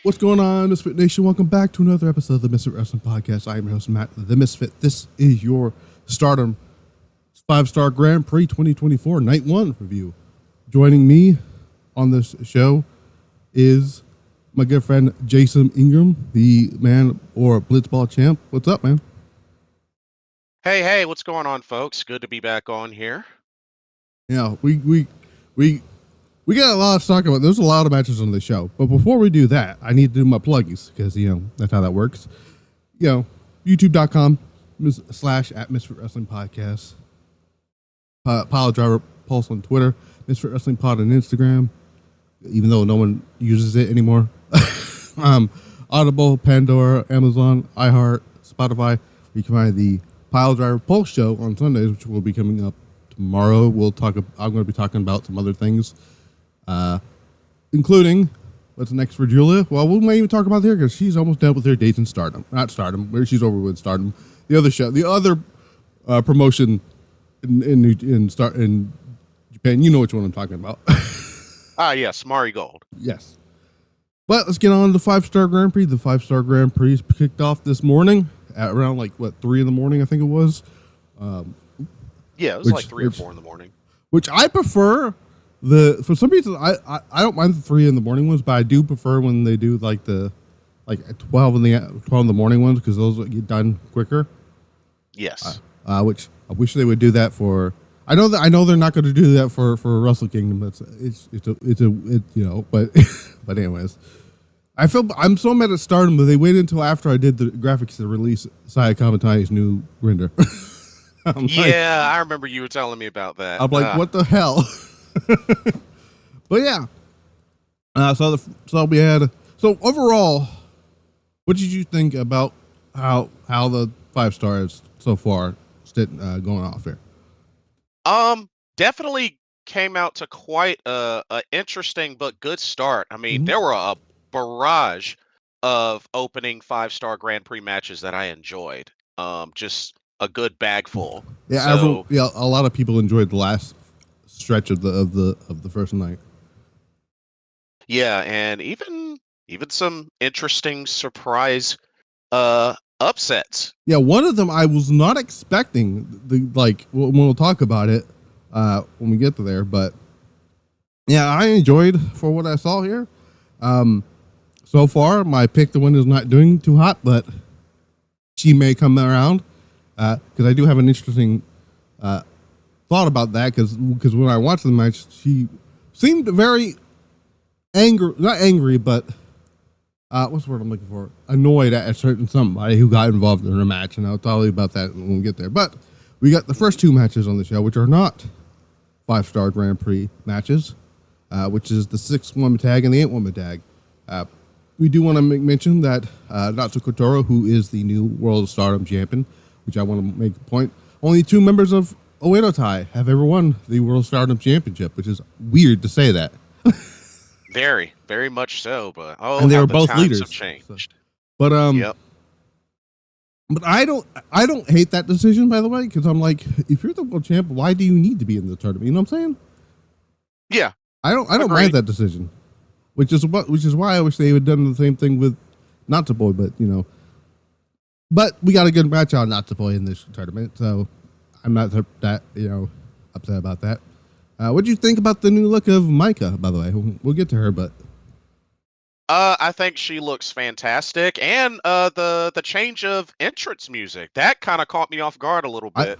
What's going on, Misfit Nation? Welcome back to another episode of the Misfit Wrestling Podcast. I am your host, Matt, the Misfit. This is your Stardom 5-Star Grand Prix 2024 Night 1 review. Joining me on this show is my good friend Jason Ingram, the man or Blitzball Champ. What's up, man? Hey, what's going on, folks? Good to be back on here. Yeah, we got a lot to talk about. There's a lot of matches on the show. But before we do that, I need to do my pluggies because, that's how that works. YouTube.com/@Misfit Wrestling Podcast. Pile Driver Pulse on Twitter. Misfit Wrestling Pod on Instagram, even though no one uses it anymore. Audible, Pandora, Amazon, iHeart, Spotify. You can find the Pile Driver Pulse show on Sundays, which will be coming up tomorrow. I'm going to be talking about some other things. Including what's next for Julia. Well, we might even talk about her because she's almost done with her dates in Stardom. Not Stardom, where she's over with Stardom. The other show, the other promotion in Japan. You know which one I'm talking about. Yes, Marigold. Yes. But let's get on to the 5-Star Grand Prix. The 5-Star Grand Prix kicked off this morning at around 3 in the morning, I think it was. Yeah, it was 3 or 4 in the morning. Which I prefer. For some reason, I don't mind the 3 in the morning ones, but I do prefer when they do at 12 in the morning ones because those get done quicker. Yes. Which I wish they would do that for. I know they're not going to do that for Wrestle Kingdom. But but anyways, I'm so mad at Stardom that they waited until after I did the graphics to release Saya Kamitani's new render. I remember you were telling me about that. I'm like, what the hell? But yeah, so overall, what did you think about how the 5 stars so far going off here? Definitely came out to quite a interesting but good start. I mean, there were a barrage of opening 5-Star Grand Prix matches that I enjoyed. Just a good bag full. Yeah, a lot of people enjoyed the last stretch of the first night. Yeah, and even some interesting surprise upsets. Yeah, one of them I was not expecting. We'll talk about it when we get to there. But yeah, I enjoyed for what I saw here. So far, my pick to win is not doing too hot, but she may come around because I do have an interesting thought about that because when I watched the match, she seemed very not angry, but what's the word I'm looking for? Annoyed at somebody who got involved in her match, and I'll tell you about that when we get there. But we got the first 2 matches on the show, which are not 5-Star Grand Prix matches, which is the 6-woman tag and the 8-woman tag. We do want to mention that Natsupoi, who is the new World Stardom champion, which I want to make a point, only 2 members of Oedo Tai have ever won the World Stardom Championship, which is weird to say that. Very, very much so, but and they were both leaders. Have changed. So. But yep. But I don't hate that decision, by the way, because I'm like, if you're the world champ, why do you need to be in the tournament? You know what I'm saying? Yeah. I don't mind that decision, which is why I wish they had done the same thing with Natsupoi, but we got a good match on Natsupoi in this tournament, so I'm not that upset about that. What do you think about the new look of Maika, by the way? We'll get to her, but I think she looks fantastic, and the change of entrance music that kind of caught me off guard a little bit.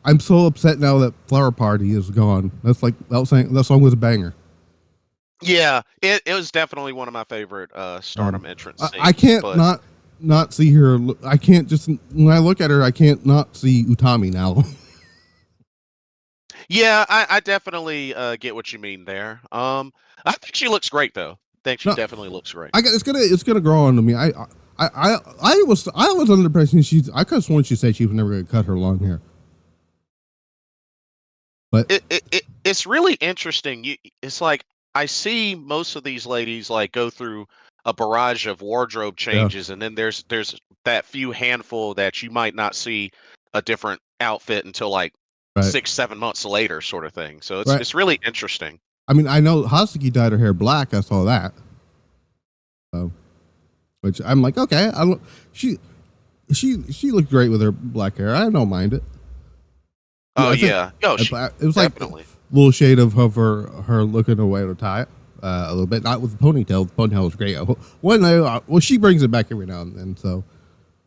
I'm so upset now that Flower Party is gone. That song was a banger. Yeah, it was definitely one of my favorite Stardom entrance scenes. I can't not see her. I can't just when I look at her, I can't not see Utami now. Yeah, I definitely get what you mean there. I think she looks great though. I think she definitely looks great. It's gonna grow on to me. I was under the impression I could have sworn she said she was never gonna cut her long hair. But it's really interesting. It's like I see most of these ladies go through a barrage of wardrobe changes, and then there's that few handful that you might not see a different outfit until 6-7 months later, sort of thing. So it's really interesting. I mean, I know Hasuki dyed her hair black. I saw that. So, which I'm like, okay, she looked great with her black hair. I don't mind it. Oh I think yeah. Oh, it was definitely. like a little shade of her looking away to tie it a little bit, not with the ponytail. The ponytail was great. Well, she brings it back every now and then. So,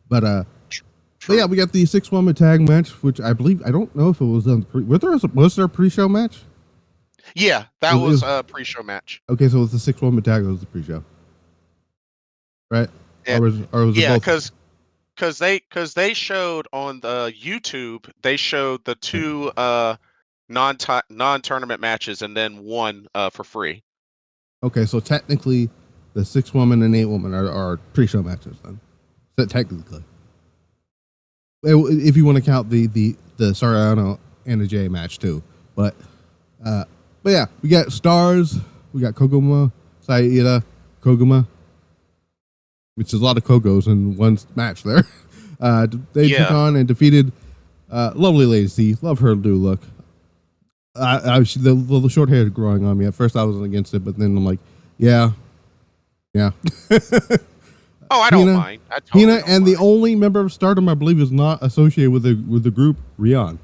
but yeah, we got the 6-woman tag match, which I believe I don't know if it was on. Was there a pre-show match? Yeah, that was a pre-show match. Okay, so it was the 6-woman tag. That was the pre-show, right? Yeah, Or was it both? because they showed on the YouTube, they showed the 2 non-tournament matches and then one for free. Okay, so technically, the 6-woman and 8-woman are pre-show matches then. So technically, if you want to count the Saori Anou and the J match too, but yeah, we got stars. We got Koguma, Saida, Koguma, which is a lot of Kogos in one match there. They took on and defeated lovely Lady C. Love her new look. The short hair is growing on me. At first I wasn't against it, but then I'm like, yeah. Oh, I don't mind. I totally Hina don't and mind. the only member of Stardom I believe is not associated with the group, Rion.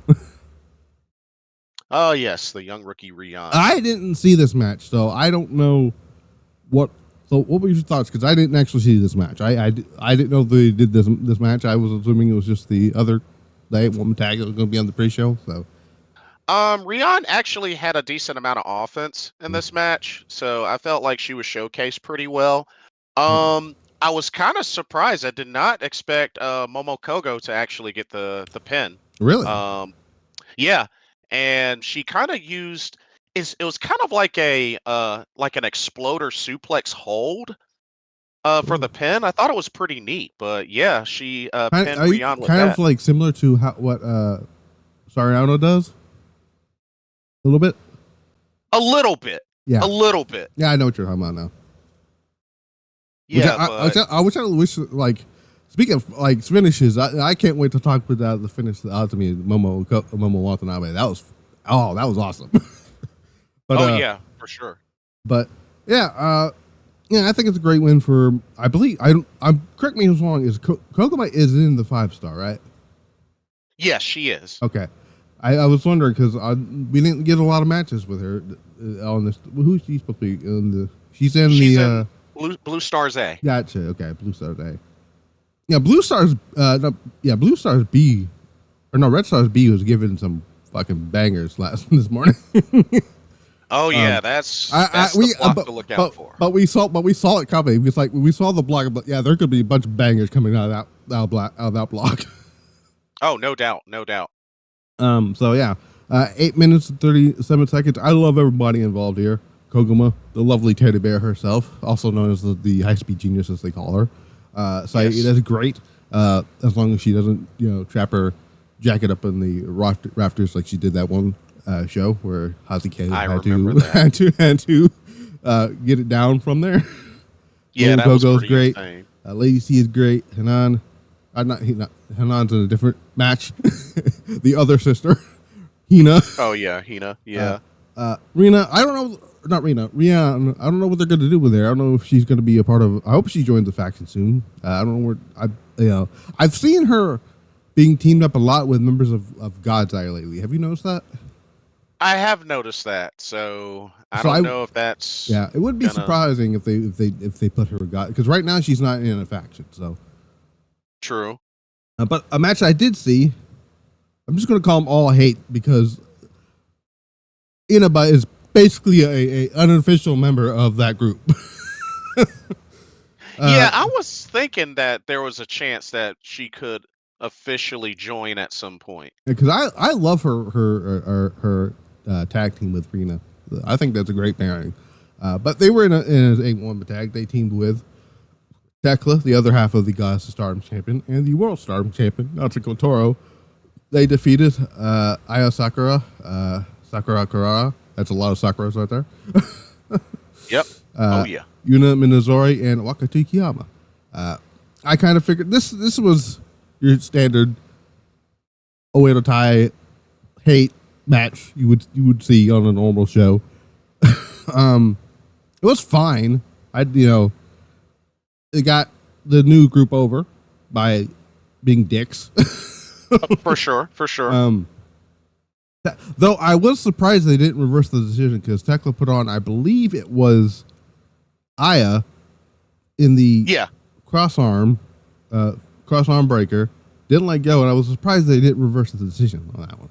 Oh yes, the young rookie Rion. I didn't see this match, so I don't know what. So what were your thoughts? Because I didn't actually see this match. I didn't know they did this match. I was assuming it was just the 8-woman tag that was going to be on the pre-show. So Rion actually had a decent amount of offense in this match, so I felt like she was showcased pretty well. I was kind of surprised. I did not expect Momo Kogo to actually get the pin. Really? Yeah, and she kind of used it was kind of like like an exploder suplex hold for the pin. I thought it was pretty neat, but yeah, she pinned Rion with kind that. of like similar to what Saori Anou does. A little bit. A little bit. Yeah. A little bit. Yeah, I know what you're talking about now. Yeah, I wish like. Speaking of like finishes, I can't wait to talk about the finish to me Momo Watanabe. That was awesome. But, yeah, for sure. But yeah, I think it's a great win for. I believe I'm correct me if I'm wrong. Is Koguma is in the 5-star, right? Yes, she is. Okay, I was wondering because we didn't get a lot of matches with her on this. Who's she supposed to be in the? She's in Blue Stars A. Gotcha. Okay, Blue Stars A. Yeah, Blue Stars. Blue Stars B, or no, Red Stars B was given some fucking bangers this morning. Oh yeah, that's the block to look out for. But we saw it coming. It's like we saw the block. But yeah, there could be a bunch of bangers coming out of that block. Oh, no doubt. So yeah, 8 minutes and 37 seconds. I love everybody involved here. Koguma, the lovely teddy bear herself, also known as the high speed genius as they call her. So yes. That's great. As long as she doesn't, trap her jacket up in the rafters like she did that one show where Hazuki had to get it down from there. Yeah, that was great. Lady C is great. Hanan, Hanan's in a different match. The other sister, Hina. Oh yeah, Hina. Yeah. Rina, I don't know. Not Rina. Rian. I don't know what they're going to do with her. I don't know if she's going to be a part of. I hope she joins the faction soon. I don't know where. I've seen her being teamed up a lot with members of God's Eye lately. Have you noticed that? I have noticed that. So I don't know if that's. Yeah, it would be surprising if they put her God, because right now she's not in a faction. So true. But a match I did see. I'm just going to call them all hate because Inaba is basically a unofficial member of that group. Yeah, I was thinking that there was a chance that she could officially join at some point. Because I love her tag team with Rina. I think that's a great pairing. But they were in an 8-woman tag. They teamed with Tekla, the other half of the Goddess of Stardom champion, and the World Stardom champion, Natsuko Toro. They defeated Aya Sakura, Sakura Kurara. That's a lot of Sakuras right there. Yep. Yeah. Yuna Minazori and Wakati Kiyama. I kind of figured this was your standard Oedo Tai hate match you would see on a normal show. It was fine. it got the new group over by being dicks. For sure. Though I was surprised they didn't reverse the decision because Tekla put on, I believe it was Aya in the cross-arm breaker, didn't let go, and I was surprised they didn't reverse the decision on that one.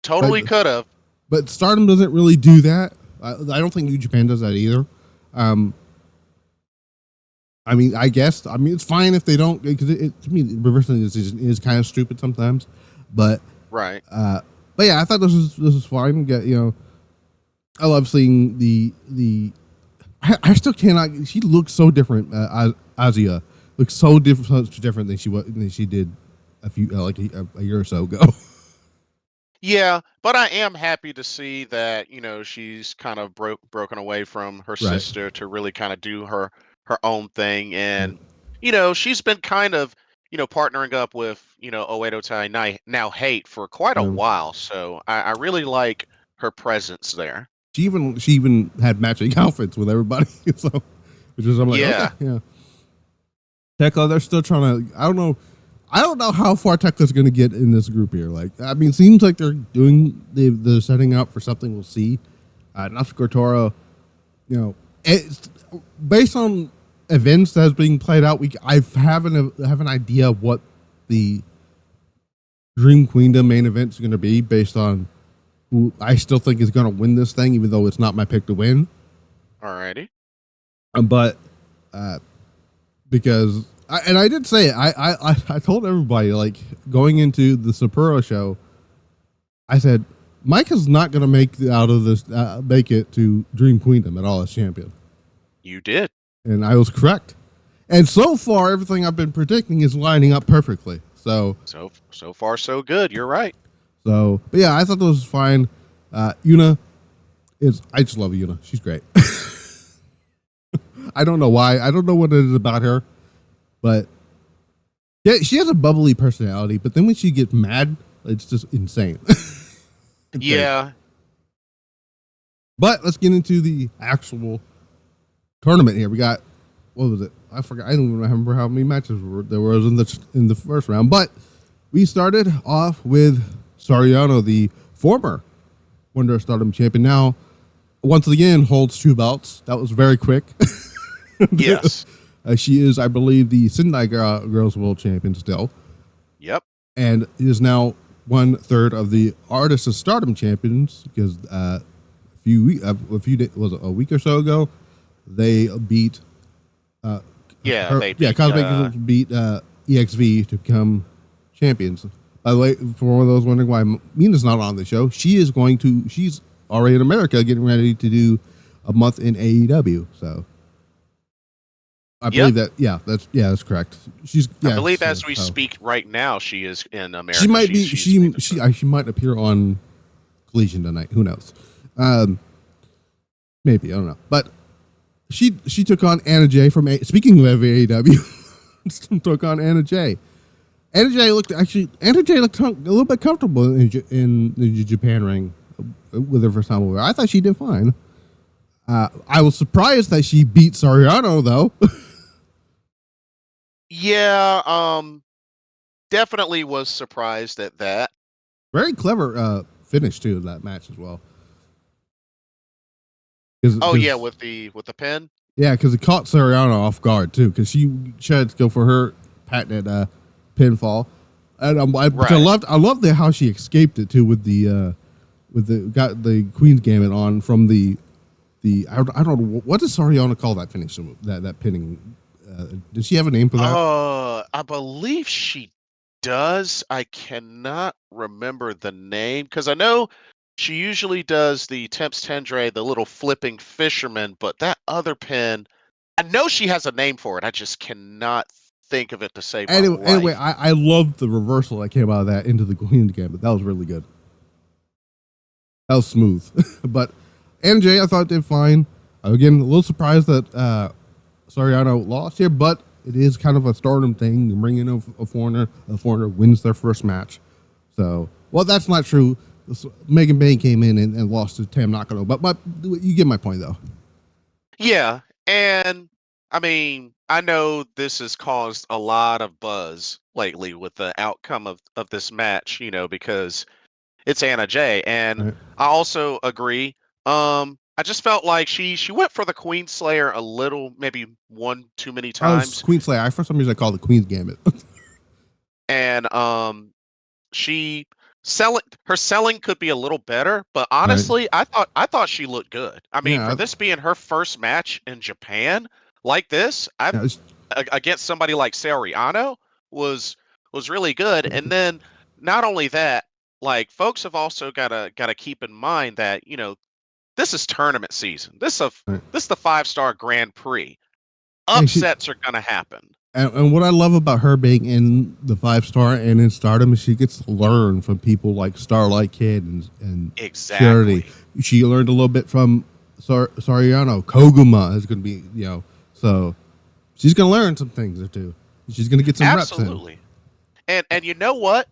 Totally could have. But Stardom doesn't really do that. I don't think New Japan does that either. I mean, it's fine if they don't, because to me, reversing the decision is kind of stupid sometimes. But right. But yeah, I thought this was fine. I love seeing the. I still cannot. She looks so different. Azia looks so different than she did a year or so ago. Yeah, but I am happy to see that she's kind of broken away from her sister to really kind of do her own thing, and she's been kind of partnering up with Oedo Tai now Hate for quite a while, so I really like her presence there. She even had matching outfits with everybody, so which is I'm like okay. Tekla, they're still trying to. I don't know how far Tekla's going to get in this group here. It seems like they're doing the setting up for something. We'll see. Natsuko Tora, it's based on events that's being played out. I have an idea of what the Dream Queendom main event is going to be based on who I still think is going to win this thing, even though it's not my pick to win. Alrighty. But because. I did say it. I told everybody, going into the Sapporo show, I said Maika's not going to make it to Dream Queendom at all as champion. You did, and I was correct. And so far, everything I've been predicting is lining up perfectly. So far so good. You're right. So, but yeah, I thought this was fine. Yuna I just love Yuna. She's great. I don't know why. I don't know what it is about her. But yeah, she has a bubbly personality, but then when she gets mad, it's just insane. Yeah. But let's get into the actual tournament here. We got, what was it? I forgot. I don't even remember how many matches there was in the first round. But we started off with Saori Anou, the former Wonder Stardom champion. Now, once again, holds 2 belts. That was very quick. Yes. She is, I believe, the Sendai Girls World Champion still. Yep. And is now 1/3 of the Artists of Stardom champions because a week or so ago they beat. Cosmic beat EXV to become champions. By the way, for one of those wondering why Mina's not on the show, she's already in America getting ready to do a month in AEW. So. I believe that. Yeah, that's correct. I believe as we speak right now, she is in America. She might be. She might appear on Collision tonight. Who knows? Maybe I don't know. But she took on Anna Jay from. Speaking of AEW, took on Anna Jay. Anna Jay looked a little bit comfortable in the Japan ring with her first time over. I thought she did fine. I was surprised that she beat Saori Anou though. Yeah, definitely was surprised at that. Very clever finish too of that match as well. Yeah, with the pin. Yeah, because it caught Saori Anou off guard too, because she tried to go for her patented pinfall, and I loved how she escaped it too with the got the Queen's Gambit on from the I don't know what does Saori Anou call that finish that pinning. Does she have a name for that? I believe she does. I cannot remember the name because I know she usually does the Temps Tendre, the little flipping fisherman, but that other pin, I know she has a name for it. I just cannot think of it to save my life. Anyway, I loved the reversal that came out of that into the Queen's Gambit. That was really good. That was smooth. But Anna Jay, I thought did fine. Again, a little surprised that Saori Anou lost here, but it is kind of a Stardom thing. You bring in a foreigner wins their first match. So, well, that's not true. Megan Bain came in and lost to Tam Nakano, but you get my point, though. Yeah, And I mean, I know this has caused a lot of buzz lately with the outcome of this match, because it's Anna Jay. And Right. I also agree. I just felt like she went for the Queen Slayer a little, maybe one too many Oh, it's times. Queen Slayer. For some reason, I call it Queen's Gambit. And she her selling could be a little better, but Right. honestly, I thought she looked good. I mean, Yeah. for this being her first match in Japan like this, Yeah. against somebody like Saori Anou was really good. And then not only that, like folks have also gotta keep in mind that this is tournament season. Right. This is the 5-star Grand Prix. And Upsets are gonna happen. and what I love about her being in the 5-star and in Stardom is she gets to learn from people like Starlight Kid and Syuri. Exactly. She learned a little bit from Saori Anou. Koguma is going to be, so she's going to learn some things or two. She's going to get some reps in. Absolutely. And you know what?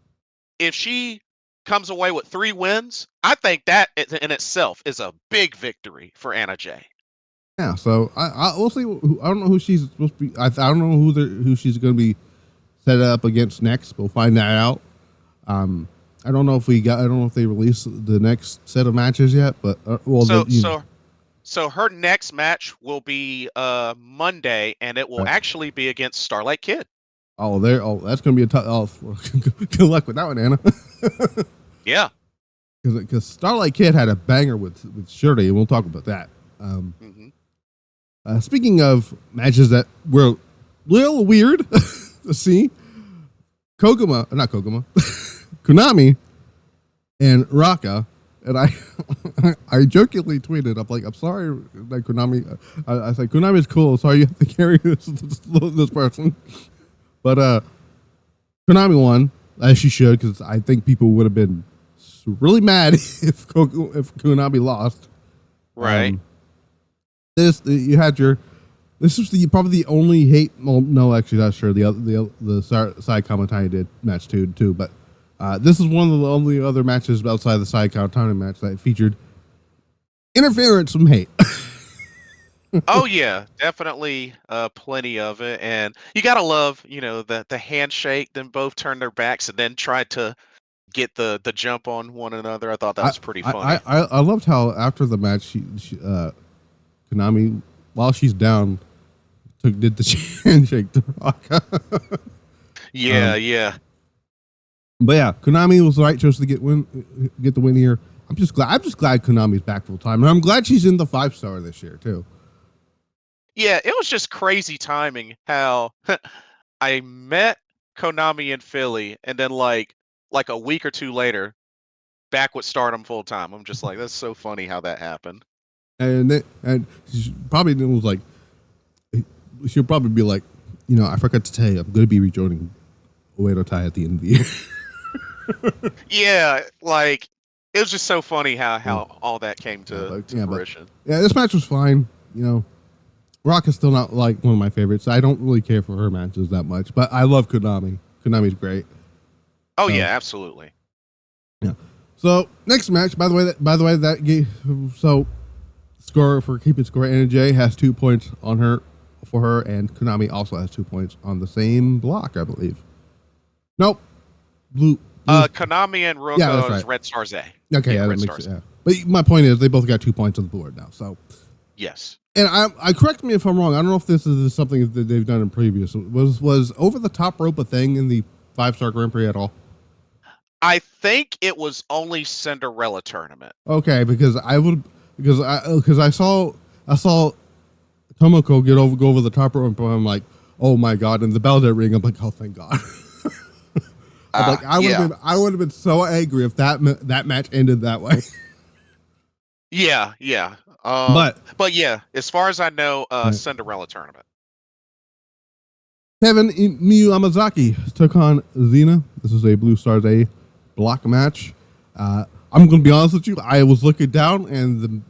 If she comes away with 3 wins, I think that in itself is a big victory for Anna Jay. Yeah, so we'll see. I don't know who she's supposed to be. I don't know who she's going to be set up against next. We'll find that out. I don't know if I don't know if they released the next set of matches yet, but So her next match will be Monday, and it will right. actually be against Starlight Kid. That's going to be a tough. Good luck with that one, Anna. Yeah. Because Starlight Kid had a banger with Syuri, and we'll talk about that. Speaking of matches that were a little weird to see, Konami and Raka, and I jokingly tweeted, I'm sorry that Konami, I said, Konami's cool, sorry you have to carry this person. But Konami won, as she should, because I think people would have been really mad if Konami lost. Right. This was probably the only hate. Well, no, actually, not sure. The side Kamitani did match too, but this is one of the only other matches outside the side Kamitani match that featured interference from hate. Oh yeah, definitely plenty of it. And you gotta love, the handshake, then both turned their backs and then tried to get the jump on one another. I thought that was pretty funny. I loved how after the match she Konami, while she's down, did the handshake to Raka. Yeah. But yeah, Konami was the right choice to get the win here. I'm just glad Konami's back full time, and I'm glad she's in the 5-star this year too. Yeah, it was just crazy timing how I met Konami in Philly, and then like a week or two later, back with Stardom full time. I'm just like, that's so funny how that happened. And she probably was like, she'll probably be like, I forgot to tell you, I'm going to be rejoining Oedo Tai at the end of the year. Yeah, like it was just so funny how all that came to fruition. This match was fine. Rock is still not like one of my favorites. I don't really care for her matches that much, but I love Konami. Konami's great. Oh yeah, absolutely. Yeah. So next match, by the way, that game. So score for keeping score. Anna Jay has 2 points for her, and Konami also has 2 points on the same block, I believe. Nope. Blue. Konami and Ruka is Red Stars A. Okay, yeah, that makes it. Yeah. But my point is, they both got 2 points on the board now. So yes. And I correct me if I'm wrong. I don't know if this is something that they've done in previous. Was over the top rope a thing in the 5-star Grand Prix at all? I think it was only Cinderella tournament. Okay, because I saw Tomoka go over the top rope, and I'm like, oh my god! And the bell didn't ring. I'm like, oh thank God. I would have been so angry if that match ended that way. Yeah. But yeah, as far as I know, Cinderella tournament. Kevin Miyu Amazaki took on Xena. This is a Blue Stars A block match. I'm going to be honest with you. I was looking down, and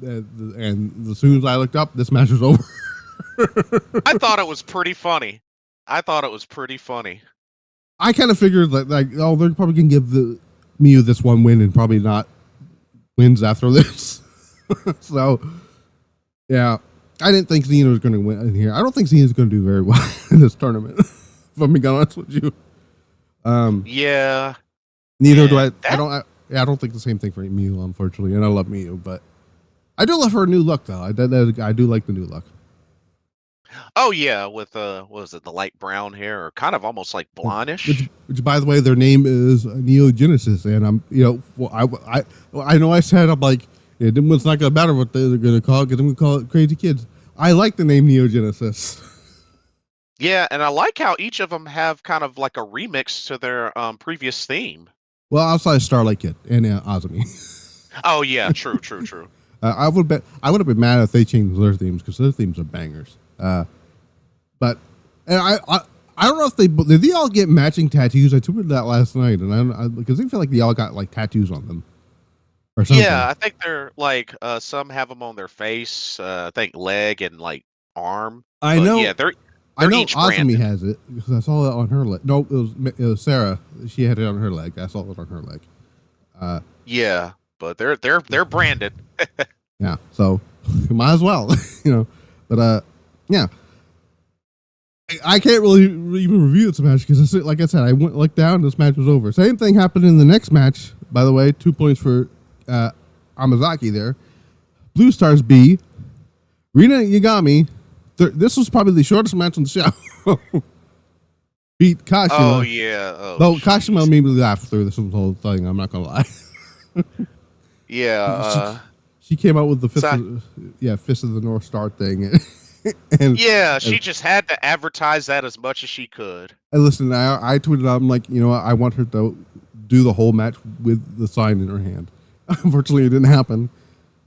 as soon as I looked up, this match was over. I thought it was pretty funny. I kind of figured that they're probably going to give the Miyu this one win and probably not wins after this. So, yeah. I didn't think Xena was going to win in here. I don't think Xena's going to do very well in this tournament. If I'm being honest with you. Yeah. Neither do I. I don't think the same thing for Miyu, unfortunately, and I love Miyu, but I do love her new look, though. I do like the new look. Oh yeah, with what was it, the light brown hair, or kind of almost like blondish? Which, by the way, their name is Neo Genesis, and I'm, I know I said I'm like, it's not gonna matter what they're gonna call it, because I'm gonna call it Crazy Kids. I like the name Neo Genesis. Yeah, and I like how each of them have kind of like a remix to their previous theme. Well, outside Starlight Kid and Azumi. Oh yeah, true. I would have been mad if they changed their themes, because their themes are bangers. But and I don't know if did they all get matching tattoos. I tweeted that last night, and because they feel like they all got like tattoos on them or something. Yeah, I think they're like some have them on their face. I think leg and like arm. I know. Yeah, they're I know each Azumi branded. has it because I saw it on her leg. No, it was Seira. She had it on her leg. I saw it on her leg. Yeah, but they're branded. Yeah, so might as well, But yeah. I can't really even review this match because, like I said, I looked down. This match was over. Same thing happened in the next match. By the way, 2 points for Amazaki there. Blue Stars B. Rina Yagami. This was probably the shortest match on the show. Beat Kashima. Oh yeah. Though Kashima made me laugh through this whole thing. I'm not gonna lie. Yeah. She came out with the Fist of the North Star thing. She just had to advertise that as much as she could. And listen, I tweeted out, I'm like, I want her to do the whole match with the sign in her hand. Unfortunately, it didn't happen.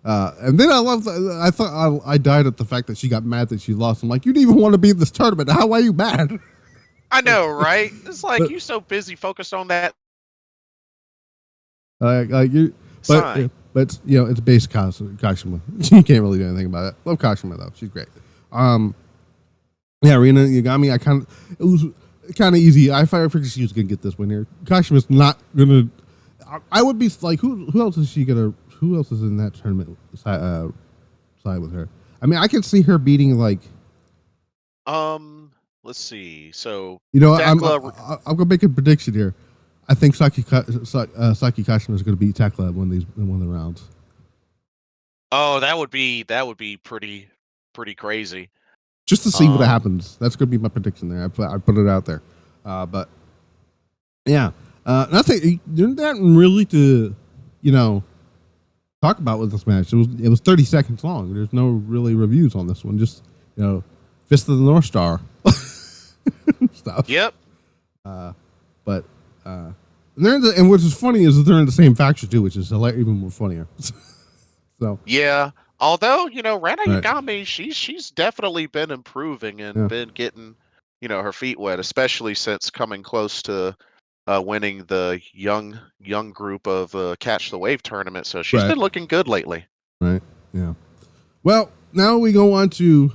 And then I thought I died at the fact that she got mad that she lost. I'm like, you didn't even want to be in this tournament. How are you mad? I know, right? It's like you're so busy focused on that. But it's base Kashima. You can't really do anything about it. Love Kashima though; she's great. Rina Yagami. It was kind of easy. I figured she was gonna get this win here. Kashima's not gonna. I would be like, who else is she gonna? Who else is in that tournament side with her? I mean, I could see her beating like. Let's see. So I'm gonna make a prediction here. I think Saki Kashima is gonna beat Tekla in one of the rounds. Oh, that would be pretty crazy. Just to see what happens. That's gonna be my prediction there. I put it out there. But yeah, nothing. There's nothing really to talk about with this match. It was 30 seconds long. There's no really reviews on this one. Just Fist of the North Star stuff. Yep. But and which is funny is that they're in the same faction too, which is even more funnier. So yeah. Although, Rina Yagami, she's definitely been improving and been getting, her feet wet, especially since coming close to winning the young group of Catch the Wave tournament. So she's been looking good lately. Right. Yeah. Well, now we go on to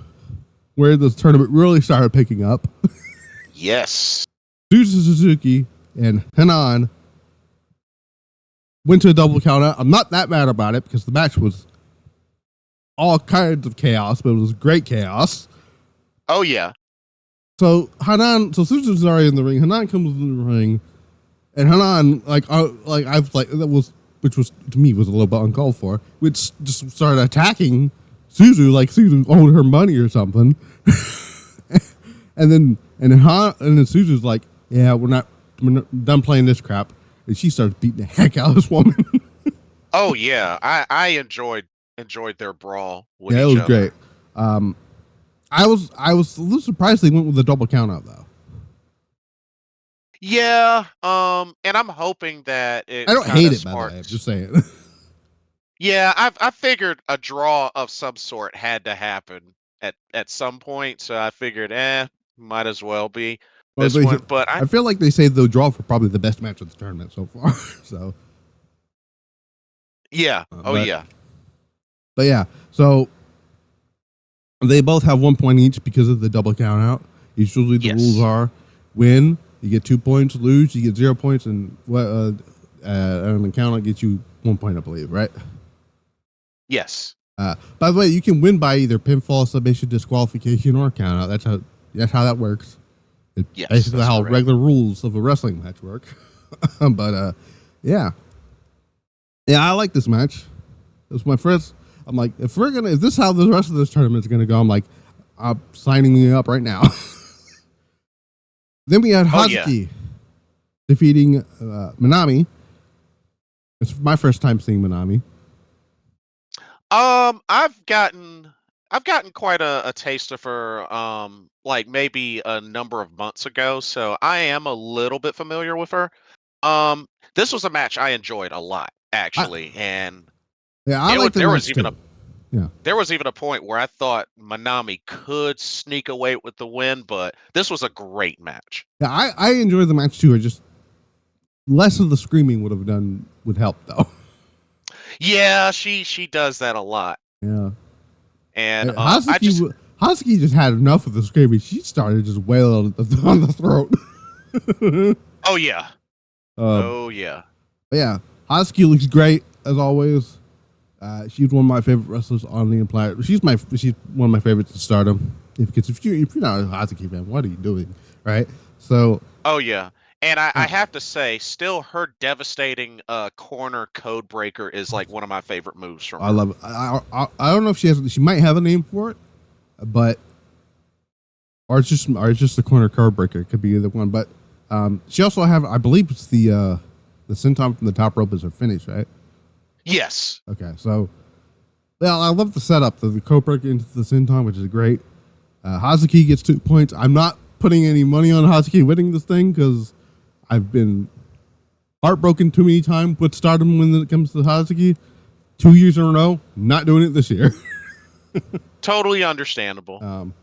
where this tournament really started picking up. Yes. Suzu Suzuki and Hanan went to a double count out. I'm not that mad about it because the match was all kinds of chaos, but it was great chaos. Oh yeah. So Suzu's already in the ring. Hanan comes in the ring, and Hanan which was to me was a little bit uncalled for, which just started attacking Suzu like Suzu owed her money or something. and then Suzu's like, yeah, we're not done playing this crap, and she starts beating the heck out of this woman. Oh yeah, I enjoyed their brawl with each other. Yeah, it was great. I was a little surprised they went with a double count out though. Yeah, and I'm hoping that I don't hate it, by the way. I'm just saying. Yeah, I figured a draw of some sort had to happen at some point, so I figured, might as well be this one. But I feel like they saved the draw for probably the best match of the tournament so far. So yeah, yeah. But yeah, so they both have 1 point each because of the double count out. Usually the rules are win, you get 2 points, lose, you get 0 points, and the count out gets you 1 point, I believe, right? Yes. By the way, you can win by either pinfall, submission, disqualification, or countout. That's how that works. It's basically how regular rules of a wrestling match work. But yeah, I like this match. It was my first. I'm like, if this is how the rest of this tournament is gonna go, I'm like, I'm signing me up right now. Then we had Hazuki defeating Minami. It's my first time seeing Minami. I've gotten quite a taste of her like maybe a number of months ago, so I am a little bit familiar with her. This was a match I enjoyed a lot, actually, and I like there was even too. there was even a point where I thought Minami could sneak away with the win, but this was a great match. Yeah, I enjoyed the match too. I just less of the screaming would help though. Yeah, she does that a lot. Yeah, and Hazuki just had enough of the screaming. She started just wailing on the throat. Oh yeah. Oh yeah. Yeah, Hazuki looks great as always. She's one of my favorite wrestlers on the planet. She's one of my favorites in Stardom. If you're not a Hazuki fan, what are you doing, right? So. Oh yeah, and I have to say, still her devastating corner code breaker is like one of my favorite moves from her. I love it. I don't know if she might have a name for it, but or it's just the corner code breaker. It could be either one, but she also I believe it's the senton from the top rope is her finish, right? Yes. Okay, so I love the setup, the code breaker into the senton, which is great. Hazuki gets 2 points. I'm not putting any money on Hazuki winning this thing because I've been heartbroken too many times with Stardom when it comes to Hazuki. 2 years in a row, not doing it this year. Totally understandable.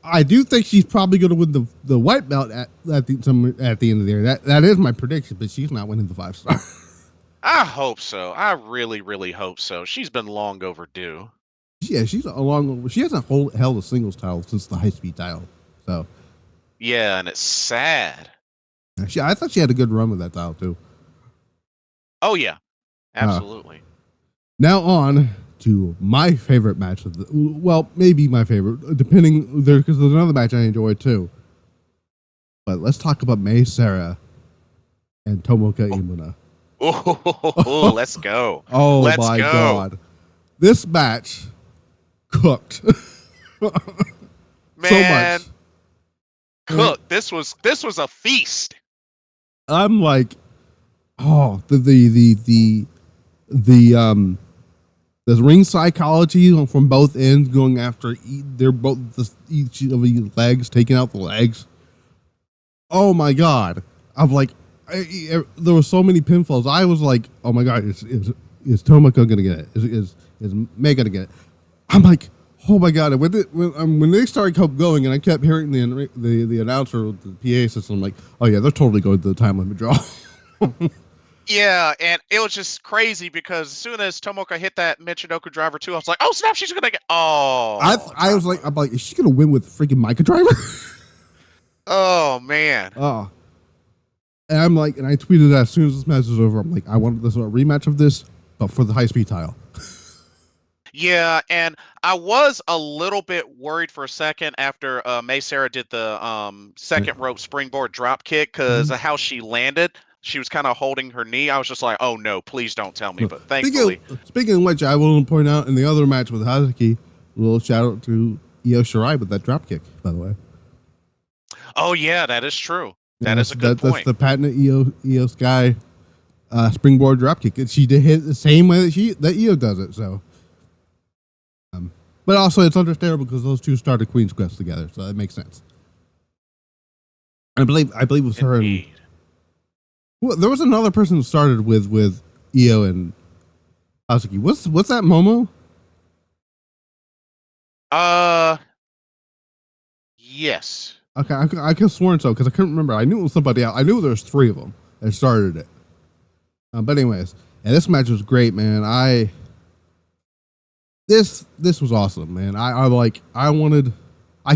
I do think she's probably going to win the white belt at the end of the year. That is my prediction, but she's not winning the 5-star. I hope so. I really, really hope so. She's been long overdue. Yeah, she hasn't held a singles title since the high speed title. So. Yeah, and it's sad. I thought she had a good run with that title too. Oh yeah, absolutely. Now on to my favorite match maybe my favorite, depending because there's another match I enjoyed too. But let's talk about Seira and Tomoka Imuna. Oh, let's go. Oh, let's my God. This match cooked. Man, so much. Cooked. This was a feast. I'm like, oh, the ring psychology from both ends going after each of the legs, taking out the legs. Oh my God. I'm like, there were so many pinfalls. I was like, oh my God, is Tomoka gonna get it? Is May gonna get it? I'm like, oh my God! When they started going, and I kept hearing the announcer with the PA system, I'm like, oh yeah, they're totally going to the time limit draw. Yeah, and it was just crazy because as soon as Tomoka hit that Michinoku driver too, I was like, oh snap, she's gonna get. Oh, I was like, is she gonna win with freaking Maika driver? Oh man. Oh. And I'm like, and I tweeted that as soon as this match was over, I'm like, I wanted this a rematch of this, but for the high speed title. Yeah, and I was a little bit worried for a second after Seira did the second rope springboard drop kick because of how she landed. She was kind of holding her knee. I was just like, oh no, please don't tell me. But thankfully. Speaking of which, I will point out in the other match with Hazuki, a little shout out to Io Shirai with that drop kick, by the way. Oh yeah, that is true. That is a good point. That's the patented Io Sky springboard drop kick. She did hit the same way that Io does it. So, but also it's understandable because those two started Queen's Quest together, so that makes sense. I believe it was her and. Well, there was another person who started with Io and Hazuki. What's that, Momo? Yes. Okay, I could have sworn so because I couldn't remember. I knew it was somebody else. I knew there was three of them that started it. But anyways, yeah, this match was great, man. This was awesome, man. I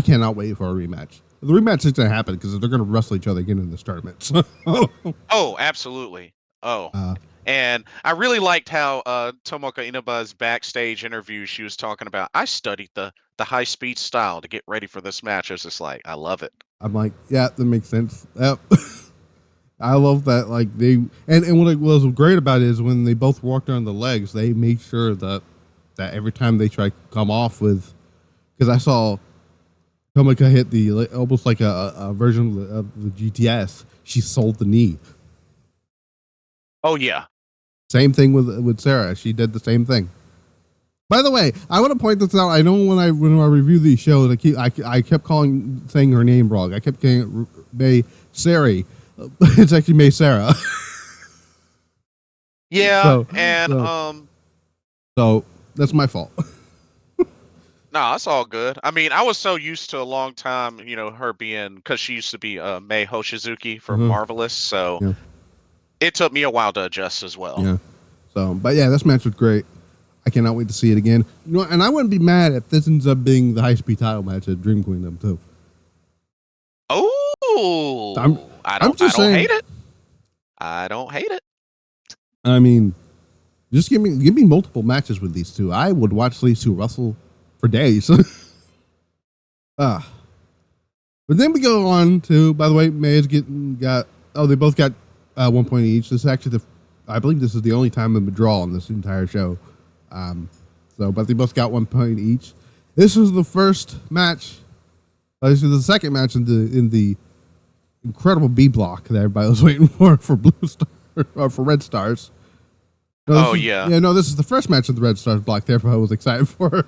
cannot wait for a rematch. The rematch is going to happen because they're going to wrestle each other again in this tournament. Oh, absolutely. Oh, And I really liked how Tomoka Inaba's backstage interview, she was talking about, I studied the high speed style to get ready for this match. I was just like, I love it. I'm like, yeah, that makes sense. Yep. I love that. Like and what was great about it is when they both walked on the legs, they made sure that every time they try to come off with, because I saw Tomoka hit the almost like a version of the GTS. She sold the knee. Oh yeah. Same thing with Seira. She did the same thing. By the way, I want to point this out. I know when I review these shows, I kept saying her name wrong. I kept saying it May Syuri. It's actually May Seira. Yeah, so that's my fault. No, that's all good. I mean, I was so used to a long time, her being, because she used to be Mei Hoshizuki for Marvelous, so Yeah. it took me a while to adjust as well. Yeah. So, but yeah, this match was great. I cannot wait to see it again. And I wouldn't be mad if this ends up being the high speed title match at Dream Kingdom too. Oh, I don't hate it. I don't hate it. I mean, just give me multiple matches with these two. I would watch these two wrestle for days. But then we go on to, by the way, May's they both got 1 point each. This is actually I believe this is the only time of a draw on this entire show. But they both got 1 point each. This was the first match. This is the second match in the incredible B block that everybody was waiting for Blue Star or for Red Stars. This is the first match of the Red Stars block. Therefore, I was excited for.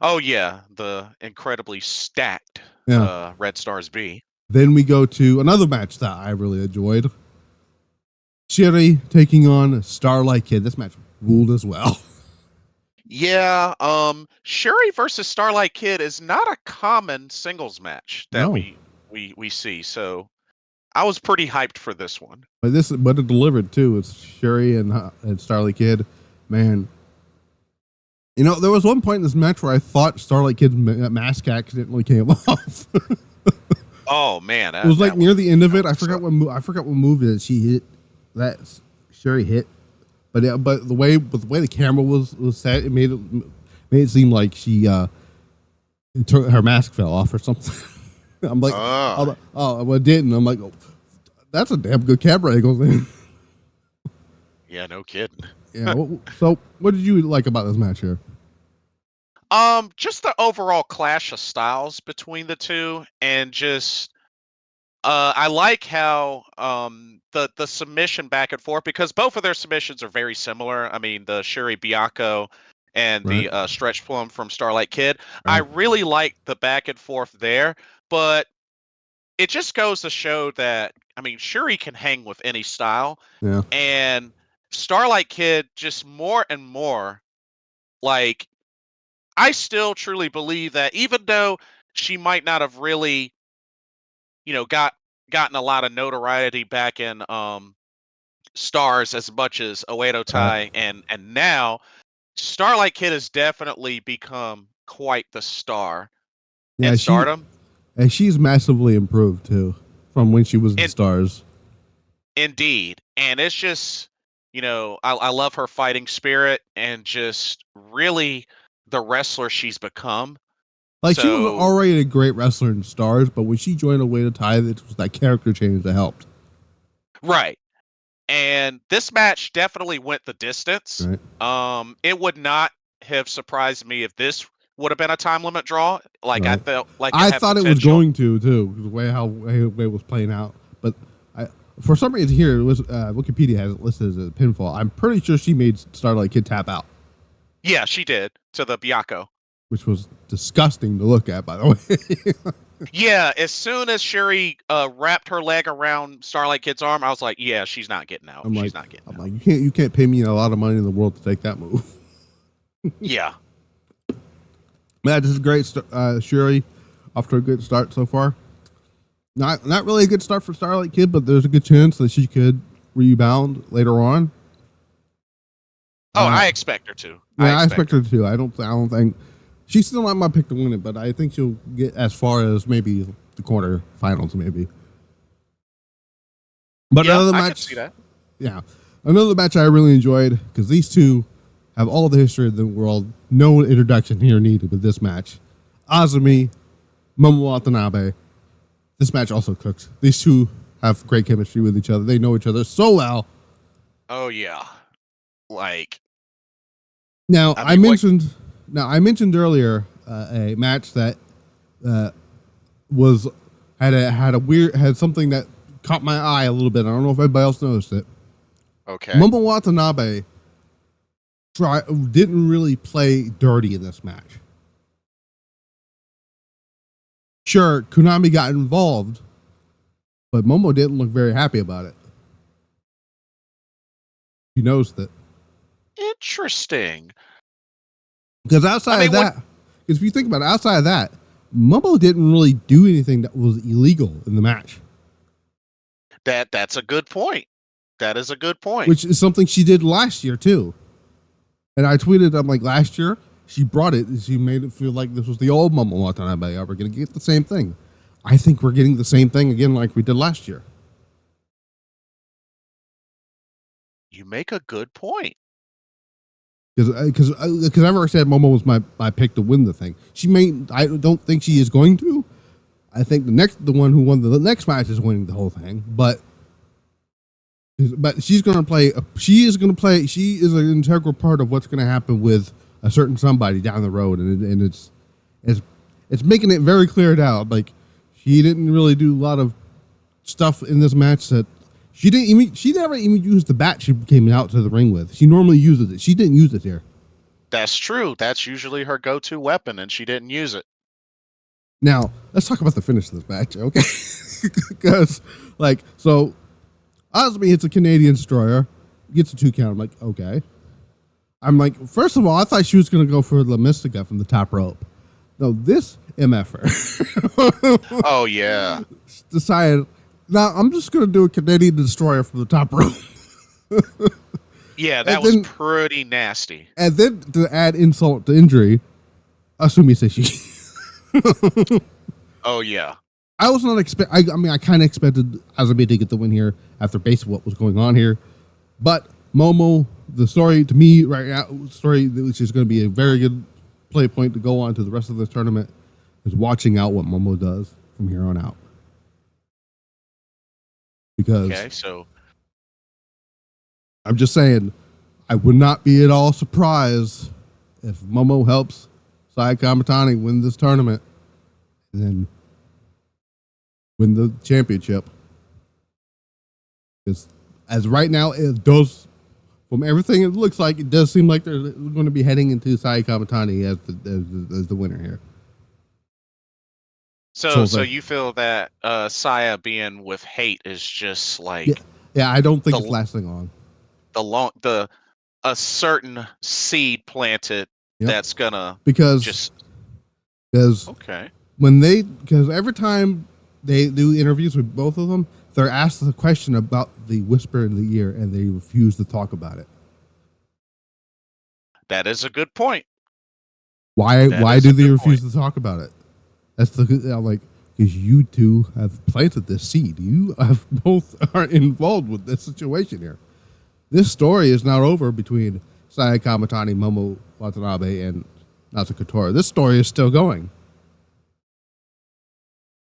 Oh yeah, the incredibly stacked Red Stars B. Then we go to another match that I really enjoyed. Syuri taking on Starlight Kid. This match ruled as well. Yeah, Syuri versus Starlight Kid is not a common singles match that we see. So I was pretty hyped for this one. But it delivered too. It's Syuri and Starlight Kid. Man, there was one point in this match where I thought Starlight Kid's mask accidentally came off. Oh man, it was like near the end of it. I forgot what move that she hit. That Syuri hit, but the way the camera was set, it made it seem like she her mask fell off or something. I'm like, well, it didn't. I'm like, oh, that's a damn good camera angle thing. Yeah, no kidding. Yeah. So, what did you like about this match here? Just the overall clash of styles between the two, and just I like how the submission back and forth, because both of their submissions are very similar. I mean, the Syuri Byakuya and the stretch plum from Starlight Kid. Right. I really like the back and forth there, but it just goes to show that, I mean, Syuri can hang with any style. Yeah. And Starlight Kid just more and more, like, I still truly believe that even though she might not have really, gotten a lot of notoriety back in Stars as much as Oedo Tai, and now Starlight Kid has definitely become quite the star in Stardom. And she's massively improved too from when she was in Stars. Indeed. And it's just, I love her fighting spirit and just really the wrestler she's become. Like, she was already a great wrestler in Stars, but when she joined Oedo Tai, it was that character change that helped. Right. And this match definitely went the distance. Right. It would not have surprised me if this would have been a time limit draw. Like, right. I felt like I thought it was going to too, the way it was playing out. But for some reason here, it was Wikipedia has it listed as a pinfall. I'm pretty sure she made Starlight Kid tap out. Yeah, she did, to the Byakuya. Which was disgusting to look at, by the way. Yeah, as soon as Syuri wrapped her leg around Starlight Kid's arm, I was like, yeah, she's not getting out. I'm like, you can't pay me a lot of money in the world to take that move. Yeah. Man, this is great. Syuri off to a good start so far. Not really a good start for Starlight Kid, but there's a good chance that she could rebound later on. Oh, I expect her to. Yeah, I expect her to. I don't think she's still not my pick to win it, but I think she'll get as far as maybe the quarterfinals, maybe. But yeah, another I match. can see that. Yeah, another match I really enjoyed because these two have all the history of the world. No introduction here needed with this match. Azumi, Momo Watanabe. This match also cooks. These two have great chemistry with each other. They know each other so well. Oh yeah, like Now I mean, I mentioned earlier a match that was had something that caught my eye a little bit. I don't know if everybody else noticed it. okay. Momo Watanabe didn't really play dirty in this match. Sure, Konami got involved, but Momo didn't look very happy about it. He knows that. Interesting. Because outside of that, because if you think about it, outside of that, Momo didn't really do anything that was illegal in the match. That's a good point. That is a good point. Which is something she did last year too. And I tweeted, I'm like, last year she brought it. She made it feel like this was the old Momo Watanabe. We're going to get the same thing. I think we're getting the same thing again like we did last year. You make a good point. Because I've already said Momo was my pick to win the thing. I don't think she is going to. I think the one who won the next match is winning the whole thing. But she's going to play. She is going to play. She is an integral part of what's going to happen with a certain somebody down the road, and it's making it very clear now. Like she didn't really do a lot of stuff in this match that she never even used the bat she came out to the ring with. She normally uses it. She didn't use it here. That's true. That's usually her go-to weapon, and she didn't use it. Now let's talk about the finish of this match, okay? Because so. Azumi hits a Canadian destroyer, gets a 2 count. I'm like, okay. I'm like, first of all, I thought she was going to go for La Mystica from the top rope. No, this MFer. Oh, yeah. Decided, now I'm just going to do a Canadian destroyer from the top rope. Yeah, that was pretty nasty. And then to add insult to injury, Azumi says she. Oh, yeah. I was not I mean, I kind of expected Azumi to get the win here after basically what was going on here. But Momo, the story to me right now, which is going to be a very good play point to go on to the rest of this tournament, is watching out what Momo does from here on out. Because I'm just saying, I would not be at all surprised if Momo helps Saya Kamitani win this tournament and then win the championship. Because as right now, it does, from everything it looks like, it does seem like they're going to be heading into Saya Kamitani as the winner here. So you feel that Saya being with hate is just like I don't think it's lasting long. A certain seed planted that's gonna because every time they do interviews with both of them, they're asked the question about the whisper in the ear, and they refuse to talk about it. That is a good point. Why do they refuse to talk about it? That's because you two have planted this seed. You have both are involved with this situation here. This story is not over between Saya Kamitani, Momo Watanabe, and Natsuko. This story is still going.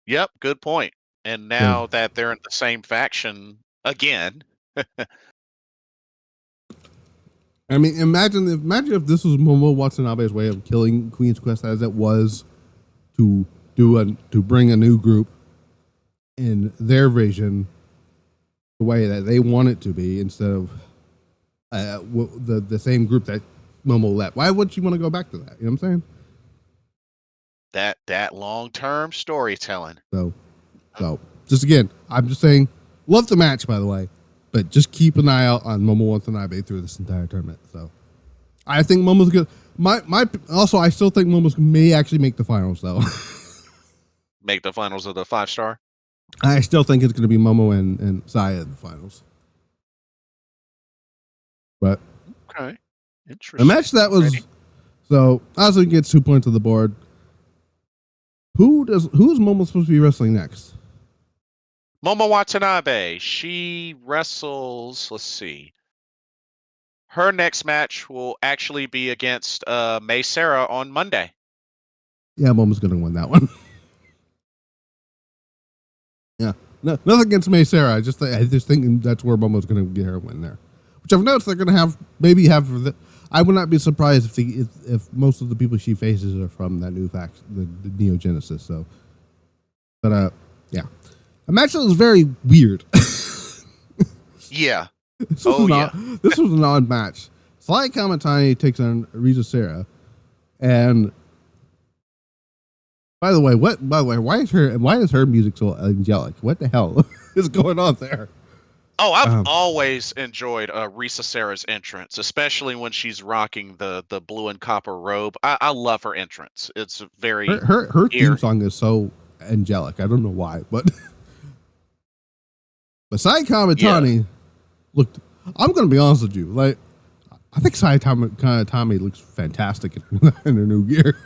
Yep, good point. And now that they're in the same faction again. I mean, imagine if this was Momo Watanabe's way of killing Queen's Quest as it was to bring a new group in their vision the way that they want it to be instead of the same group that Momo left. Why would you want to go back to that? You know what I'm saying? That long-term storytelling. So just again, I'm just saying, love the match, by the way, but just keep an eye out on Momo Watanabe through this entire tournament. So I think Momo's good. I still think Momo's may actually make the finals though. Make the finals of the 5-star? I still think it's going to be Momo and Saya in the finals. But okay, interesting. The match that was so Asuka gets 2 points on the board. Who is Momo supposed to be wrestling next? Momo Watanabe. She wrestles. Let's see. her next match will actually be against May Sarah on Monday. Yeah, Momo's gonna win that one. Yeah, no, nothing against May Sarah. I just think that's where Momo's gonna get her win there. Which I've noticed they're gonna have I would not be surprised if most of the people she faces are from that new faction, the Neo Genesis. So, but yeah, a match that was very weird. Yeah. This was an odd match. Sly Kamitani takes on Risa Seira, and by the way, why is her music so angelic? What the hell is going on there? Oh, I've always enjoyed Risa Seira's entrance, especially when she's rocking the blue and copper robe. I love her entrance. It's very her theme song is so angelic. I don't know why, but Sai Kamitani looked. I'm going to be honest with you. Like, I think Sai Kamitani looks fantastic in her new gear.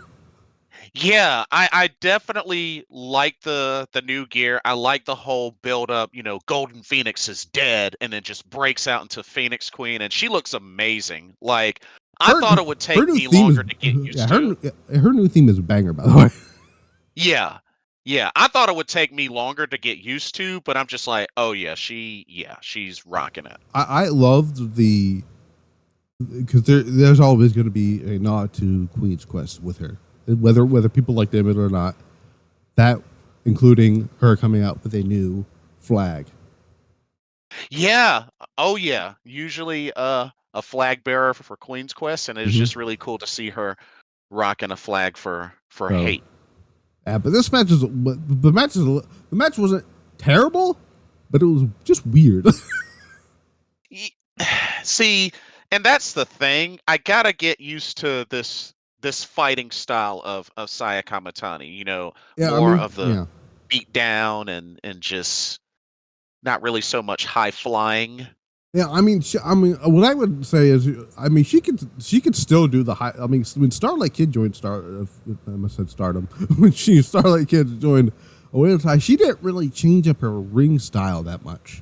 Yeah, I definitely like the new gear. I like the whole build up, Golden Phoenix is dead and then just breaks out into Phoenix Queen, and she looks amazing. Like, I thought it would take me longer to get used to. Her new theme is a banger, by the way. Yeah. Yeah, I thought it would take me longer to get used to, but I'm just like, oh yeah, she's rocking it. I loved because there's always going to be a nod to Queen's Quest with her, whether people like them or not. That including her coming out with a new flag. Yeah. Oh yeah. Usually a flag bearer for Queen's Quest, and it's just really cool to see her rocking a flag for hate. Yeah, but this match the match wasn't terrible, but it was just weird. See, and that's the thing. I gotta get used to this fighting style of Saya Kamitani. More of the beat down and just not really so much high flying. Yeah, what I would say is, she could still do the high. When Starlight Kid joined I must have said Stardom. When Starlight Kid joined she didn't really change up her ring style that much.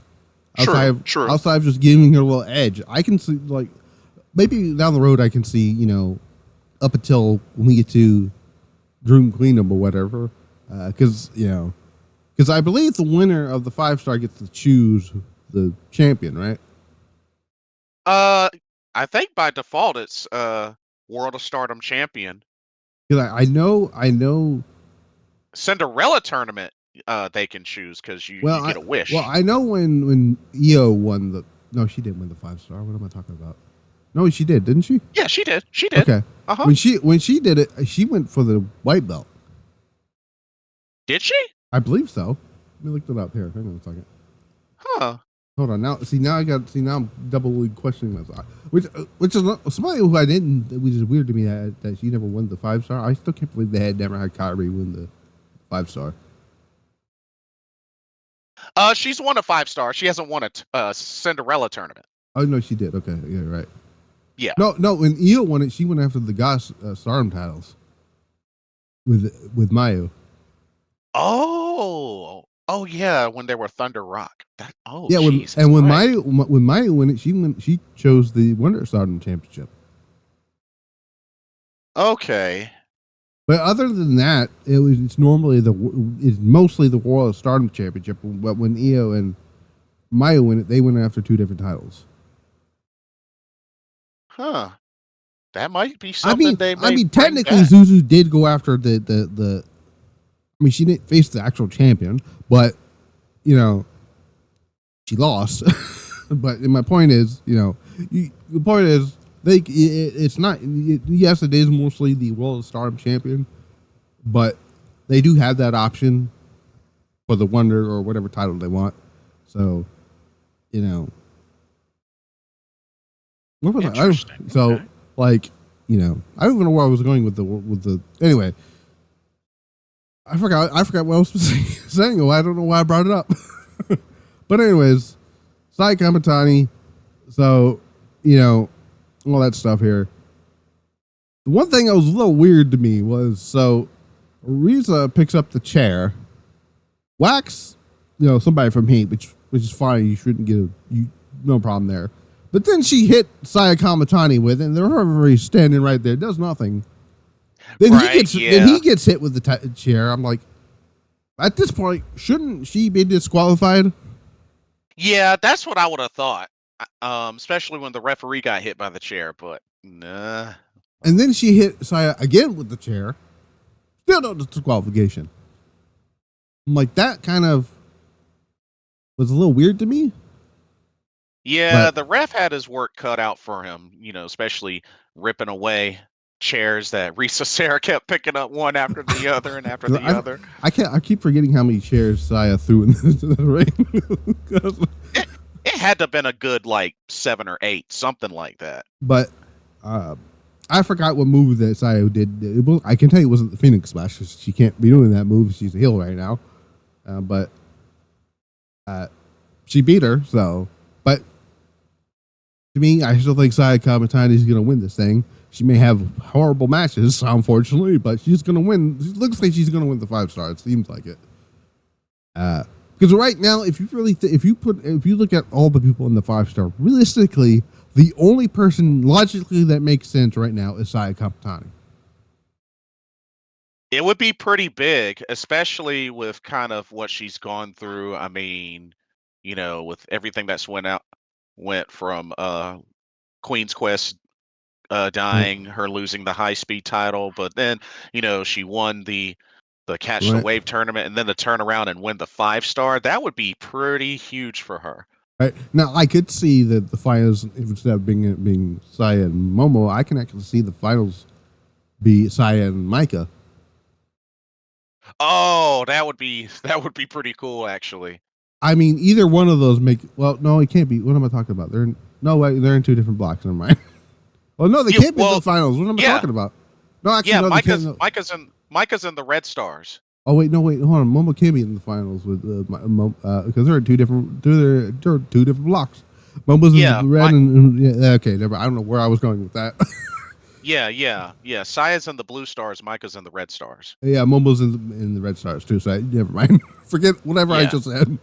True. Outside of just giving her a little edge, I can see maybe down the road I can see up until when we get to Dream Queendom or whatever, because I believe the winner of the 5-star gets to choose the champion, right? I think by default it's World of Stardom champion. Because I know Cinderella tournament they can choose because you get a wish. Well, I know when Io won no, she didn't win the 5-star. What am I talking about? No, she did, didn't she? Yeah, she did. She did. Okay. When she did it, she went for the white belt. Did she? I believe so. Let me look it up here. Hang on a second. Huh. Hold on. Now I'm doubly questioning myself. Which is somebody who which is weird to me that she never won the 5-star. I still can't believe they had never had Kyrie win the 5-star. She's won a 5-star. She hasn't won a Cinderella tournament. Oh no, she did. Okay, yeah, right. Yeah. No. When Io won it, she went after the Gosh Stardom titles with Mayu. Oh yeah, when they were Thunder Rock. When Mayu won it, she chose the Wonder Stardom Championship. Okay. But other than that, it's mostly the World Stardom Championship. But when Io and Mayu win it, they went after two different titles. Huh. That might be something technically Suzu did go after the she didn't face the actual champion, but she lost. But my point is, the point is it's not. Yes, it is mostly the World Stardom champion, but they do have that option for the Wonder or whatever title they want. So, what was I? So, okay. I don't even know where I was going with the. Anyway, I forgot what I was saying. I don't know why I brought it up. But anyways, Sai Kamitani. So, all that stuff here. The one thing that was a little weird to me was, Risa picks up the chair, whacks, somebody from Heat, which is fine. You shouldn't get no problem there. But then she hit Saya Kamitani with it, and they're already standing right there, does nothing. Then he gets hit with the chair. I'm like, at this point, shouldn't she be disqualified? Yeah, that's what I would have thought. Especially when the referee got hit by the chair, but nah. And then she hit Saya again with the chair. Still no disqualification. I'm like, that kind of was a little weird to me. Yeah, the ref had his work cut out for him, especially ripping away chairs that Risa Sera kept picking up one after the other and after the other. I keep forgetting how many chairs Saya threw in the ring. It had to have been a good, 7 or 8, something like that. But I forgot what move that Saya did. I can tell you it wasn't the Phoenix Splash. She can't be doing that move. She's a heel right now. But she beat her, so. But to me, I still think Saya Kamitani is going to win this thing. She may have horrible matches, unfortunately, but she's going to win. It looks like she's going to win the 5-star. It seems like it. Because right now, if you look at all the people in the 5-star, realistically, the only person logically that makes sense right now is Saya Kamitani. It would be pretty big, especially with kind of what she's gone through. I mean, with everything that's went from Queen's Quest dying, her losing the high speed title, but then she won the Catch the Wave tournament, and then to turn around and win the 5-star. That would be pretty huge for her. Right now, I could see that the finals, instead of being Saya and Momo, I can actually see the finals be Saya and Maika. Oh, that would be pretty cool, actually. I mean, either one of those no, it can't be. What am I talking about? They're in 2 different blocks. Never mind. Well, no, they can't be in the finals. What am I talking about? No, actually, no, Maika's in the Red Stars. Oh wait, hold on. Momo can't be in the finals with because they're in 2 different. They're 2 different blocks. Momo's in the red and okay. Never. I don't know where I was going with that. Yeah. Saya's in the Blue Stars. Maika's in the Red Stars. Yeah, Momo's in the Red Stars too. So never mind. Forget whatever I just said.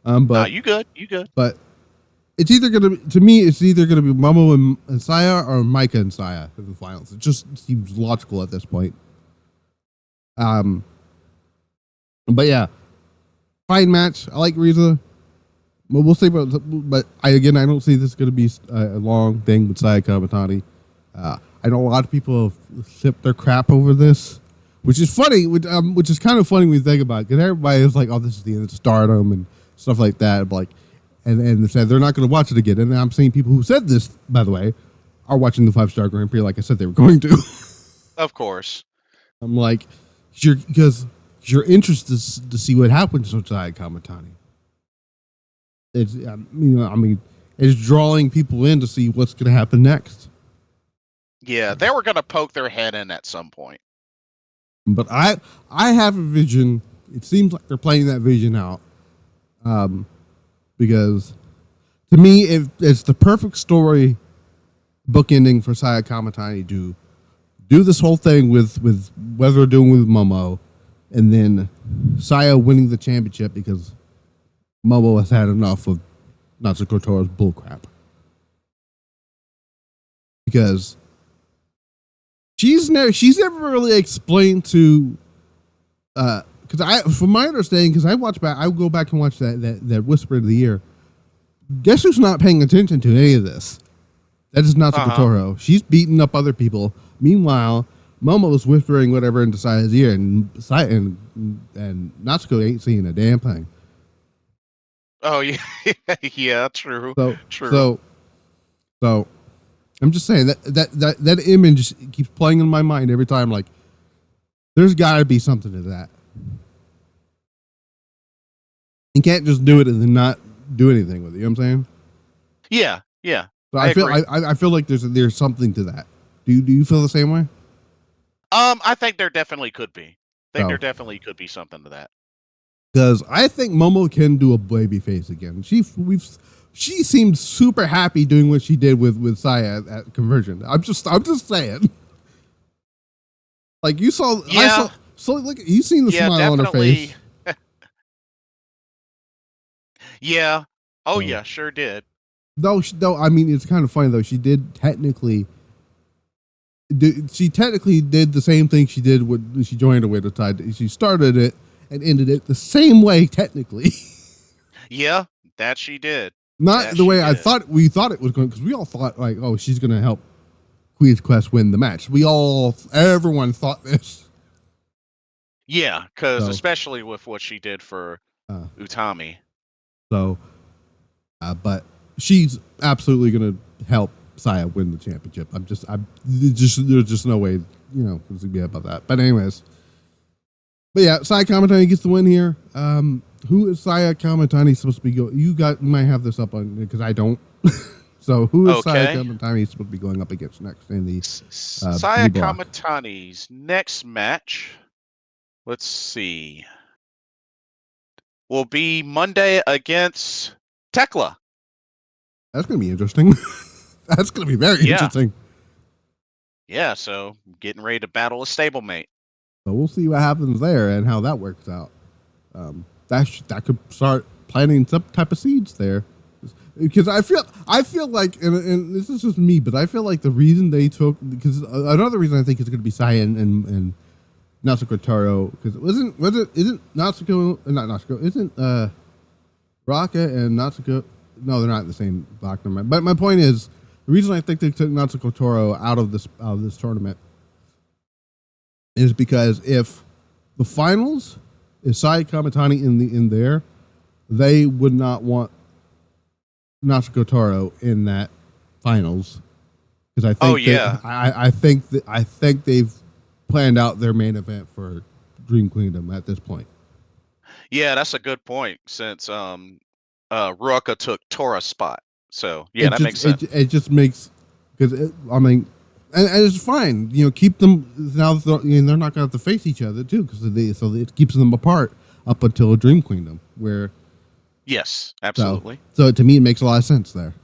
But you good. But it's either gonna be Momo and Saya or Maika and Saya in the finals. It just seems logical at this point. But yeah, fine match. I like Risa. But we'll see. But I don't see this going to be a long thing with Saya Kamitani. I know a lot of people have sipped their crap over this, which is funny. Which is kind of funny when you think about it, because everybody is like, "Oh, this is the end of Stardom" and stuff like that. Like, and they said they're not going to watch it again. And I'm seeing people who said this, by the way, are watching the 5-star Grand Prix, like I said they were going to. Of course. I'm like, because you're interested to see what happens with Saya Kamitani. It's it's drawing people in to see what's going to happen next. Yeah, they were going to poke their head in at some point. But I have a vision. It seems like they're playing that vision out. Because to me, it's the perfect story book ending for Saya Kamitani to do this whole thing with what they're doing with Momo, and then Saya winning the championship because Momo has had enough of Natsuko Tora's bullcrap. Because she's never really explained to from my understanding, because I go back and watch that Whisper of the Year. Guess who's not paying attention to any of this? That is Natsuko Tora. She's beating up other people. Meanwhile, Momo's whispering whatever into Saya's ear, and Natsuko ain't seeing a damn thing. Oh yeah, yeah, true. So I'm just saying that image keeps playing in my mind every time. Like, there's got to be something to that. You can't just do it and then not do anything with it. You know what I'm saying? Yeah. So I feel like there's something to that. Do you feel the same way? I think there definitely could be. There definitely could be something to that. Because I think Momo can do a baby face again. She seemed super happy doing what she did with Saya at Conversion. I'm just saying. Like, you saw, yeah. Look, you seen the smile on her face. Yeah. Oh yeah, sure did. Though I mean, it's kind of funny though. She technically did the same thing she did when she joined the Widow Tide. She started it and ended it the same way technically. Yeah, that she did. Not That the way she did. we thought it was going, because we all thought like, oh, she's going to help Queen's Quest win the match. Everyone thought this. Yeah, because especially with what she did for Utami. So, but she's absolutely going to help Saya win the championship. There's just no way, it's gonna be about that. But anyways, yeah, Saya Kamitani gets the win here. Who is Saya Kamitani supposed to be going? You might have this up on, because I don't. So who is Saya Kamitani supposed to be going up against next in the Saya Kamitani's next match? Let's see. Will be Monday against Tekla. That's going to be interesting. That's going to be very interesting. Yeah, so getting ready to battle a stablemate. So we'll see what happens there and how that works out. That could start planting some type of seeds there. Because I feel like, and this is just me, but I feel like the reason they took, because another reason I think is going to be Saya and Natsuko Taro, because isn't Natsuko, not Natsuko, isn't Raka and Natsuko, no, they're not in the same block number. But my point is, the reason I think they took Natsuko Taro out of this tournament is because if the finals is Saya Kamitani in there, they would not want Natsuko Taro in that finals, because I think I think they've planned out their main event for Dream Kingdom at this point. Yeah, that's a good point, since Ruaka took Tora's spot. So yeah, that makes sense. It just makes, because I mean, and it's fine. Keep them now. They're not going to have to face each other too, because so it keeps them apart up until Dream Kingdom, where. Yes, absolutely. So to me, it makes a lot of sense there.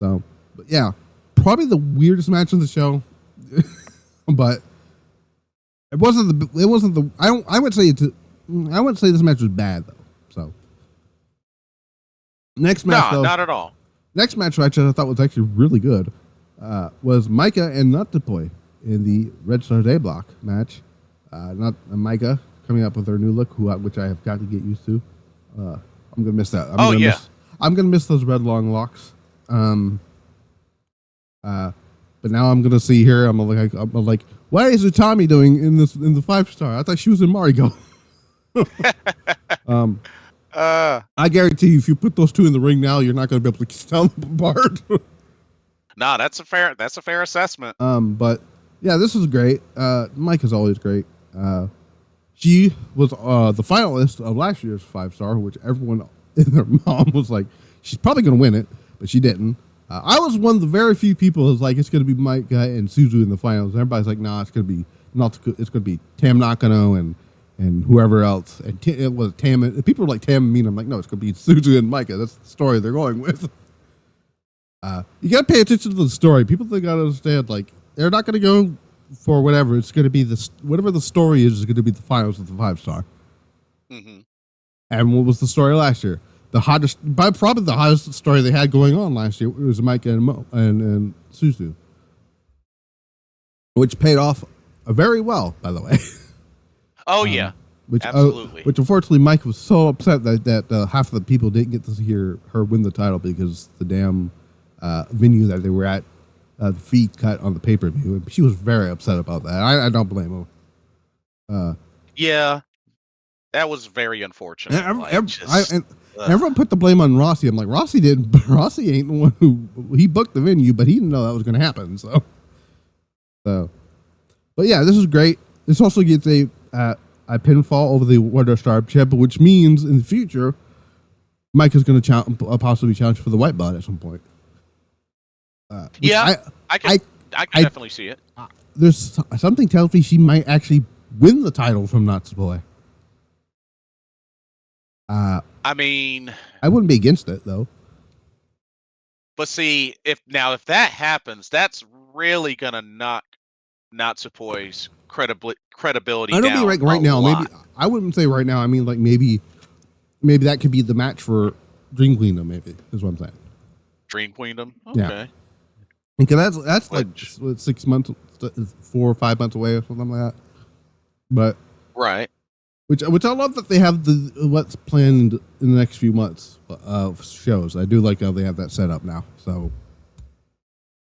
So, but yeah, probably the weirdest match of the show, but it wasn't the. I wouldn't say this match was bad though. So next match, though, not at all. Next match, which I thought was actually really good, was Maika and Natsupoi in the Red Stars A block match. Not Maika coming up with her new look, which I have got to get used to. I'm gonna miss that. I'm gonna miss those red long locks. But now I'm gonna see her. I'm like, what is Utami doing in the 5-star? I thought she was in Marigold. I guarantee you, if you put those two in the ring now, you're not gonna be able to tell them apart. Nah, that's a fair assessment. But yeah, this is great. Mike is always great. She was the finalist of last year's 5-star, which everyone and their mom was like, she's probably going to win it, but she didn't. I was one of the very few people who was like, it's going to be Maika and Suzu in the finals. And everybody's like, nah, it's going to be Tam Nakano and whoever else. And it was Tam. People were like Tam and Mina. I'm like, no, it's going to be Suzu and Maika. That's the story they're going with. You got to pay attention to the story. People think I understand, like, they're not going to go for whatever. It's going to be whatever the story is going to be the finals of the 5-star. Mm-hmm. And what was the story last year? Probably the hottest story they had going on last year was Maika and Suzu, which paid off very well, by the way. Oh yeah, absolutely. Which unfortunately, Mike was so upset that half of the people didn't get to hear her win the title because the damn venue that they were at. The feed cut on the pay-per-view. She was very upset about that. I don't blame her. Yeah, that was very unfortunate. Everyone put the blame on Rossi. I'm like, Rossi ain't the one he booked the venue, but he didn't know that was going to happen. So, but yeah, this is great. This also gets a pinfall over the Wonder Star Champ, which means in the future, Mike is going to possibly challenge for the white belt at some point. I can definitely see it. There's something tells me she might actually win the title from Natsupoi. I mean, I wouldn't be against it though. But see, if that happens, that's really gonna knock Natsupoi's credibility. I don't mean right now. Maybe I wouldn't say right now. I mean, like maybe that could be the match for Dream Kingdom. Maybe is what I'm saying. Dream Queendom. Yeah. Okay. Because that's like Which 6 months, 4 or 5 months away or something like that. But right. which I love that they have what's planned in the next few months of shows. I do like how they have that set up now. So,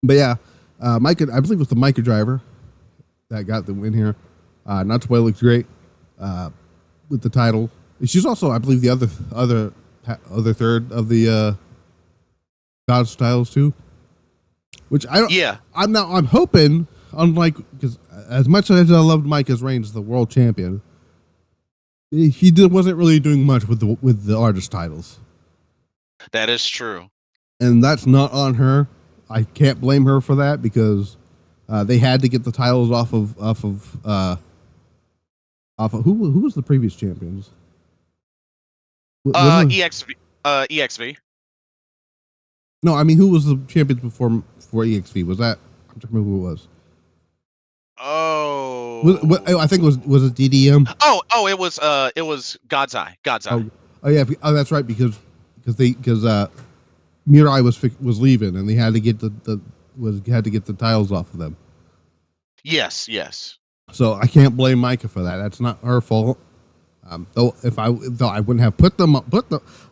but yeah, Maika, I believe it was the Maika driver that got the win here. Natsupoi looks great with the title. She's also, I believe, the other third of the Goddess titles too. Which I don't. Yeah. I'm hoping, unlike, because as much as I loved Maika's reign as the world champion, he wasn't really doing much with the artist titles. That is true. And that's not on her. I can't blame her for that because they had to get the titles off of who was the previous champions? EXV. No, I mean, who was the champions before EXV? Was that? I'm trying to remember who it was. Oh. I think was it DDM? Oh, it was God's Eye. God's Eye. Oh yeah. Oh, that's right. Because Mirai was leaving, and they had to get the titles off of them. Yes. So I can't blame Maika for that. That's not her fault. Though I wouldn't have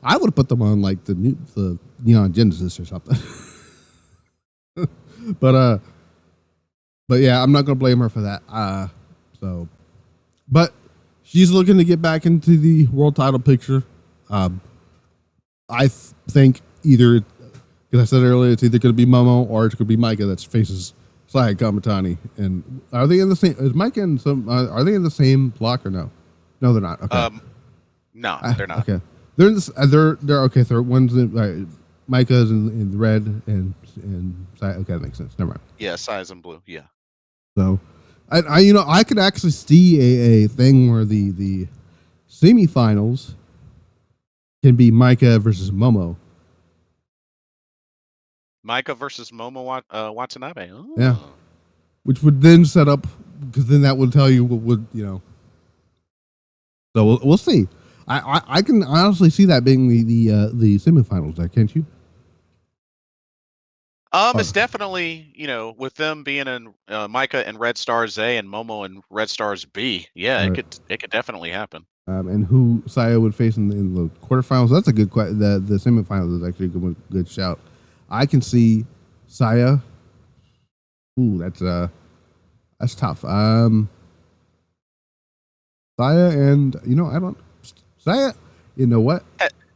I would have put them on like the Neon Genesis or something. but yeah, I'm not gonna blame her for that. But she's looking to get back into the world title picture. I think either, because I said earlier, it's either going to be Momo or it's going to be Maika that faces Saya Kamitani. And are they in the same? Is Maika and are they in the same block or no? No, they're not. Okay. No, they're not. Okay. They're in this. They're okay. So one's in. Maika's in red and Saya. Okay, that makes sense. Never mind. Yeah, Saya's in blue. Yeah. So, I could actually see a thing where the semifinals can be Maika versus Momo. Maika versus Momo Watanabe. Oh. Yeah. Which would then set up, because then that would tell you what would, So we'll see. I can honestly see that being the semifinals there, can't you? It's definitely, with them being in Maika and Red Stars A and Momo and Red Stars B. Yeah, Right. it could definitely happen. And who Saya would face in the quarterfinals. That's a good question. The semifinals is actually a good shout. I can see Saya. Ooh, that's tough. Saya and I don't. Saya, you know what?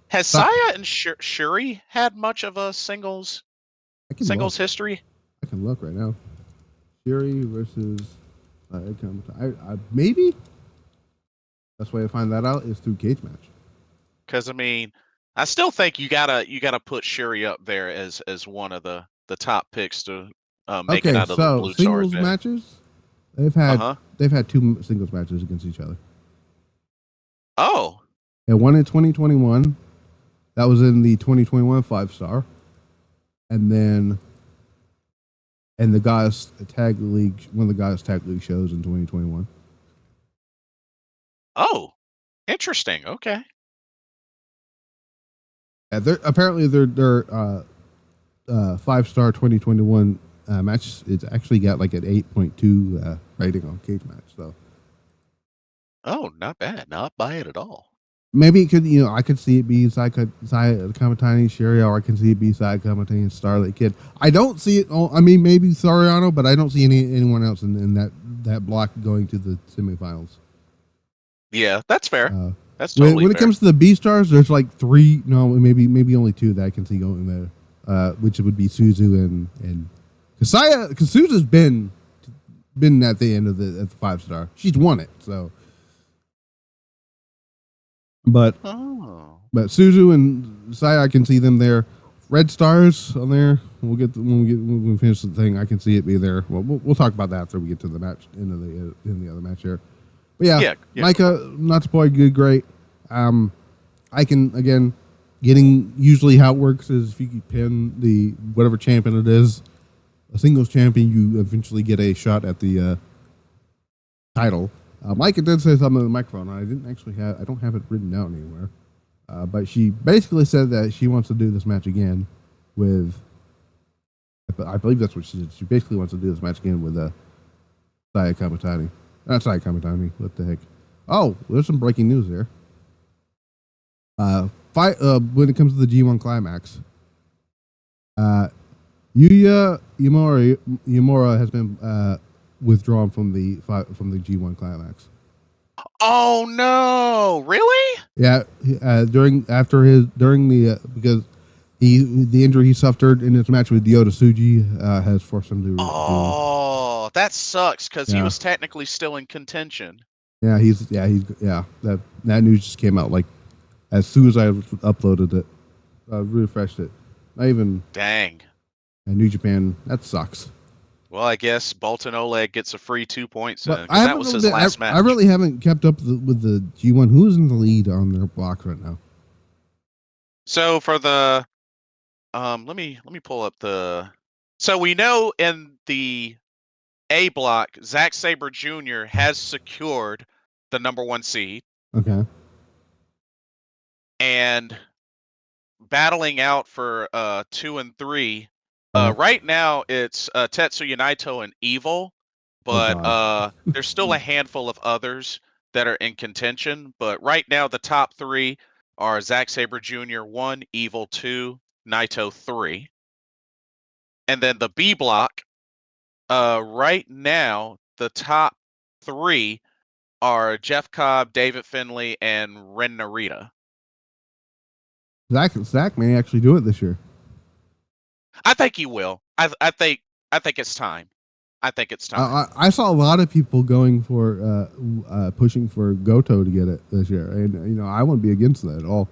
Has Saya and Syuri had much of a singles history? I can look right now. Syuri versus maybe. Best way to find that out is through cage match. Because I still think you gotta put Syuri up there as one of the top picks to make it out of the Blue Stars. Singles matches. They've had 2 singles matches against each other. Oh. And one in 2021. That was in the 2021 5-star. And then the Goddess Tag League, one of the Goddess Tag League shows in 2021. Oh, interesting. Okay. Yeah, apparently their 5-star 2021 match, it's actually got like an 8.2 rating on Cage Match. So, oh, not bad, not bad at all. Maybe it could, I could see it be Sai Kamitani, Syuri, or I can see it be Sai Kamitani and Starlight Kid. I don't see it. Maybe Saori Anou, but I don't see anyone else in that block going to the semifinals. Yeah, that's fair. That's totally when it fair. comes to the B stars, there's like 3. No, maybe only 2 that I can see going there. Which would be Suzu and because Suzu's been at the end of the 5-star. She's won it, so. But Suzu and Saya, I can see them there. Red Stars on there. When we finish the thing, I can see it be there. Well, we'll talk about that after we get to the match in the other match here. But yeah. Maika, Natsupoi, good, great. I can again usually how it works is if you pin the whatever champion it is, a singles champion, you eventually get a shot at the title. Maika did say something on the microphone. I don't have it written down anywhere. But she basically said that she wants to do this match again. with. I believe that's what she did. She basically wants to do this match again with Saya Kamitani. Not Saya Kamitani. What the heck? Oh, there's some breaking news there. When it comes to the G1 Climax, Yuya Yamura has been withdrawn from the G1 Climax. Oh no! Really? Yeah, because the injury he suffered in his match with Ryota Tsuji has forced him to. Oh, that sucks because he was technically still in contention. Yeah, that news just came out like as soon as I uploaded it, refreshed it. Not even. Dang. New Japan, that sucks. Well, I guess Bolton Oleg gets a free 2 points. But that was his last match. I really haven't kept up with the G1. Who's in the lead on their block right now? So for the, let me pull up the. So we know in the A block, Zack Sabre Jr. has secured the #1 seed. Okay. And battling out for 2 and 3. Right now it's Tetsuya Naito and Evil, but there's still a handful of others that are in contention. But right now the top 3 are Zack Sabre Jr. 1, Evil 2, Naito 3. And then the B block, right now the top 3 are Jeff Cobb, David Finlay, and Ren Narita. Zach may actually do it this year. I think he will. I think it's time. I think it's time. I saw a lot of people going for pushing for Goto to get it this year, and I wouldn't be against that at all.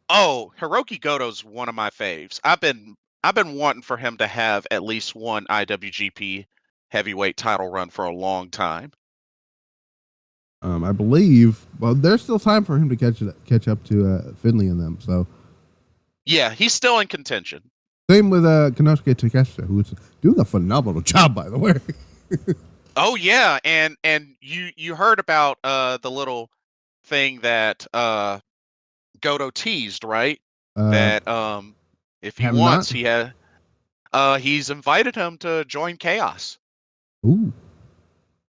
Oh, Hiroki Goto's one of my faves. I've been wanting for him to have at least one IWGP heavyweight title run for a long time. I believe. Well, there's still time for him to catch up to Finlay and them. So. Yeah, he's still in contention. Same with Konosuke Takeshita, who's doing a phenomenal job, by the way. Oh yeah, and you heard about the little thing that Goto teased, right? That if he wants, he's invited him to join Chaos. Ooh.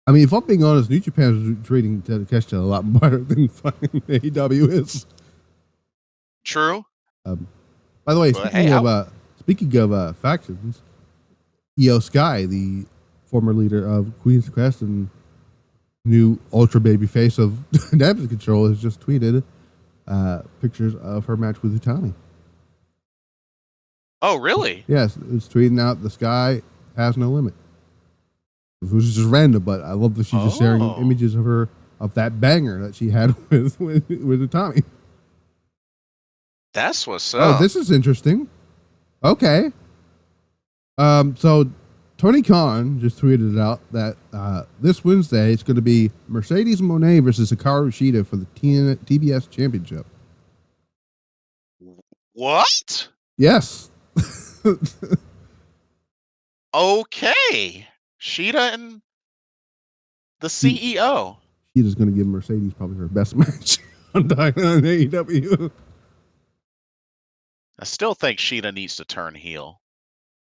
I mean, if I'm being honest, New Japan is treating Takeshita a lot better than fucking AEW is. True. By the way, speaking of factions, Io Sky, the former leader of Queen's Quest and new ultra baby face of Damage Control, has just tweeted pictures of her match with Utami. Oh, really? Yes, it's tweeting out the sky has no limit. It was just random, but I love that she's just sharing images of her of that banger that she had with Utami. That's what's up. Oh, this is interesting. Okay. So Tony Khan just tweeted out that this Wednesday it's going to be Mercedes Moné versus Hikaru Shida for the TBS Championship. What? Yes. Okay. Shida and the CEO. Shida's going to give Mercedes probably her best match on AEW. I still think Shida needs to turn heel.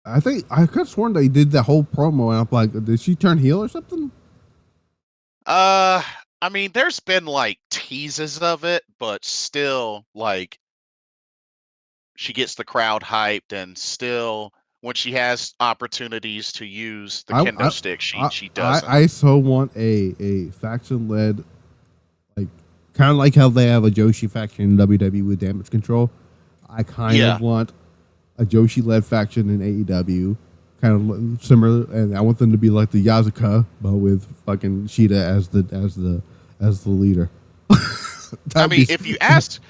I could have sworn they did the whole promo, and I'm like, did she turn heel or something? I mean, there's been like teases of it, but still, like, she gets the crowd hyped, and still, when she has opportunities to use the kendo stick, she doesn't. I so want a faction led, like, kind of like how they have a Joshi faction in WWE with Damage Control. I kind of want a Joshi-led faction in AEW, kind of similar, and I want them to be like the Yazuka, but with fucking Shida as the leader. I mean, if you ask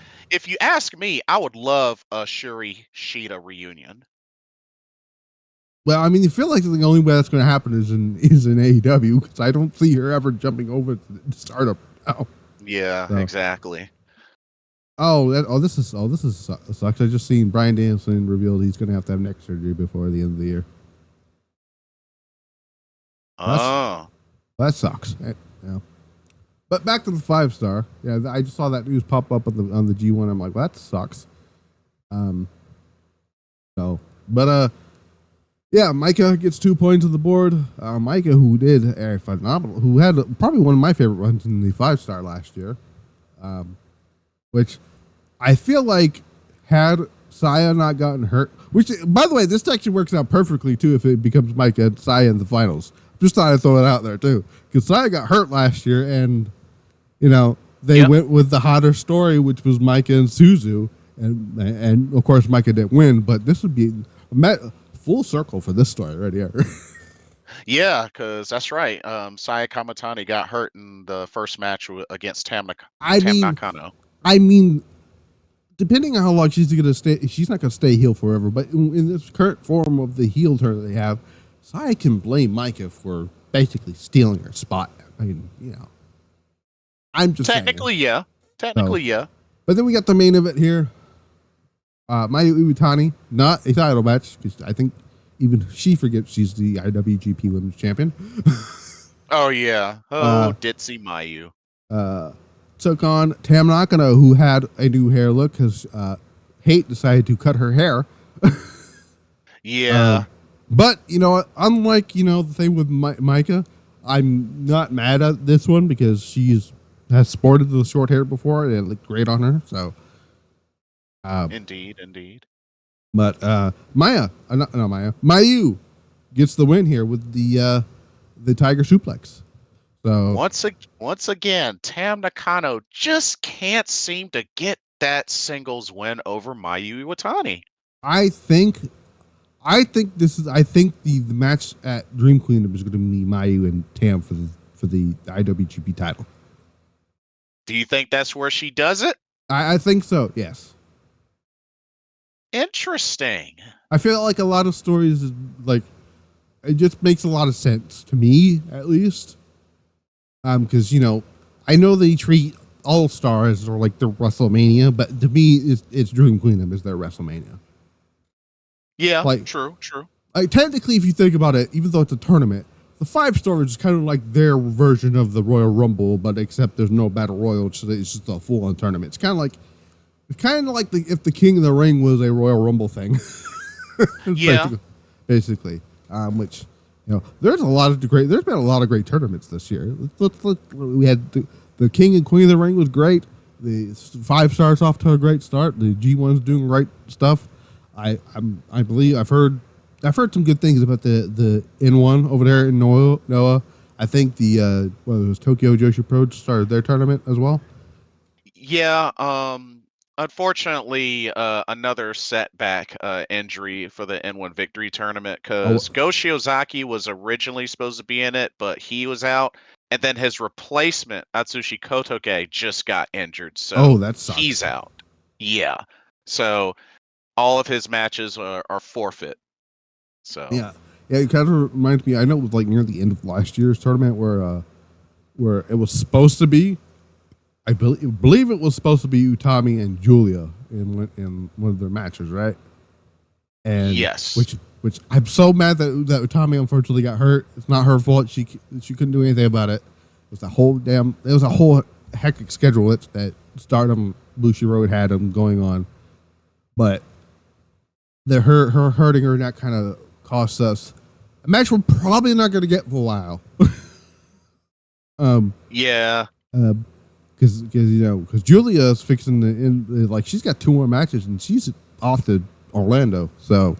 me, I would love a Syuri Shida reunion. Well, I mean, you feel like the only way that's going to happen is in AEW, because I don't see her ever jumping over to Stardom now. Yeah, so. Exactly. This sucks. I just seen Bryan Danielson revealed he's going to have neck surgery before the end of the year. That sucks. Yeah. But back to the 5-star. Yeah, I just saw that news pop up on the G1. I'm like, well, that sucks. So, but yeah, Maika gets 2 points on the board. Maika, who did a phenomenal, who had probably one of my favorite runs in the 5-star last year, which I feel like had Saya not gotten hurt, which, by the way, this actually works out perfectly too if it becomes Maika and Saya in the finals. Just thought I'd throw it out there too, because Saya got hurt last year, and they went with the hotter story, which was Maika and Suzu, and of course Maika didn't win, but this would be full circle for this story right here. Yeah, because that's right. Saya Kamitani got hurt in the first match against Tam Nakano. I mean, depending on how long she's going to stay, she's not going to stay heel forever. But in this current form of the heel turn they have, Saya can blame Maika for basically stealing her spot. I mean, I'm just technically, saying. Technically, yeah. But then we got the main event here. Mayu Iwatani, not a title match, because I think even she forgets she's the IWGP Women's Champion. Oh, yeah. Oh, ditzy Mayu. Took on Tam Nakano, who had a new hair look because Hate decided to cut her hair. Yeah. But, unlike, the thing with Maika, I'm not mad at this one because has sported the short hair before and it looked great on her. So, indeed. But Mayu gets the win here with the Tiger Suplex. So once again, Tam Nakano just can't seem to get that singles win over Mayu Iwatani. I think the match at Dream Kingdom is going to be Mayu and Tam for the IWGP title. Do you think that's where she does it? I think so. Yes. Interesting. I feel like a lot of stories is like it just makes a lot of sense to me, at least. Because I know they treat All Stars or like their WrestleMania, but to me, it's Dream Kingdom is their WrestleMania. Yeah, like, true. Like technically, if you think about it, even though it's a tournament, the 5-star is kind of like their version of the Royal Rumble, but except there's no battle royal, so it's just a full-on tournament. It's kind of like if the King of the Ring was a Royal Rumble thing. Yeah. Basically, which. There's been a lot of great tournaments this year. We had the King and Queen of the Ring was great. The 5-stars off to a great start. The G1's doing great stuff. I believe I've heard some good things about the N1 over there in Noah. I think the Tokyo Joshi Pro started their tournament as well. Yeah. Unfortunately, another setback injury for the N1 Victory Tournament because Go Shiozaki was originally supposed to be in it, but he was out. And then his replacement, Atsushi Kotoge, just got injured. So that sucks. He's out. Yeah. So all of his matches are forfeit. So yeah, it kind of reminds me. I know it was like near the end of last year's tournament where it was supposed to be. I believe it was supposed to be Utami and Julia in one of their matches, right? And yes, which I'm so mad that Utami unfortunately got hurt. It's not her fault. She couldn't do anything about it. It was a whole hectic schedule that Stardom Bushi Road had them going on, but her hurting her, and that kind of cost us a match we're probably not going to get for a while. Yeah. Because Julia is fixing she's got 2 more matches and she's off to Orlando. So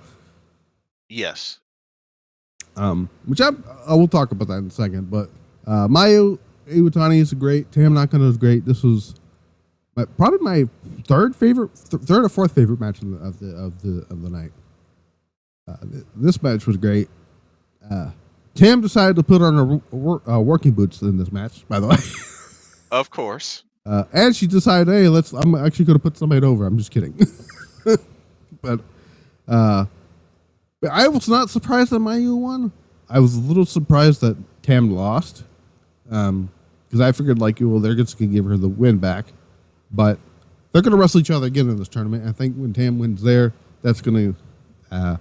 yes, which I will talk about that in a second. But Mayu Iwatani is great. Tam Nakano is great. This was probably my third or fourth favorite match of the night. This match was great. Tam decided to put on her working boots in this match. By the way. Of course. And she decided, hey, I'm actually going to put somebody over. I'm just kidding. But I was not surprised that Mayu won. I was a little surprised that Tam lost. Because I figured, they're just going to give her the win back. But they're going to wrestle each other again in this tournament. I think when Tam wins there, that's going to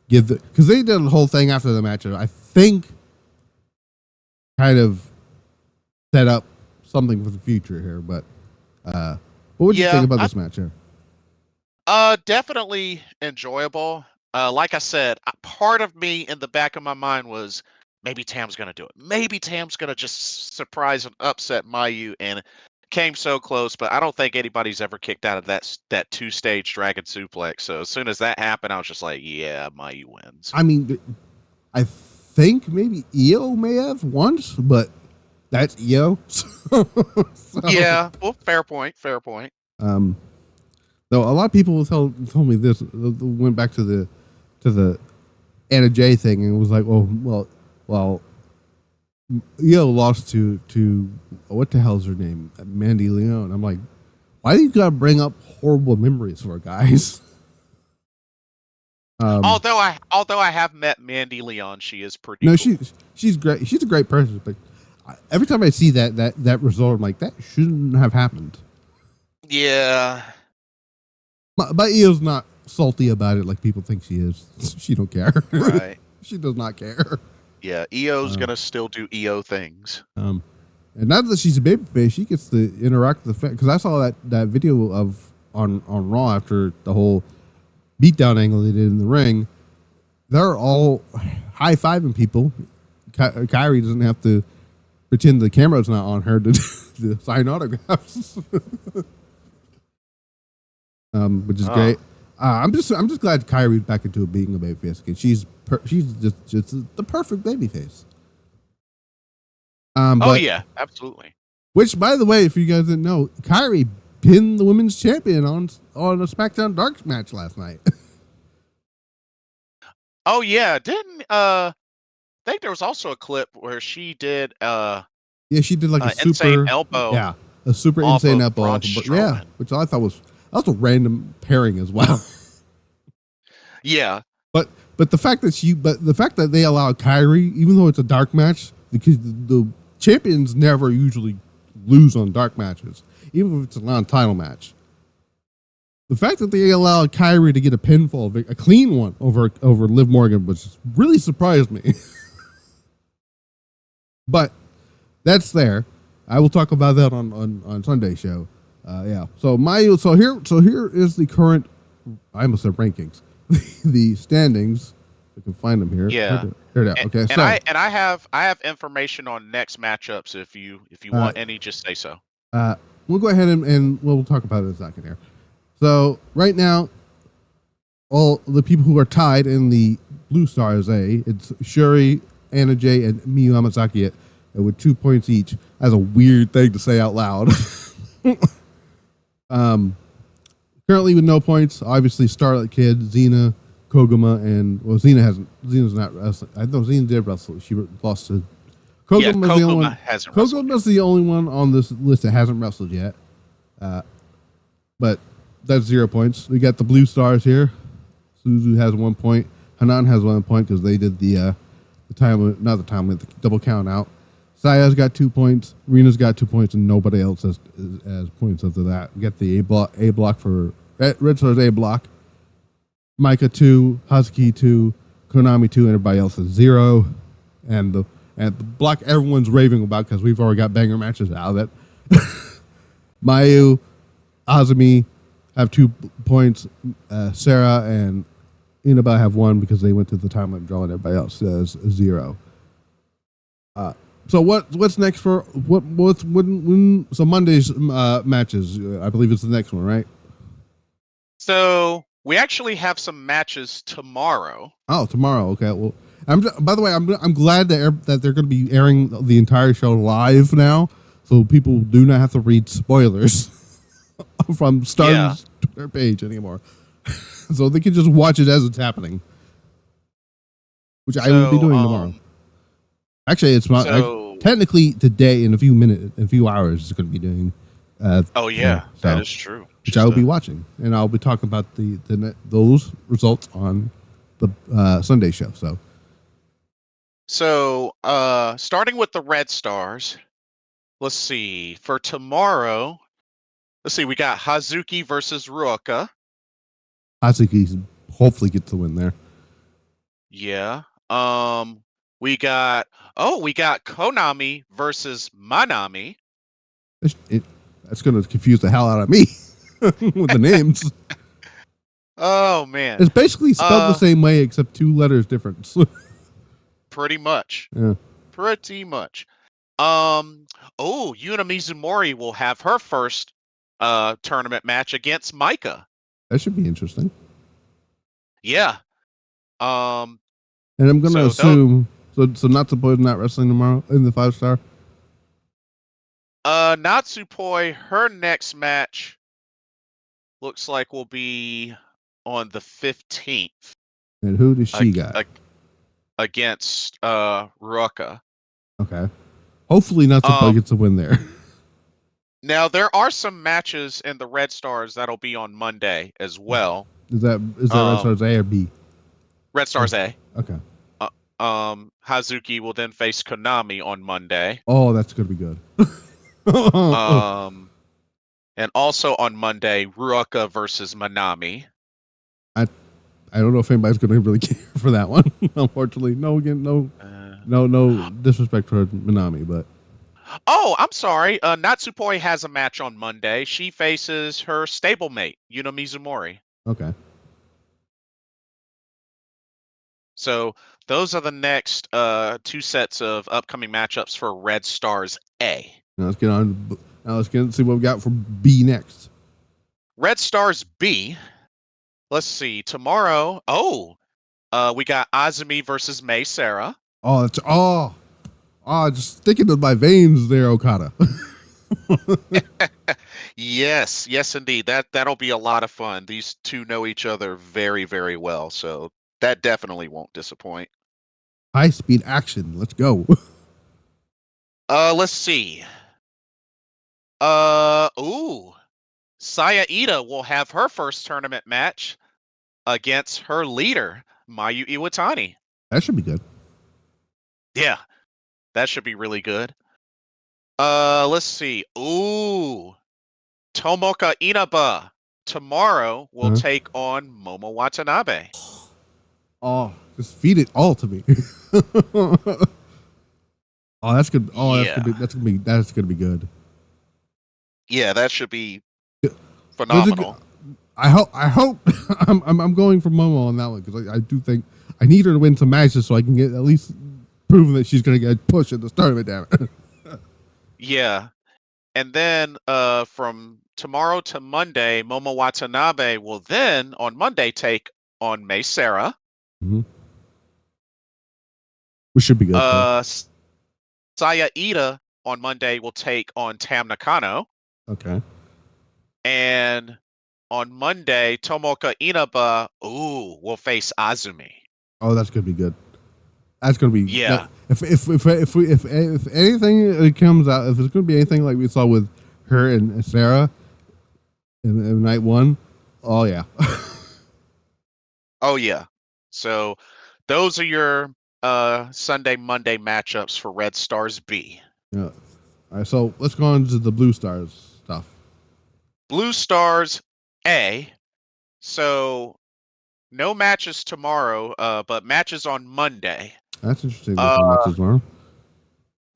because they did the whole thing after the match. I think kind of set up something for the future here, but what would you think about this match here? Definitely enjoyable. like I said, part of me in the back of my mind was maybe Tam's gonna do it. Maybe Tam's gonna just surprise and upset Mayu, and came so close. But I don't think anybody's ever kicked out of that 2-stage dragon suplex. So as soon as that happened, I was just like, yeah, Mayu wins. I mean, I think maybe Io may have once, but that's Io. So, Yeah, well, fair point. Fair point. though a lot of people told me this, went back to the Anna J thing and was like, well, Io lost to what the hell's her name, Mandy Leon. I'm like, why do you gotta bring up horrible memories for guys? Although I have met Mandy Leon, she is pretty. No, cool. she's great. She's a great person, but every time I see that result, I'm like, that shouldn't have happened. Yeah. But Io's not salty about it like people think she is. She don't care. Right. She does not care. Yeah, EO's gonna still do EO things. And now that she's a babyface, she gets to interact with the fans. Because I saw that video of on Raw after the whole beatdown angle they did in the ring. They're all high fiving people. Kairi doesn't have to pretend the camera's not on her to sign autographs, which is great. I'm just glad Kyrie's back into being a babyface again. She's just the perfect babyface. Yeah, absolutely. Which, by the way, if you guys didn't know, Kyrie pinned the women's champion on a SmackDown Dark match last night. Oh yeah, didn't I think there was also a clip where she did yeah, she did like a insane super elbow. Yeah, a super insane elbow. Yeah, which I thought was a random pairing as well. Yeah. But the fact that they allow Kyrie, even though it's a dark match, because the champions never usually lose on dark matches, even if it's a non-title match. The fact that they allowed Kyrie to get a pinfall, a clean one over Liv Morgan, which really surprised me. But that's there. I will talk about that on Sunday's show. Yeah. So here is the current. I almost said rankings. The standings. I can find them here. Yeah. Here it is. Okay. I have information on next matchups. If you want any, just say so. We'll go ahead and we'll talk about it in a second here. So right now, all the people who are tied in the Blue Stars A, it's Syuri, Anna J, and Miyu Hamasaki with 2 points each. That's a weird thing to say out loud. Currently with no points, obviously Starlight Kid, Xena, Koguma, and Xena's not wrestling. I know Xena did wrestle. She lost to Koguma. Yeah, the only one. Hasn't wrestled. Koguma's the only one on this list that hasn't wrestled yet. But that's 0 points. We got the Blue Stars here. Suzu has 1 point. Hanan has 1 point because they did the double count out. Saya's got 2 points. Rena's got 2 points, and nobody else has points after that. We got the A block for Red Stars A block. Maika 2, Husky 2, Konami 2, and everybody else is 0. And the block everyone's raving about because we've already got banger matches out of it. Mayu, Azumi have 2 points. Seira and Inaba have 1 because they went to the time limit draw, and everybody else has 0. So what's next for so Monday's matches? I believe it's the next one, right? So we actually have some matches tomorrow. Oh, tomorrow. Okay. Well, by the way, I'm glad that they're going to be airing the entire show live now, so people do not have to read spoilers from Star's Twitter page anymore. So they can just watch it as it's happening, which I will be doing tomorrow. Actually, it's not technically today. In a few hours, it's going to be doing. That is true. Which I will be watching, and I'll be talking about those results on the Sunday show. So starting with the Red Stars, let's see. For tomorrow, we got Hazuki versus Ruoka. Hazuki hopefully gets the win there. Yeah. We got Konami versus Manami. That's going to confuse the hell out of me with the names. Oh man. It's basically spelled the same way except 2 letters difference. Pretty much. Yeah, Pretty much. Yuna Mizumori will have her first tournament match against Maika. that should be interesting. Yeah. Um And I'm gonna so though assume so Natsupoi's not wrestling tomorrow in the 5-star. Natsupoi, her next match looks like will be on the 15th And who does she got? against Ruaka. Okay. Hopefully Natsupoi Um gets a win there. Now there are some matches in the Red Stars that'll be on Monday as well. Is that Red Stars A or B? Red Stars A. Okay. Hazuki will then face Konami on Monday. Oh, that's gonna be good. And also on Monday, Ruaka versus Manami. I don't know if anybody's gonna really care for that one. Unfortunately, no disrespect for Minami, but Oh, I'm sorry. Natsupoi has a match on Monday. She faces her stablemate, Yuna Mizumori. okay. So those are the next 2 sets of upcoming matchups for Red Stars A. Now let's get on. Now let's see what we got for B next. Red Stars B. Let's see. Tomorrow, we got Azumi versus Mei Seira. Oh, just sticking to my veins there, Okada. Yes, indeed. That'll be a lot of fun. These two know each other very, very well, so that definitely won't disappoint. High speed action. Let's go. Let's see. Saya Ida will have her first tournament match against her leader, Mayu Iwatani. That should be good. Yeah, that should be really good. Let's see. Tomoka Inaba tomorrow will take on Momo Watanabe. Oh, just feed it all to me. Oh, that's good. Oh, Yeah. that's gonna be good. Yeah, that should be phenomenal. I hope I'm going for Momo on that one because I do think I need her to win some matches so I can get at least proven that she's gonna get pushed at the tournament. Damn it. Yeah. And then from tomorrow to Monday, Momo Watanabe will then on Monday take on Mei Seira. Mm-hmm. We should be good. Saya Ida on Monday will take on Tam Nakano. Okay. And on Monday, Tomoka Inaba will face Azumi. Oh, that's gonna be good. That's gonna be yeah. If anything comes out, if it's gonna be anything like we saw with her and Seira in night 1, oh yeah. Oh yeah. So those are your Sunday, Monday matchups for Red Stars B. Yeah. All right, so let's go on to the Blue Stars stuff. Blue Stars A. So no matches tomorrow, but matches on Monday. That's interesting. Matches tomorrow.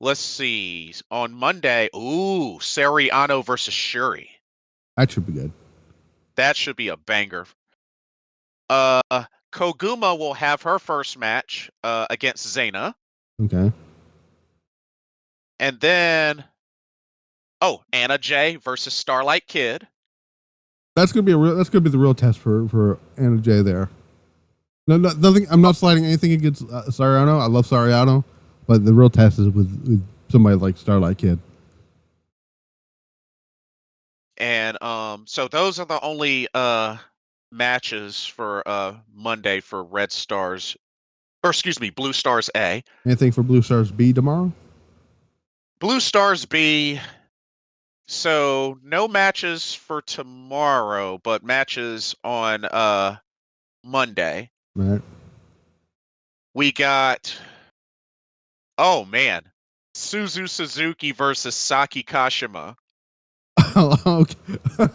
Let's see. On Monday, Saori Anou versus Syuri. That should be good. That should be a banger. Koguma will have her first match against Zaina. Okay. And then Anna J versus Starlight Kid. That's gonna be the real test for Anna J there. No, nothing. I'm not sliding anything against Saori Anou. I love Saori Anou, but the real test is with somebody like Starlight Kid. And so those are the only matches for Monday for Red Stars, or excuse me, Blue Stars A. Anything for Blue Stars B tomorrow? Blue Stars B. So no matches for tomorrow, but matches on Monday. Right. We got Suzu Suzuki versus Saki Kashima. Okay.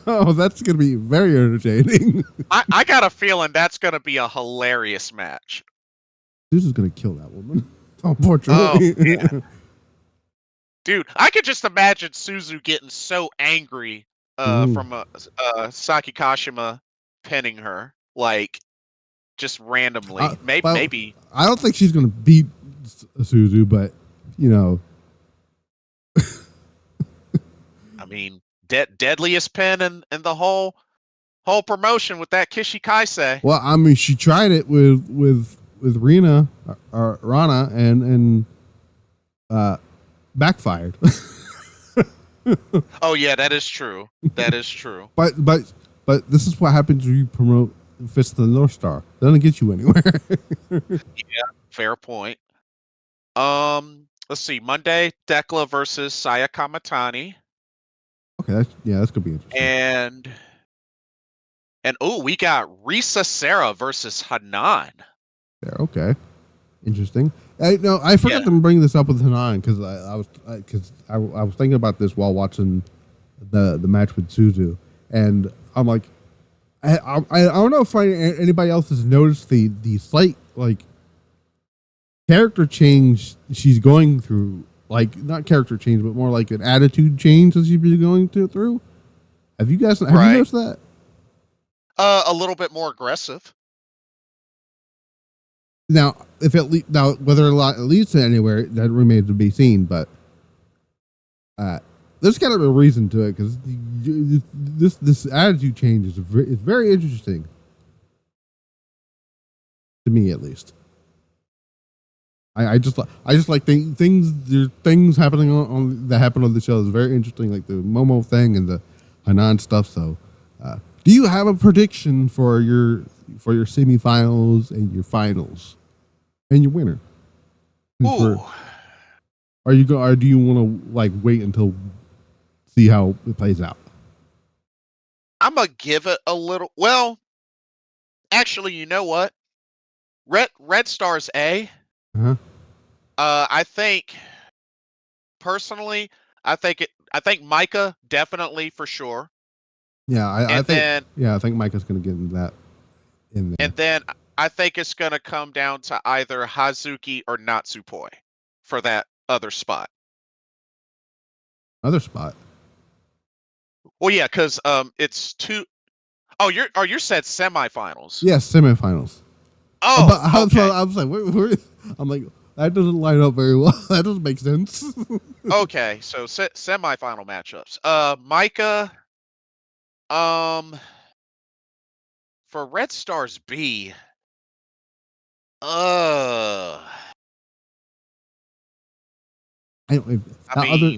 Oh, that's gonna be very entertaining. I got a feeling that's gonna be a hilarious match. Suzu's gonna kill that woman. Unfortunately. Oh, dude, I could just imagine Suzu getting so angry from Saki Kashima pinning her. like just randomly. Maybe. I don't think she's going to beat Suzu, but you know. I mean, deadliest pin in the whole promotion with that Kishi Kaisei. Well, I mean, she tried it with Rina or Rana and backfired. Oh yeah, that is true. That is true. But this is what happens when you promote Fist of the North Star. It doesn't get you anywhere. Yeah, fair point. Let's see. Monday, Dekla versus Saya Kamitani. Okay, that's gonna be interesting. And we got Risa Seira versus Hanan. Yeah, okay, interesting. I forgot to bring this up with Hanan because I was thinking about this while watching the match with Suzu, and I'm like, I don't know if anybody else has noticed the slight like character change she's going through, like not character change, but more like an attitude change that she's been going through. Have you you noticed that? A little bit more aggressive. Now, whether or not it leads to anywhere, that remains to be seen. But there's got to be a reason to it because this attitude change is very interesting to me, at least. I just like things. There's things happening that happen on the show. It's very interesting, like the Momo thing and the Hanan stuff. So, do you have a prediction for your semifinals and your finals and your winner? Ooh. Or do you want to like wait until see how it plays out? I'm gonna give it a little. Well, actually, you know what? Red Star's A. Uh-huh. I think personally, I think Maika definitely for sure. Yeah, I think Maika's going to get in there. And then I think it's going to come down to either Hazuki or Natsupoi for that other spot. Other spot. Well, yeah, because it's two. Oh, you said semifinals. Yes, semifinals. Oh, but okay. I was like, I'm like, that doesn't line up very well. That doesn't make sense. Okay, so semifinal matchups. Maika, for Red Stars B. That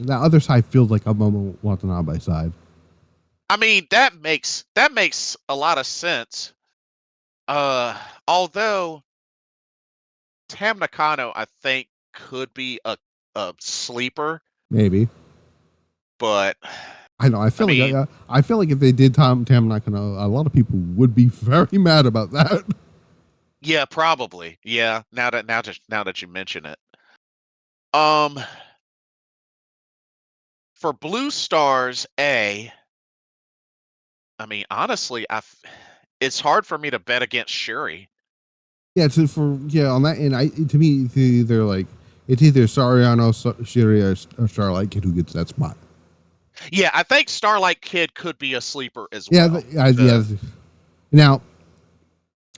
other side feels like a Momo Watanabe side. I mean, that makes a lot of sense. Although Tam Nakano, I think, could be a sleeper. Maybe. But I know. I feel like if they did Tam Nakano, a lot of people would be very mad about that. Yeah, probably. Yeah. Now that you mention it. For Blue Stars A, I mean, honestly, it's hard for me to bet against Syuri. Yeah, on that end, to me, it's either Saori Anou, Syuri, or Starlight Kid who gets that spot. Yeah, I think Starlight Kid could be a sleeper as well. Yeah. Now,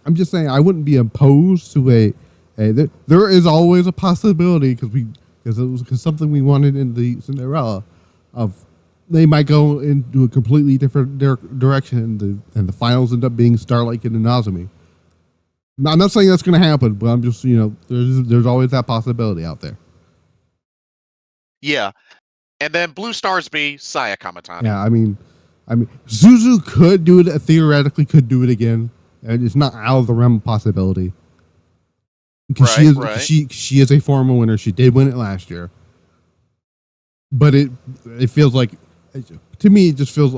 I'm just saying I wouldn't be opposed to there is always a possibility because it was something we wanted in the Cinderella of they might go into a completely different direction and the finals end up being Starlight Kid and Nazumi. I'm not saying that's going to happen, but I'm just there's always that possibility out there. Yeah. And then Blue Stars B, Saya Kamitani. Yeah, I mean, Suzu could do it. Theoretically, could do it again, and it's not out of the realm of possibility. Because she is a former winner. She did win it last year, but it feels like, to me, it just feels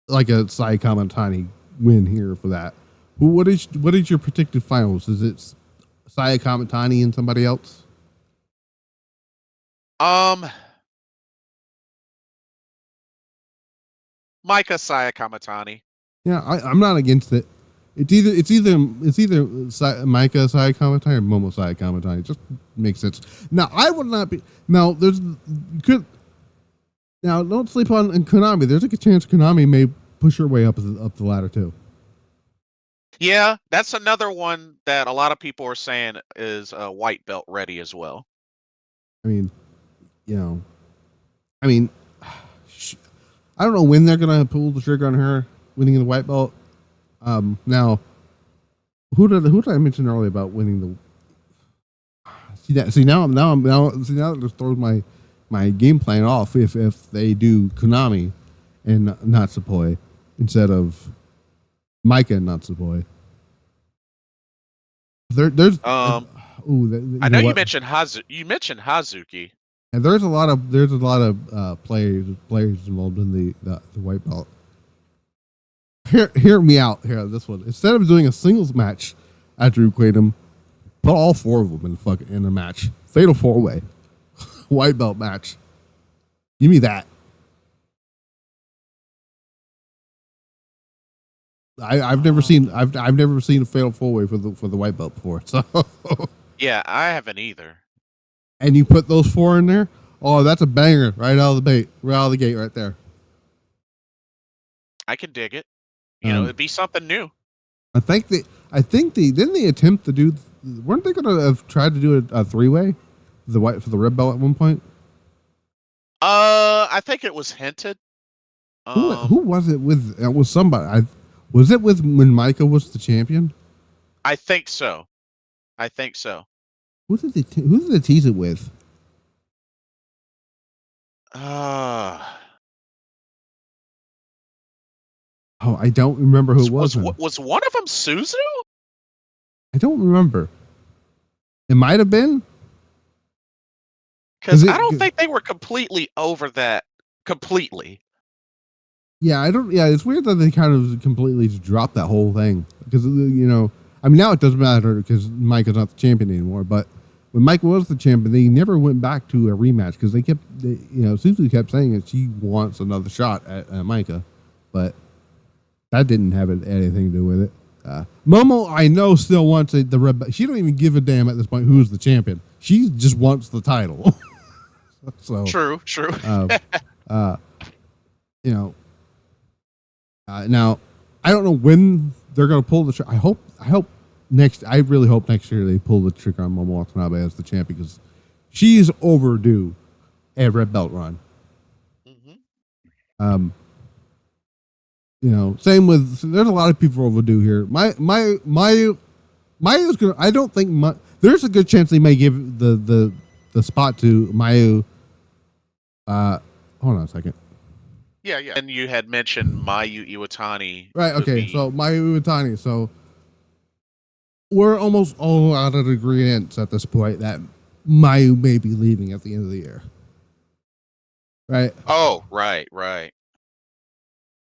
like a Saya Kamitani win here for that. What is your predicted finals? Is it Saya Kamitani and somebody else? Maika, Saya Kamitani. Yeah, I'm not against it. It's either Maika, Saya Kamitani or Momo Saya Kamitani. It just makes sense. Now I would not be. Now don't sleep on Konami. There's a chance Konami may push her way up the ladder too. Yeah, that's another one that a lot of people are saying is white belt ready as well. I mean, you know, I mean, I don't know when they're gonna pull the trigger on her winning the white belt. Now, who did I mention earlier about winning the? See now that just throws my game plan off if they do Konami and Natsupoi instead of Maika and Natsupoi. There's I know know you what? mentioned Hazuki. And there's a lot of players involved in the white belt. Hear me out here. This one, instead of doing a singles match at Drew Quaidum, put all four of them in a match, fatal 4-way, white belt match. Give me that. I've never seen a fatal 4-way for the white belt before. So Yeah, I haven't either. and you put those four in there. Oh, that's a banger right out of the gate right there. I can dig it. It'd be something new. I think they didn't they attempt to do. Weren't they going to have tried to do a 3-way for the red belt at one point? I think it was hinted. Who was it with? It was somebody. Was it with when Maika was the champion? I think so. I think so. Who did they tease it with? Oh, I don't remember who it was. Was one of them Suzu? I don't remember. It might have been. Because I don't think they were completely over that completely. Yeah, I don't. Yeah, it's weird that they kind of completely just dropped that whole thing because I mean, now it doesn't matter because Mike is not the champion anymore. But when Mike was the champion, they never went back to a rematch because Suzu kept saying that she wants another shot at Micah, but that didn't have anything to do with it. Momo, I know, still wants the red. She don't even give a damn at this point who's the champion. She just wants the title. So true. Now I don't know when they're going to pull the trigger. I really hope next year they pull the trigger on Momo Watanabe as the champion because she's overdue a red belt run. Mm-hmm. Same with. There's a lot of people overdue here. Mayu's gonna. I don't think there's a good chance they may give the spot to Mayu. Hold on a second. Yeah. And you had mentioned Mayu Iwatani. Right. Okay. So Mayu Iwatani. So we're almost all out of agreement at this point that Mayu may be leaving at the end of the year. Right. Oh, right.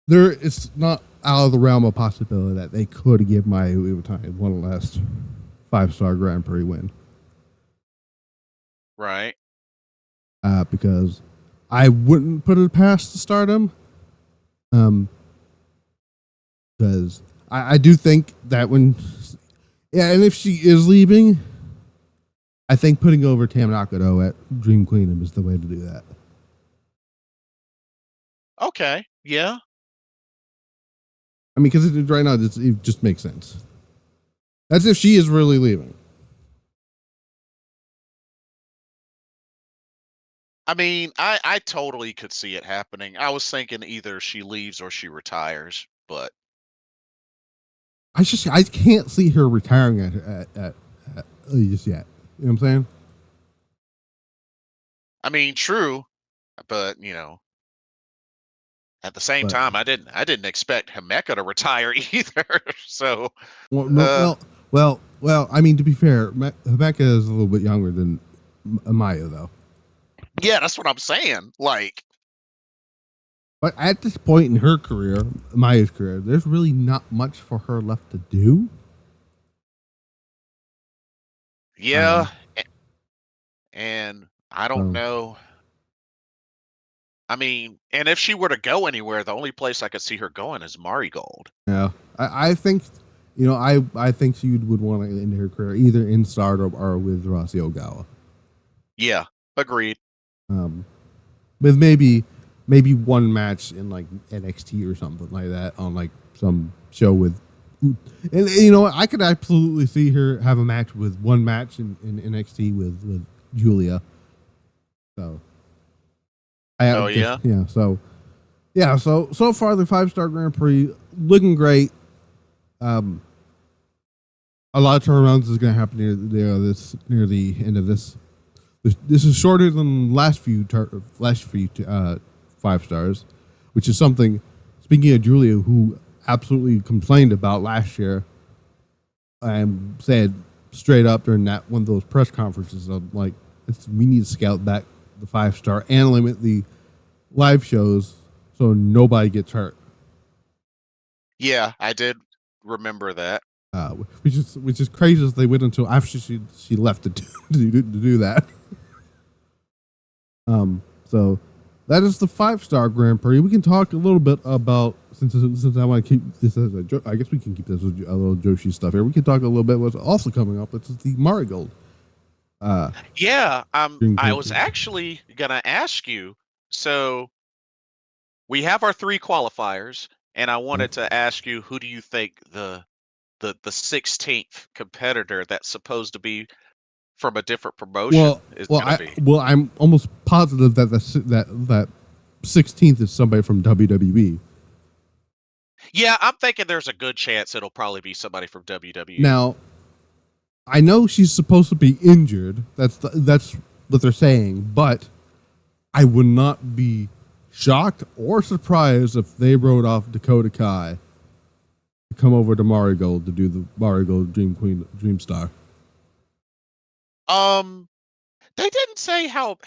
It's not out of the realm of possibility that they could give Mayu Iwatani one last 5-star Grand Prix win. Right. Because I wouldn't put it past the Stardom. Because I do think that and if she is leaving, I think putting over Tam Nakano at Dream Queendom is the way to do that. Okay. Yeah. I mean, because right now it just makes sense. That's if she is really leaving. I mean, I totally could see it happening. I was thinking either she leaves or she retires, but I can't see her retiring at just yet. You know what I'm saying? I mean, true, but at the same time, I didn't expect Himeka to retire either. So, well. I mean, to be fair, Himeka is a little bit younger than Mayu, though. Yeah, that's what I'm saying. Like, but at this point in her career, Mayu's career, there's really not much for her left to do. Yeah, and I don't know. I mean, and if she were to go anywhere, the only place I could see her going is Marigold. Yeah, I think, I think she would want to end her career either in Stardom or with Rossi Ogawa. Yeah, agreed. With maybe one match in like NXT or something like that on like some show with And you know what? I could absolutely see her have a match with one match in NXT with Julia. So Oh yeah. So far the 5-star Grand Prix looking great. A lot of turnarounds is going to happen near the end of this. This is shorter than last few 5 stars, which is something. Speaking of Julia, who absolutely complained about last year, and said straight up during one of those press conferences, I'm like, we need to scout back the 5-star and limit the live shows so nobody gets hurt. Yeah, I did remember that. Which is crazy as they wait until after she left to do that. So that is the 5-star Grand Prix. We can talk a little bit about since I want to keep this as I guess we can keep this as a little Joshi stuff here. We can talk a little bit what's also coming up, which is the Marigold. Yeah, I was actually gonna ask you. So we have our 3 qualifiers, and I wanted to ask you, who do you think the 16th competitor that's supposed to be from a different promotion is gonna be? Well, I'm almost positive that that 16th is somebody from WWE. Yeah, I'm thinking there's a good chance it'll probably be somebody from WWE. Now, I know she's supposed to be injured. That's what they're saying, but I would not be shocked or surprised if they wrote off Dakota Kai to come over to Marigold to do the Marigold Dream Star. They didn't say how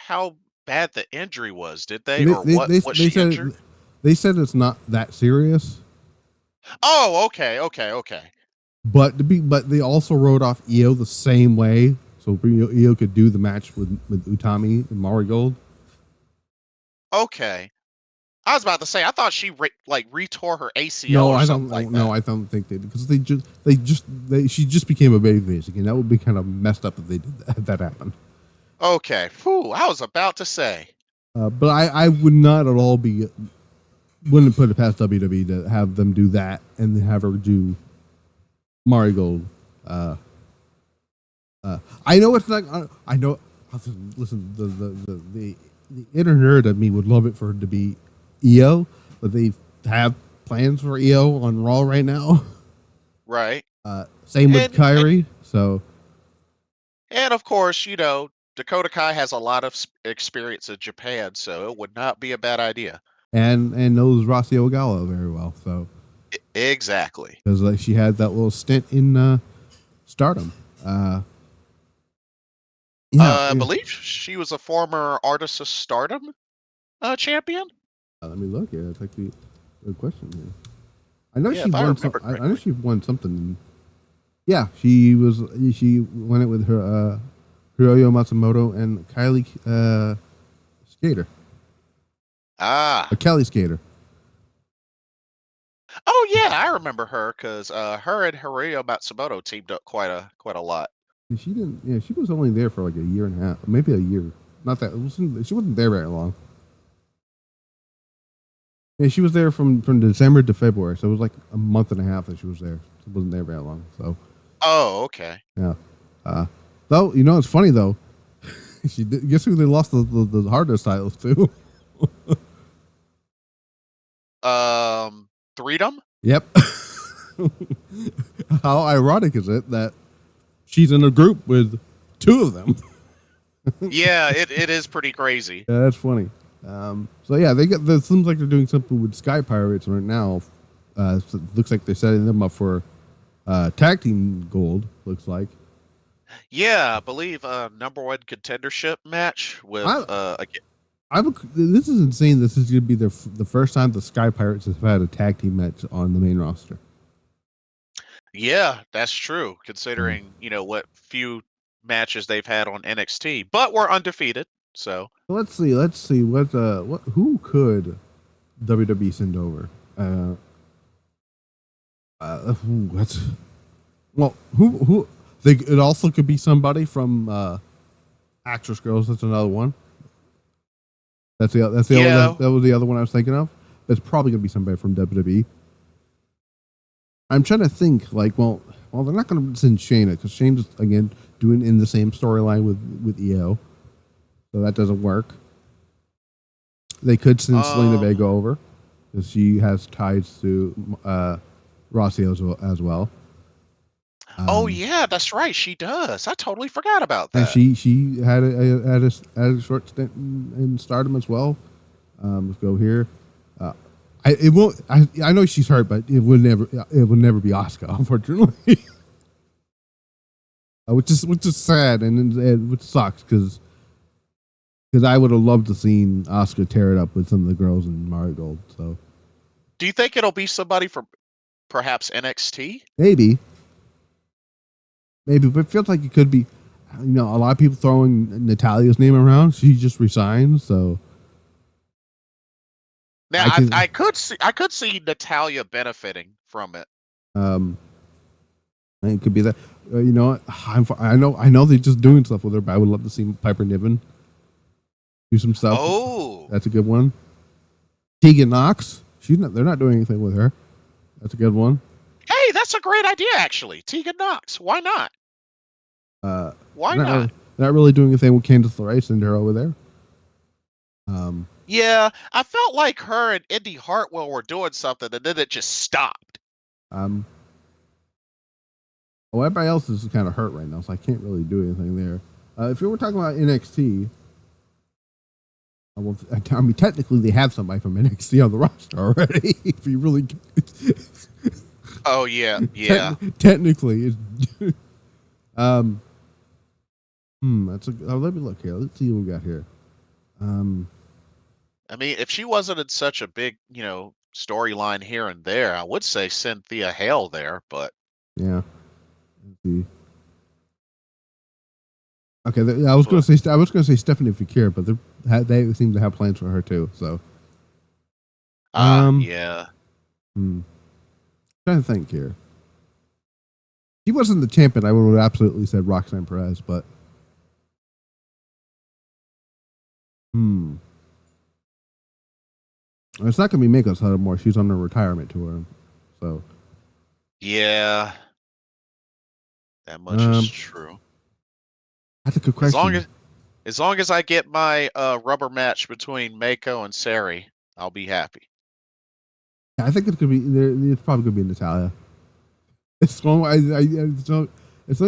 bad the injury was, did they? Or what she injured? They said it's not that serious. Oh, okay. But they also wrote off Io the same way, so Io could do the match with Utami and Marigold. Okay. I was about to say, I thought she retore her ACL. No, or I something don't. like No, that. I don't think they did because she just became a babyface again. That would be kind of messed up if they did that happen. Okay. Whew, I was about to say. But I would not at all wouldn't put it past WWE to have them do that and then have her do Marigold. I know it's not. I know. Listen, the inner nerd of me would love it for it to be Io, but they have plans for Io on Raw right now. Right. Same with Kyrie. And of course, Dakota Kai has a lot of experience in Japan, so it would not be a bad idea. And knows Rossy Ogawa very well. So exactly, because she had that little stint in Stardom. I believe she was a former Artist of Stardom champion. Let me look. Yeah, that's actually a good question here. I know she won. I know she won something. Yeah, she won it with her Hiroyo Matsumoto and Kylie Skater. Kelly Skater. Oh yeah, I remember her because her and Hiroyo Matsumoto teamed up quite a lot. She didn't. Yeah, she was only there for like a year and a half, maybe a year. Not that she wasn't there very long. Yeah, she was there from December to February, so it was like a month and a half that she was there. She wasn't there very long. So. Oh, okay. Yeah. Though it's funny though. Guess who they lost the hardest titles to? Freedom? Yep. How ironic is it that she's in a group with 2 of them? Yeah, it is pretty crazy. Yeah, that's funny. So yeah, it seems like they're doing something with Sky Pirates right now. So it looks like they're setting them up for tag team gold. Looks like. Yeah, I believe number 1 contendership match with this is insane. This is going to be the first time the Sky Pirates have had a tag team match on the main roster. Yeah, that's true. Considering what few matches they've had on NXT, but we're undefeated. So let's see what who could WWE send over. Who it also could be somebody from Actress Girls. That's another one. That was the other one I was thinking of. That's probably gonna be somebody from WWE. I'm trying to think. Like, well, they're not going to send Shayna because Shayna's again doing in the same storyline with EO, so that doesn't work. They could send Selena Vega over because she has ties to Rossio as well. Oh yeah, that's right. She does. I totally forgot about And that. she had a short stint in Stardom as well. Let's go here. It won't. I know she's hurt, but it would never be Asuka, unfortunately. Which is sad and which sucks because I would have loved to seen Asuka tear it up with some of the girls in Marigold. So Do you think it'll be somebody from perhaps NXT? maybe, but it feels like it could be. You know, a lot of people throwing Natalia's name around. She just resigned, so. Now I could see Natalia benefiting from it. It could be that. You know what? I know they're just doing stuff with her, but I would love to see Piper Niven do some stuff. Oh, that's a good one. Tegan Knox. They're not doing anything with her. That's a good one. Hey, that's a great idea, actually. Tegan Knox. Why not? Why not? Not really doing anything with Candice LeRae. Send her over there. Yeah, I felt like her and Indy Hartwell were doing something, and then it just stopped. Everybody else is kind of hurt right now, so I can't really do anything there. If you were talking about NXT, I mean, technically they have somebody from NXT on the roster already. If you really, oh yeah. Technically, that's let me look here. Let's see what we got here. I mean, if she wasn't in such a big, storyline here and there, I would say Cynthia Hale there, but yeah. Let's see. Okay, I was going to say Stephanie Fakir, but they seem to have plans for her too. So, yeah. Trying to think here. He wasn't the champion. I would have absolutely said Roxanne Perez, but it's not going to be Mako Satomura. She's on a retirement tour, so yeah, that much is true. That's a good question. As long as I get my rubber match between Mako and Syuri, I'll be happy. I think it's probably going to be Natalya. It's the only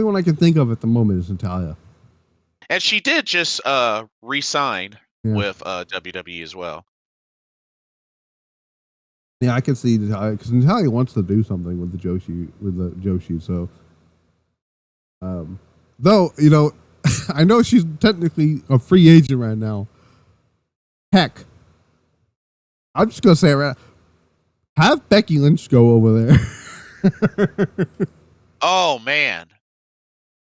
one I can think of at the moment is Natalya. And she did just re-sign with WWE as well. Yeah, I can see Natalya because Natalya wants to do something with the Joshi. So, though I know she's technically a free agent right now. Heck, I'm just gonna say it right. Have Becky Lynch go over there. Oh man,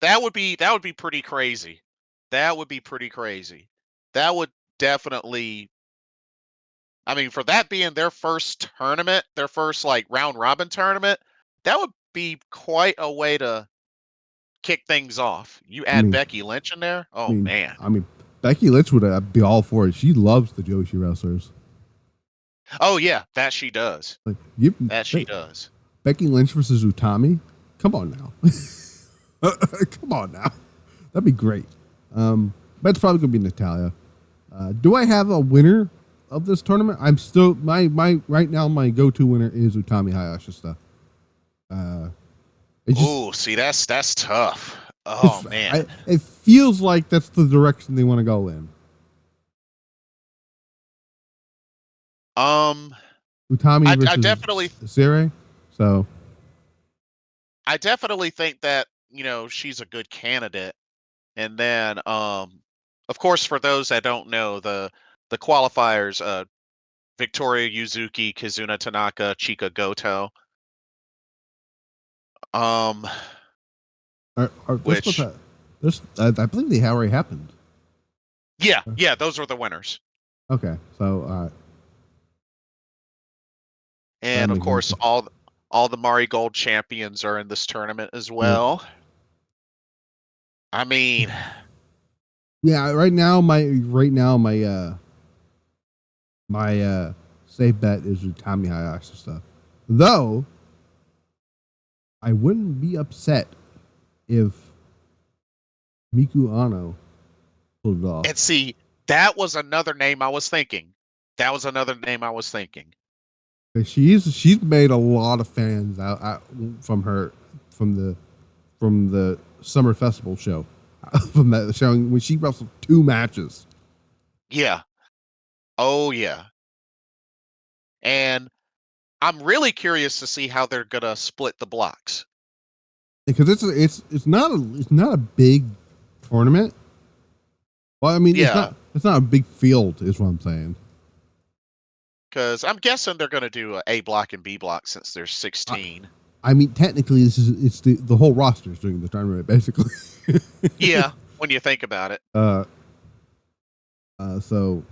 that would be pretty crazy. That would be pretty crazy. That would definitely. I mean, for that being their first tournament, their first round robin tournament, that would be quite a way to kick things off. You add Becky Lynch in there? Oh man. I mean, Becky Lynch would be all for it. She loves the Joshi wrestlers. Oh yeah, that she does. She does. Becky Lynch versus Utami? Come on now. Come on now. That'd be great. But it's probably gonna be Natalya. Do I have a winner of this tournament? I'm still my right now my go-to winner is Utami Hayashishita. See, that's tough. Oh man. It feels like that's the direction they want to go in. Utami versus I definitely Syuri. So I definitely think that, she's a good candidate. And then of course, for those that don't know, the qualifiers, Victoria Yuzuki, Kizuna Tanaka, Chika Goto. Which I believe they already happened. Yeah, those are the winners. Okay, so and of course, all the Marigold champions are in this tournament as well. Yep. I mean, yeah. Right now, my safe bet is Utami Hayashi stuff. Though I wouldn't be upset if Miku Ano pulled it off. And see, that was another name I was thinking. She's made a lot of fans out from her from the summer festival show from that showing when she wrestled 2 matches. Yeah. Oh yeah. And I'm really curious to see how they're gonna split the blocks. Because it's not a big tournament. Well, I mean, Yeah. it's not a big field, is what I'm saying. Because I'm guessing they're gonna do A block and B block since there's 16. I mean, technically, it's the whole roster is doing the tournament, basically. Yeah, when you think about it. So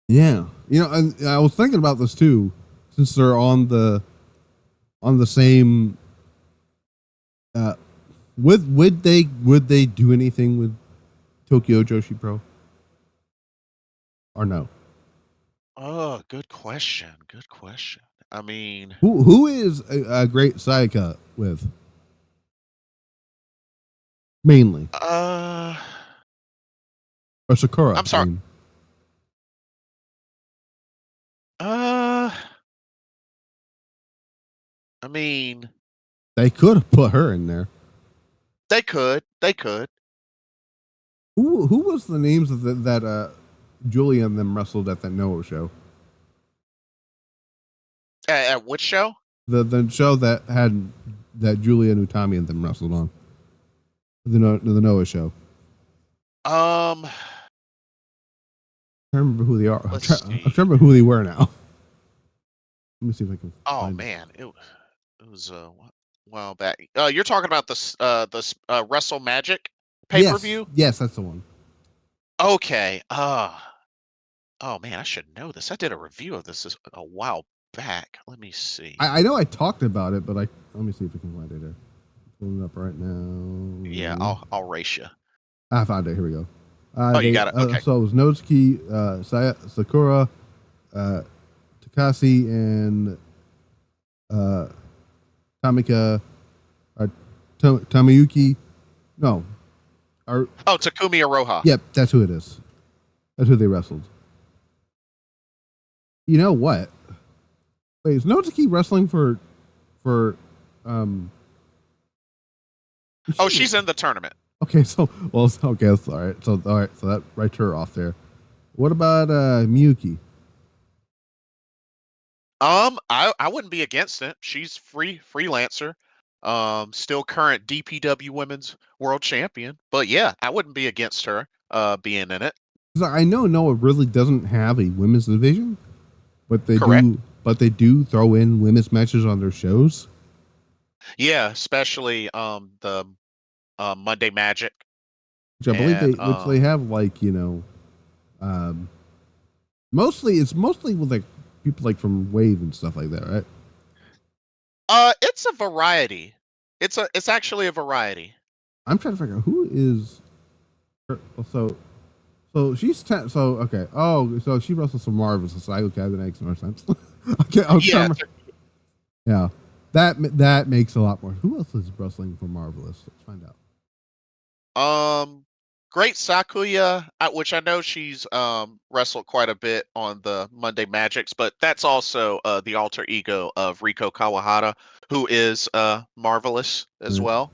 yeah, and I was thinking about this too, since they're on the same. Would they do anything with Tokyo Joshi Pro, or no? Oh, good question. I mean, Who is a great Sayaka with? Mainly. Or Sakura. I'm sorry. I mean, they could have put her in there. They could. Who was the names of that Julia and them wrestled at that Noah show? At which show? The show that had that Julia and Utami and them wrestled on. The Noah show. I remember who they are. I'm trying to remember who they were now. Let me see if I can. Oh man, it was a while back. You're talking about the Wrestle Magic pay-per-view? Yes, that's the one. Okay. Oh man, I should know this. I did a review of this a while back. Let me see. I know I talked about it, but let me see if I can find it here. Pulling it up right now. Yeah, I'll race you. I found it. Here we go. You got it. Okay. So it was Nozuki, Sakura, Takasi, and Tamika, Tamayuki. No. Takumi Aroha. Yep, that's who it is. That's who they wrestled. You know what? Wait, is Nozuki wrestling for she's in the tournament. Okay, so okay, that's all right. So that writes her off there. What about Miyuki? I wouldn't be against it. She's freelancer. Still current DPW Women's World Champion. But yeah, I wouldn't be against her being in it. I know Noah really doesn't have a women's division, but they Correct. they do throw in women's matches on their shows. Yeah, especially the Monday Magic. Which I believe they have, like, mostly with like people like from Wave and stuff like that, right? It's a variety. It's actually a variety. I'm trying to figure out who is her, so she's okay. Oh, so she wrestles some Marvels, so that makes more sense. Okay, yeah. That makes a lot more. Who else is wrestling for Marvelous? Let's find out. Great Sakuya, which I know she's wrestled quite a bit on the Monday Magics, but that's also the alter ego of Riko Kawahara, who is Marvelous as well.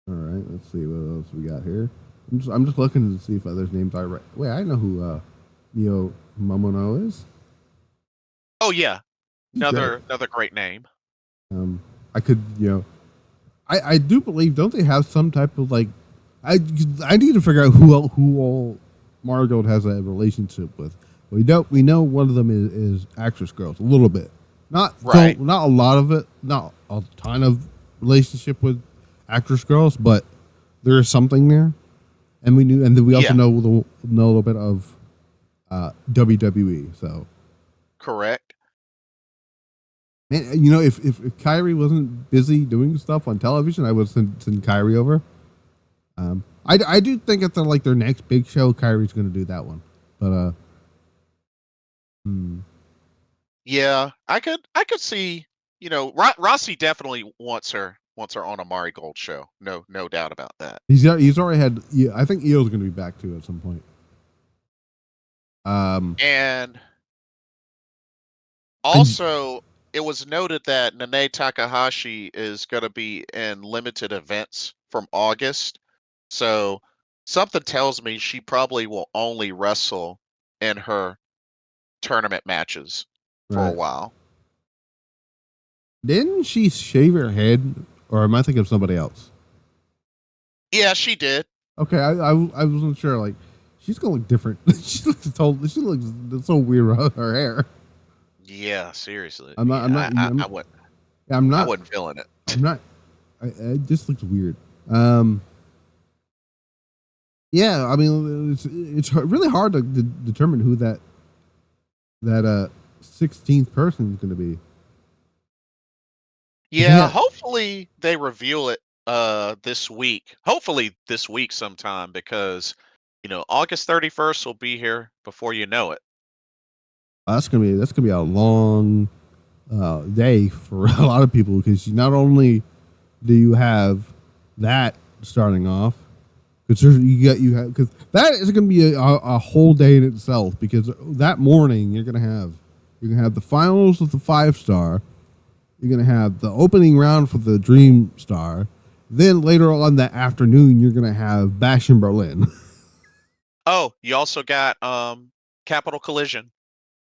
All right, let's see what else we got here. I'm just looking to see if others' names are right. Wait, I know who Mio Momono is. Oh yeah, another great name. I could, I do believe, don't they have some type of, like, I need to figure out who all Marigold has a relationship with. We know one of them is actress girls a little bit, not a lot of it, not a ton of relationship with actress girls, but there is something there, and we also know a little bit of WWE. So correct. Man, if Kyrie wasn't busy doing stuff on television, I would send Kyrie over. I do think at their next big show, Kyrie's going to do that one. But yeah, I could see Rossi definitely wants her on a Marigold show. No doubt about that. He's already had. Yeah, I think Io's going to be back too at some point. And also, it was noted that Nanae Takahashi is going to be in limited events from August. So something tells me she probably will only wrestle in her tournament matches for a while. Didn't she shave her head, or am I thinking of somebody else? Yeah, she did. Okay, I wasn't sure. Like, she's gonna look different. She looks so weird with her hair. Yeah, seriously. I wasn't feeling it. It just looks weird. Yeah, I mean, it's really hard to determine who that 16th person is going to be. Yeah, hopefully they reveal it this week. Hopefully this week sometime, because August 31st will be here before you know it. That's gonna be a long day for a lot of people, because not only do you have that starting off, because that is going to be a whole day in itself, because that morning you're going to have the finals of the 5-star, you're going to have the opening round for the Dream Star, then later on that afternoon you're going to have Bash in Berlin. Oh, you also got Capital Collision.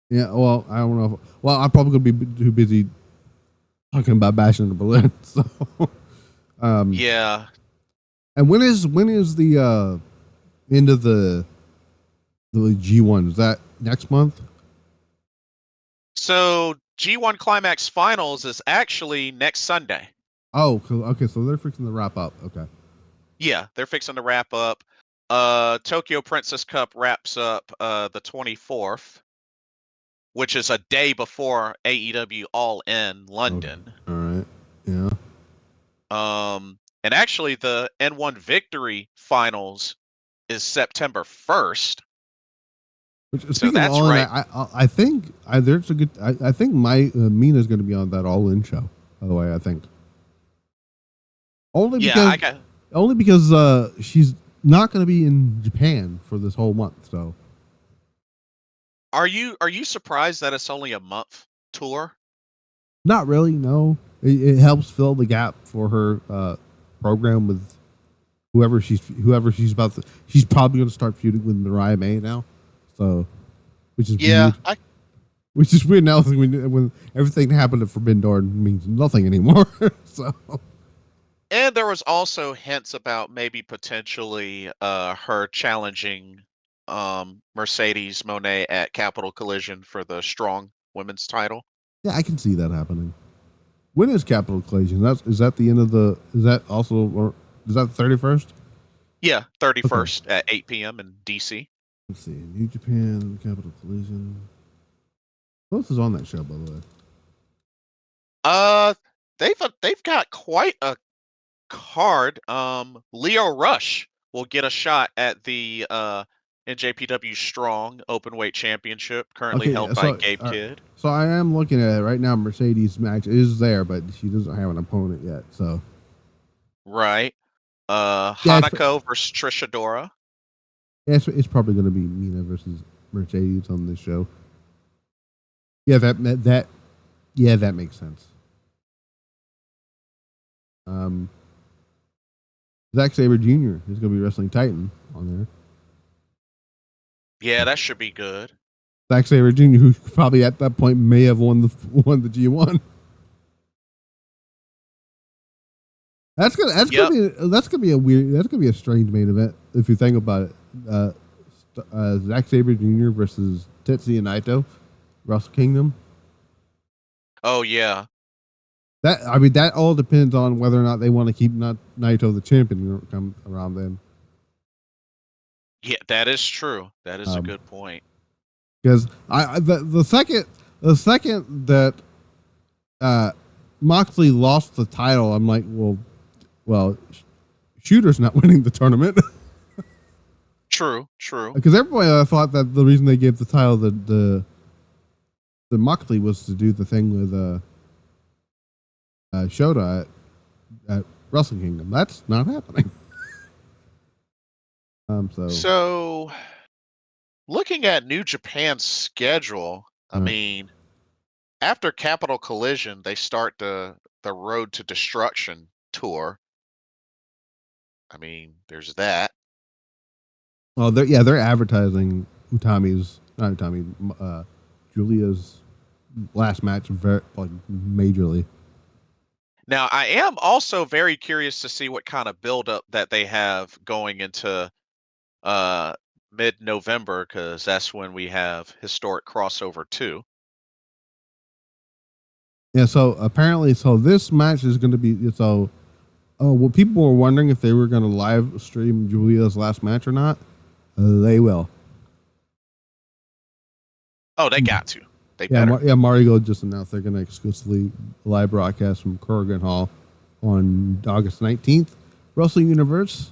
Yeah, well, I don't know. I'm probably going to be too busy talking about Bash in Berlin. So, yeah. And when is the end of the G1? Is that next month? So G1 Climax Finals is actually next Sunday. Oh, okay. So they're fixing to wrap up. Okay. Yeah, they're fixing to wrap up. Tokyo Princess Cup wraps up the 24th, which is a day before AEW All In London. Okay. All right. Yeah. And actually the N1 Victory Finals is September 1st. So that's All right. I think there's a good. I think Mina's going to be on that All In show. By the way, I think only because she's not going to be in Japan for this whole month. So, are you surprised that it's only a month tour? Not really. No, it helps fill the gap for her program with whoever she's about to. She's probably going to start feuding with Mariah May now. So, which is weird. Which is weird now when everything that happened at Forbidden Door means nothing anymore. So, and there was also hints about maybe potentially her challenging Mercedes Moné at Capital Collision for the Strong Women's title. Yeah, I can see that happening. When is Capital Collision? Is that the end of the? Is that also, or is that the 31st? Yeah, 31st at 8 p.m. in DC. Let's see. New Japan, Capital Collision. Who else is on that show, by the way? They've got quite a card. Leo Rush will get a shot at the NJPW Strong Openweight Championship, currently held by Gabe Kidd. So I am looking at it right now. Mercedes' match is there, but she doesn't have an opponent yet. So, right. Hanako versus Trish Adora. Yeah, it's probably going to be Mina versus Mercedes on this show. Yeah, that makes sense. Zack Sabre Jr. is going to be wrestling Titan on there. Yeah, that should be good. Zack Sabre Jr., who probably at that point may have won the G1. That's gonna be a strange main event if you think about it. Zack Sabre Jr. versus Tetsuya Naito, Wrestle Kingdom. Oh yeah. That all depends on whether or not they want to keep Naito the champion come around then. Yeah, that is true. That is a good point. Because the second that Moxley lost the title, I'm like, well, Shooter's not winning the tournament. True. Because everybody thought that the reason they gave the title the Moxley was to do the thing with Shota at Wrestle Kingdom. That's not happening. So looking at New Japan's schedule, I mean, after Capital Collision, they start the Road to Destruction tour. I mean, there's that. Oh, they're advertising Julia's last match very majorly. Now, I am also very curious to see what kind of buildup that they have going into mid-November, because that's when we have Historic Crossover 2. Yeah, so apparently, this match is going to be well, people were wondering if they were going to live stream Julia's last match or not. They will. Oh, they got to. They better. Marigold just announced they're going to exclusively live broadcast from Corrigan Hall on August 19th. Wrestling Universe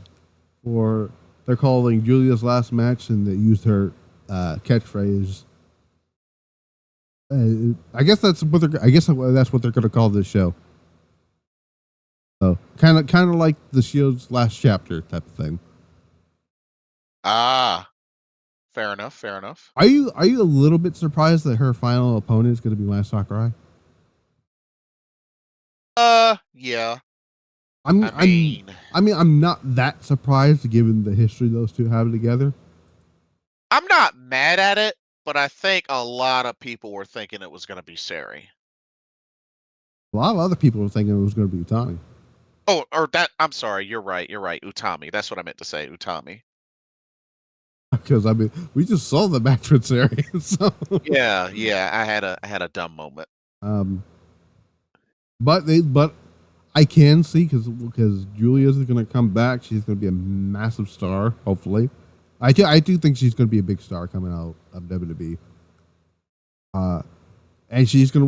they're calling Julia's last match, and they used her catchphrase. I guess that's what they're going to call this show. So kind of like the Shield's last chapter type of thing. Ah, fair enough. Fair enough. Are you a little bit surprised that her final opponent is going to be Mayu Sakurai? Yeah. I'm not that surprised given the history those two have together. I'm not mad at it, but I think a lot of people were thinking it was going to be Syuri. A lot of other people were thinking it was going to be Utami. Oh, I'm sorry. You're right. Utami. That's what I meant to say. Utami. Because we just saw the match with Syuri. So. Yeah. I had a dumb moment. But I can see because Julia's going to come back. She's going to be a massive star. Hopefully, I do think she's going to be a big star coming out of WWE. And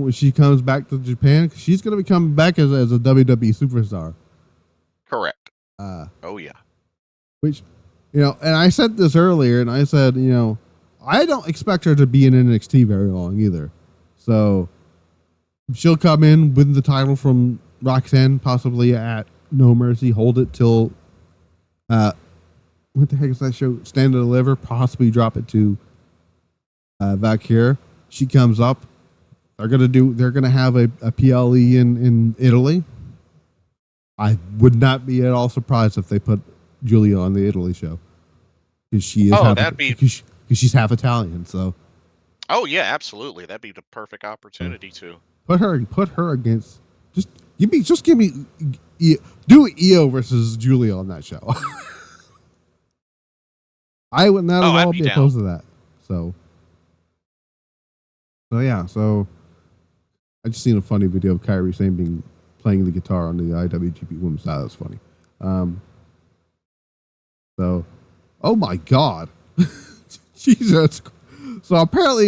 when she comes back to Japan, she's going to be coming back as a WWE superstar. Correct. Oh yeah. Which, and I said this earlier, and I said, I don't expect her to be in NXT very long either. So she'll come in, win the title from Roxanne, possibly at No Mercy, hold it till, what the heck is that show? Stand and Deliver, possibly drop it to Valkyrie. She comes up. They're gonna have a PLE in Italy. I would not be at all surprised if they put Julia on the Italy show, because she's half Italian. So. Oh yeah, absolutely. That'd be the perfect opportunity to put her against. Just give me do Io versus Julia on that show. I would not at all be opposed to that. So I just seen a funny video of Kairi Sane playing the guitar on the IWGP Women's side. That's funny. Oh my God, Jesus! So apparently,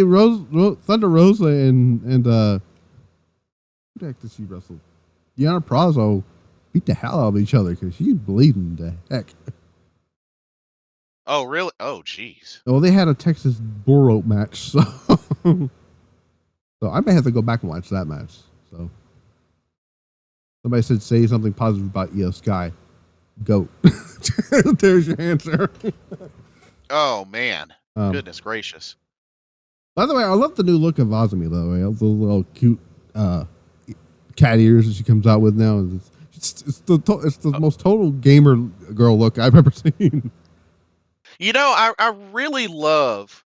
Thunder Rosa and who the heck did she wrestle? Deanna Prazo beat the hell out of each other because she's bleeding the heck. Oh really? Oh jeez. Well, they had a Texas bull rope match, so. So I may have to go back and watch that match. So somebody said say something positive about Io Sky. Goat. There's your answer. Oh man. Goodness gracious. By the way, I love the new look of Azumi though. The little cute cat ears that she comes out with now. It's the most total gamer girl look I've ever seen. I really love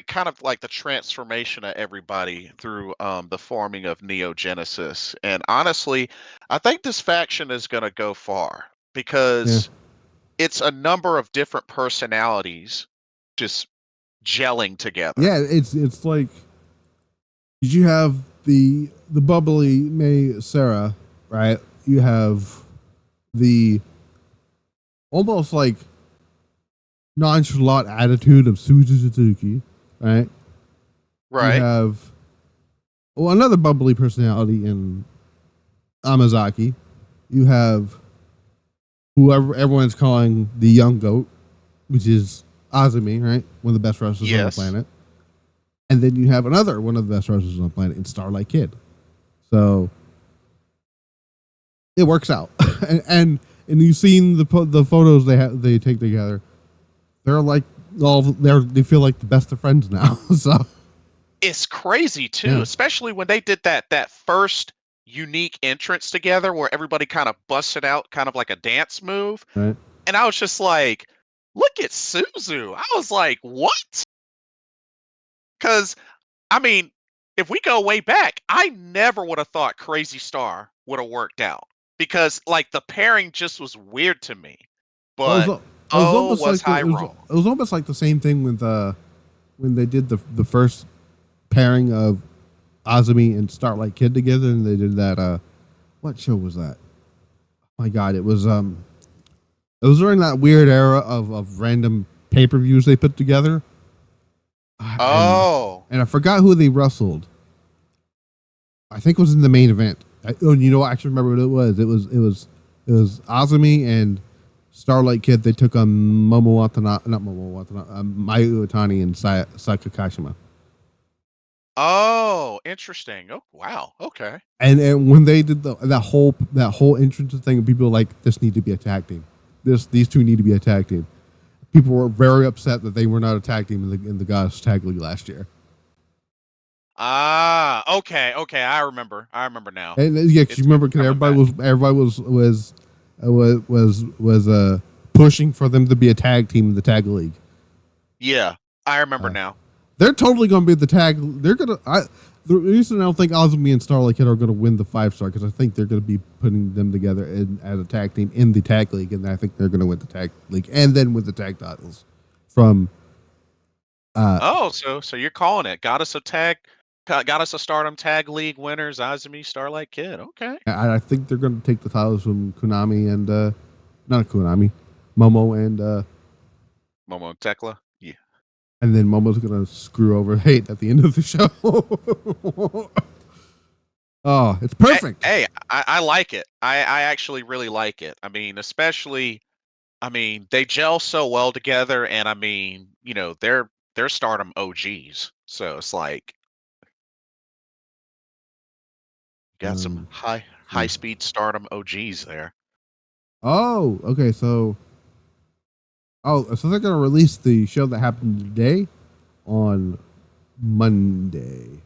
kind of like the transformation of everybody through the forming of Neo Genesis. And honestly, I think this faction is going to go far because it's a number of different personalities just gelling together. Yeah, it's like you have the bubbly May Seira, right? You have the almost like nonchalant attitude of Suzu Suzuki, right? Right. You have another bubbly personality in Amazaki. You have whoever everyone's calling the young goat, which is Azumi, right? One of the best wrestlers on the planet. And then you have another one of the best wrestlers on the planet in Starlight Kid. So it works out. and you've seen the photos they take together. They're like they feel like the best of friends now. So it's crazy too, especially when they did that first unique entrance together where everybody kind of busted out kind of like a dance move. Right. And I was just like, look at Suzu. I was like, what? Because, I mean, if we go way back, I never would have thought Crazy Star would have worked out because, like, the pairing just was weird to me. But, It was almost was like I wrong? it was almost like the same thing with when they did the first pairing of Azumi and Starlight Kid together, and they did that. What show was that? Oh my God, it was during that weird era of random pay-per-views they put together. And I forgot who they wrestled. I think it was in the main event. You know, I actually remember what it was. It was Azumi and Starlight Kid. They took on Momo Watanabe, not Momo Watanabe, Mayu Iwatani and Saika Kashima. Oh, interesting. Oh, wow. Okay. And when they did that whole entrance thing, people were like, this need to be a tag team. These two need to be a tag team. People were very upset that they were not a tag team in the Goddess Tag League last year. Okay. I remember now. And yeah, because you remember, because everybody was pushing for them to be a tag team in the tag league. Yeah, I remember now. They're totally going to be the tag. The reason I don't think Azumi and Starlight Kid are going to win the 5-star, because I think they're going to be putting them together as a tag team in the tag league, and I think they're going to win the tag league and then win the tag titles from. So you're calling it Goddess of Stardom Tag League winners, Azumi, Starlight Kid. Okay. I think they're going to take the titles from Konami and not Konami, Momo and Momo Tekla. Yeah. And then Momo's going to screw over Hate at the end of the show. Oh, it's perfect. Hey, I like it. I actually really like it. I mean, especially, they gel so well together, and they're Stardom OGs. So it's like got some high speed Stardom OGs there. Oh, okay. So they're going to release the show that happened today on Monday.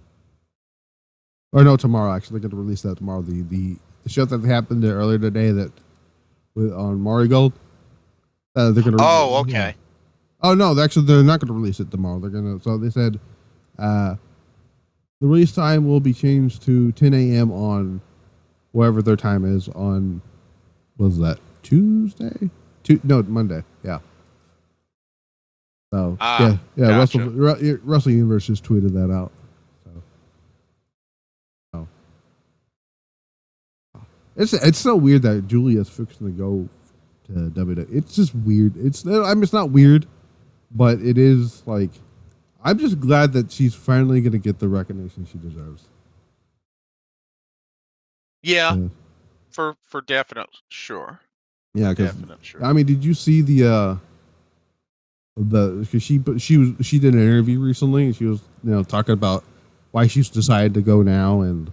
Or no, tomorrow. Actually, they're going to release that tomorrow. The show that happened earlier today on Marigold. They're going to. Oh, okay. Yeah. Oh no, they're not going to release it tomorrow. They're going to. So they said, the release time will be changed to 10 a.m. on whatever their time is on. What was that? Tuesday? Monday. Yeah. So yeah. Gotcha. Russell Universe just tweeted that out. It's so weird that Julia's fixing to go to WWE. It's just weird. It's not weird, but it is like, I'm just glad that she's finally going to get the recognition she deserves. Yeah, for definite, sure. Yeah, because sure. I mean, did you see because she did an interview recently and she was talking about why she's decided to go now and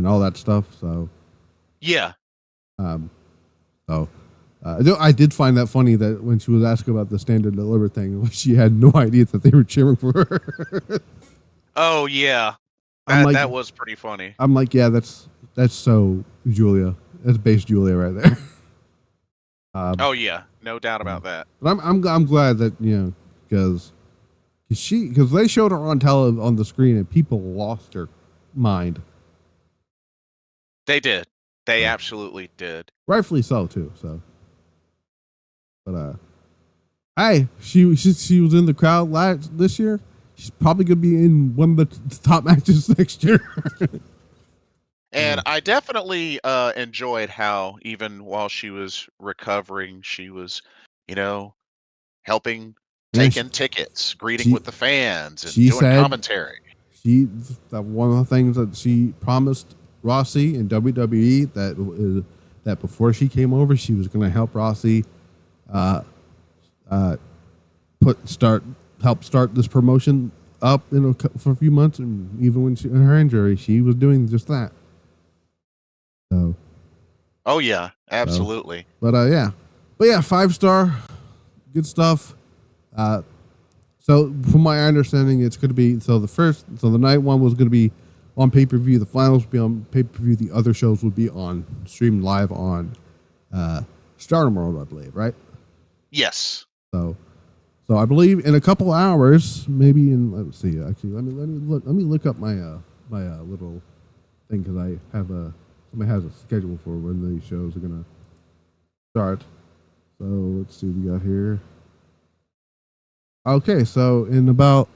all that stuff. So. Yeah. I did find that funny that when she was asked about the standard deliver thing, she had no idea that they were cheering for her. Oh yeah, that was pretty funny. I'm like, yeah, that's so Julia. That's base Julia right there. Oh yeah, no doubt about that. But I'm glad that because they showed her on the screen and people lost their mind. They did. They absolutely did. Rightfully so too. So, but hey, she was in the crowd this year. She's probably gonna be in one of the top matches next year. And I definitely enjoyed how even while she was recovering, she was, helping take in tickets, greeting with the fans, and doing commentary. One of the things that she promised Rossi in WWE that before she came over, she was going to help Rossi help start this promotion up for a few months, and even when her injury, she was doing just that. So Oh yeah, So, absolutely. but yeah, 5-star, good stuff. Uh, so from my understanding, it's going to be the night one was going to be on pay per view. The finals would be on pay per view. The other shows would be on streamed live on Stardom World, I believe, right? Yes. So, I believe in a couple hours, maybe in let's see. Actually, let me look up my little thing because I have somebody has a schedule for when these shows are gonna start. So let's see what we got here. Okay, so in about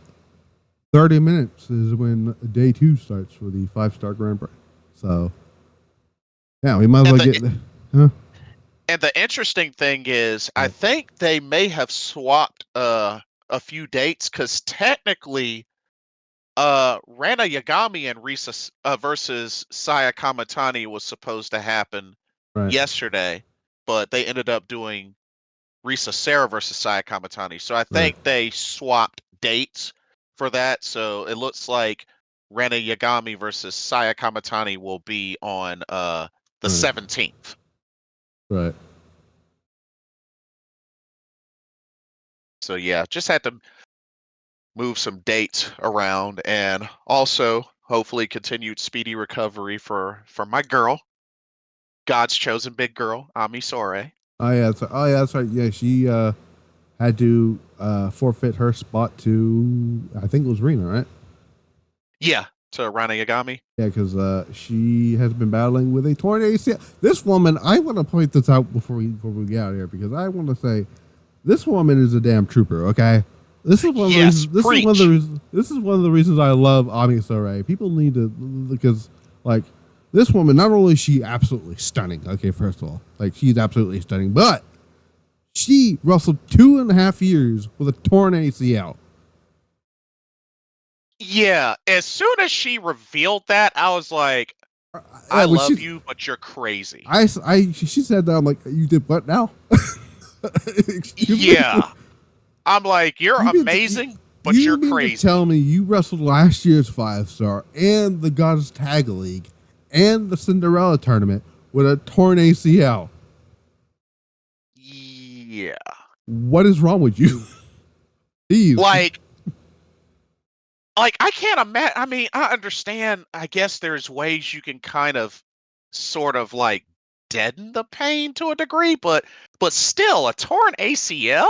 30 minutes is when day 2 starts for the 5-star Grand Prix. So yeah, we might as well get. Huh? And the interesting thing is, I Yeah. think they may have swapped a few dates because technically, Rana Yagami and Risa versus Saya Kamitani was supposed to happen Right. yesterday, but they ended up doing Risa Seira versus Saya Kamitani. So I Right. think they swapped dates for that. So it looks like Rana Yagami versus Saya Kamitani will be on the Right. 17th. Right. So yeah, just had to move some dates around and also hopefully continued speedy recovery for my girl, God's chosen big girl, Ami Sore. Oh yeah. That's right. Yeah, she had to forfeit her spot to I think it was Rena, right? Yeah, to Rana Yagami. Yeah, because she has been battling with a torn ACL. This woman, I want to point this out before we get out of here because I want to say this woman is a damn trooper. Okay, this is one of the Yes, reasons. preach. This is one of the reasons I love Ami Sourei. People need to because like this woman. Not only is she absolutely stunning. Okay, first of all, like she's absolutely stunning, but she wrestled 2.5 years with a torn ACL. Yeah, as soon as she revealed that, I was like, I Yeah, but love you, but you're crazy. she said that. I'm like, you did what now? Excuse me. Yeah. I'm like, you're You mean to, amazing, but you you're mean to tell crazy. me you wrestled last year's 5-star and the Goddess Tag League and the Cinderella tournament with a torn ACL? Yeah. What is wrong with you? Jeez. Like I can't imagine. I mean, I understand. I guess there's ways you can kind of sort of like deaden the pain to a degree, but still a torn ACL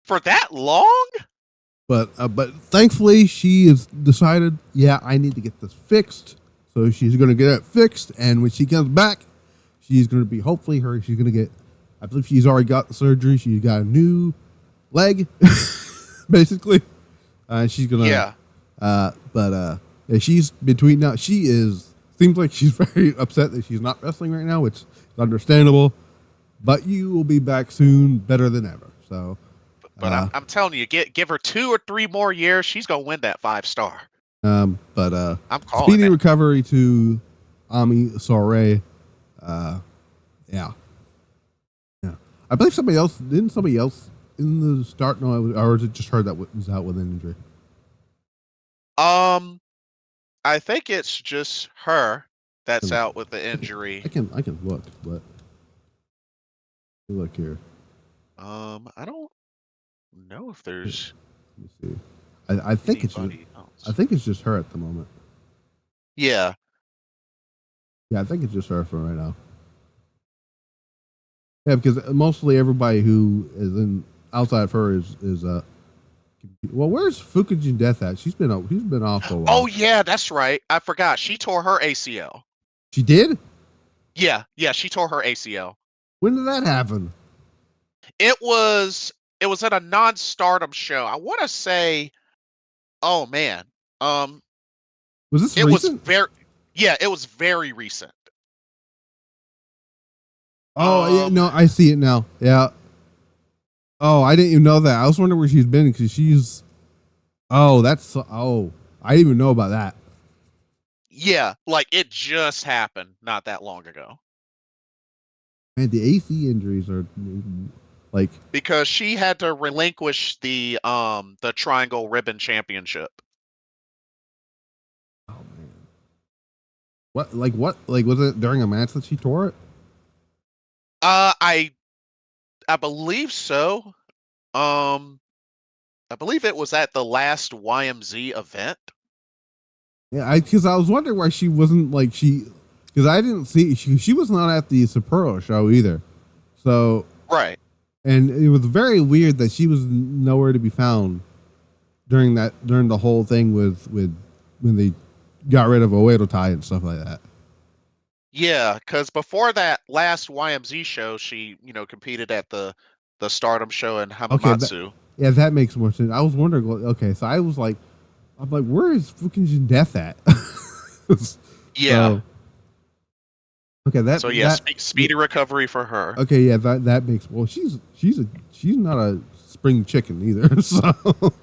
for that long? But thankfully she has decided, yeah, I need to get this fixed. So she's going to get it fixed, and when she comes back, she's going to be hopefully her. She's going to get. I believe she's already got the surgery. She's got a new leg, basically. She's gonna. Yeah. Yeah, she's between now. She is seems like she's very upset that she's not wrestling right now, which is understandable. But you will be back soon, better than ever. So, But I'm telling you, give her 2 or 3 more years, she's gonna win that 5-star. I'm calling speedy it. recovery to Ami Soiree. Yeah, yeah. I believe somebody else in the start? No, or was it just her that was out with an injury? Um, I think it's just her that's I out with the can, injury. I can look, but look here. I don't know if Let there's me see. I think anybody else. it's just her at the moment. Yeah. Yeah, I think it's just her for right now. Yeah, because mostly everybody who is in outside of her is well, where's Fukujin Death at? She's been off for a while. Oh yeah, that's right. I forgot. She tore her ACL. She did? Yeah, she tore her ACL. When did that happen? It was at a non-stardom show. I want to say, oh man. Um Was this it was recent? very yeah, it was very recent. Oh yeah, Um no, I see it now. Yeah. Oh, I didn't even know that. I was wondering where she's been because she's. Oh, that's. Oh, I didn't even know about that. yeah, like it just happened not that long ago. Man, the AC injuries are like. Because she had to relinquish the Triangle Ribbon Championship. Oh man. What? Like what? Like was it during a match that she tore it? I believe so. Um, I believe it was at the last YMZ event. Yeah, because I was wondering why she wasn't like because I didn't see she was not at the Sapporo show either. So Right. and it was very weird that she was nowhere to be found during the whole thing with when they got rid of Oedo Tai and stuff like that. Yeah, because before that last YMZ show, she competed at the Stardom show in Okay, Hamamatsu. yeah, that makes more sense. I was wondering. Okay, so I'm like, where is fucking Death at? Yeah. So okay, So yeah, yeah, speedy recovery for her. okay, yeah, that makes well. She's not a spring chicken either. So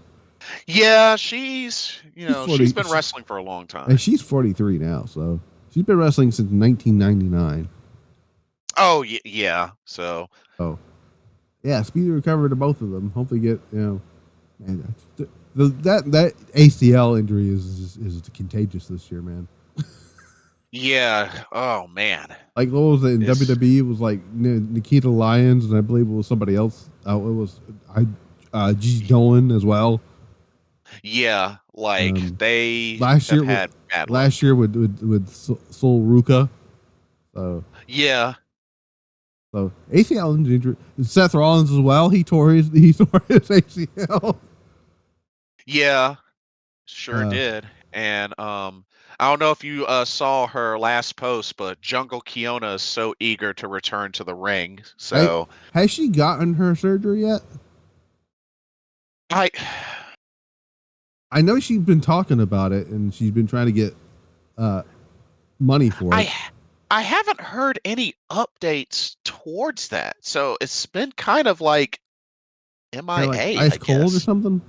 Yeah, she's she's she's 40, been wrestling for a long and time. she's 43 now. So she's been wrestling since 1999. Oh yeah. So So yeah, speedy recovery to both of them. Hopefully, get man, that ACL injury is contagious this year, man. yeah. Oh man. Like what was it in It's WWE? It was like Nikita Lyons, and I believe it was somebody else. It was G Dolan as well. yeah, like Um, they last have year with had bad luck. Sol Ruka. So Yeah. ACL injury. Seth Rollins as well. He tore his ACL. Yeah, sure Uh, did. And I don't know if you saw her last post, but Jungle Kiona is so eager to return to the ring. I So has she gotten her surgery yet? I I know she's been talking about it, and she's been trying to get uh, money for it. I I haven't heard any updates towards that. So it's been kind of like Kind of like MIA, ice I cold or guess. something.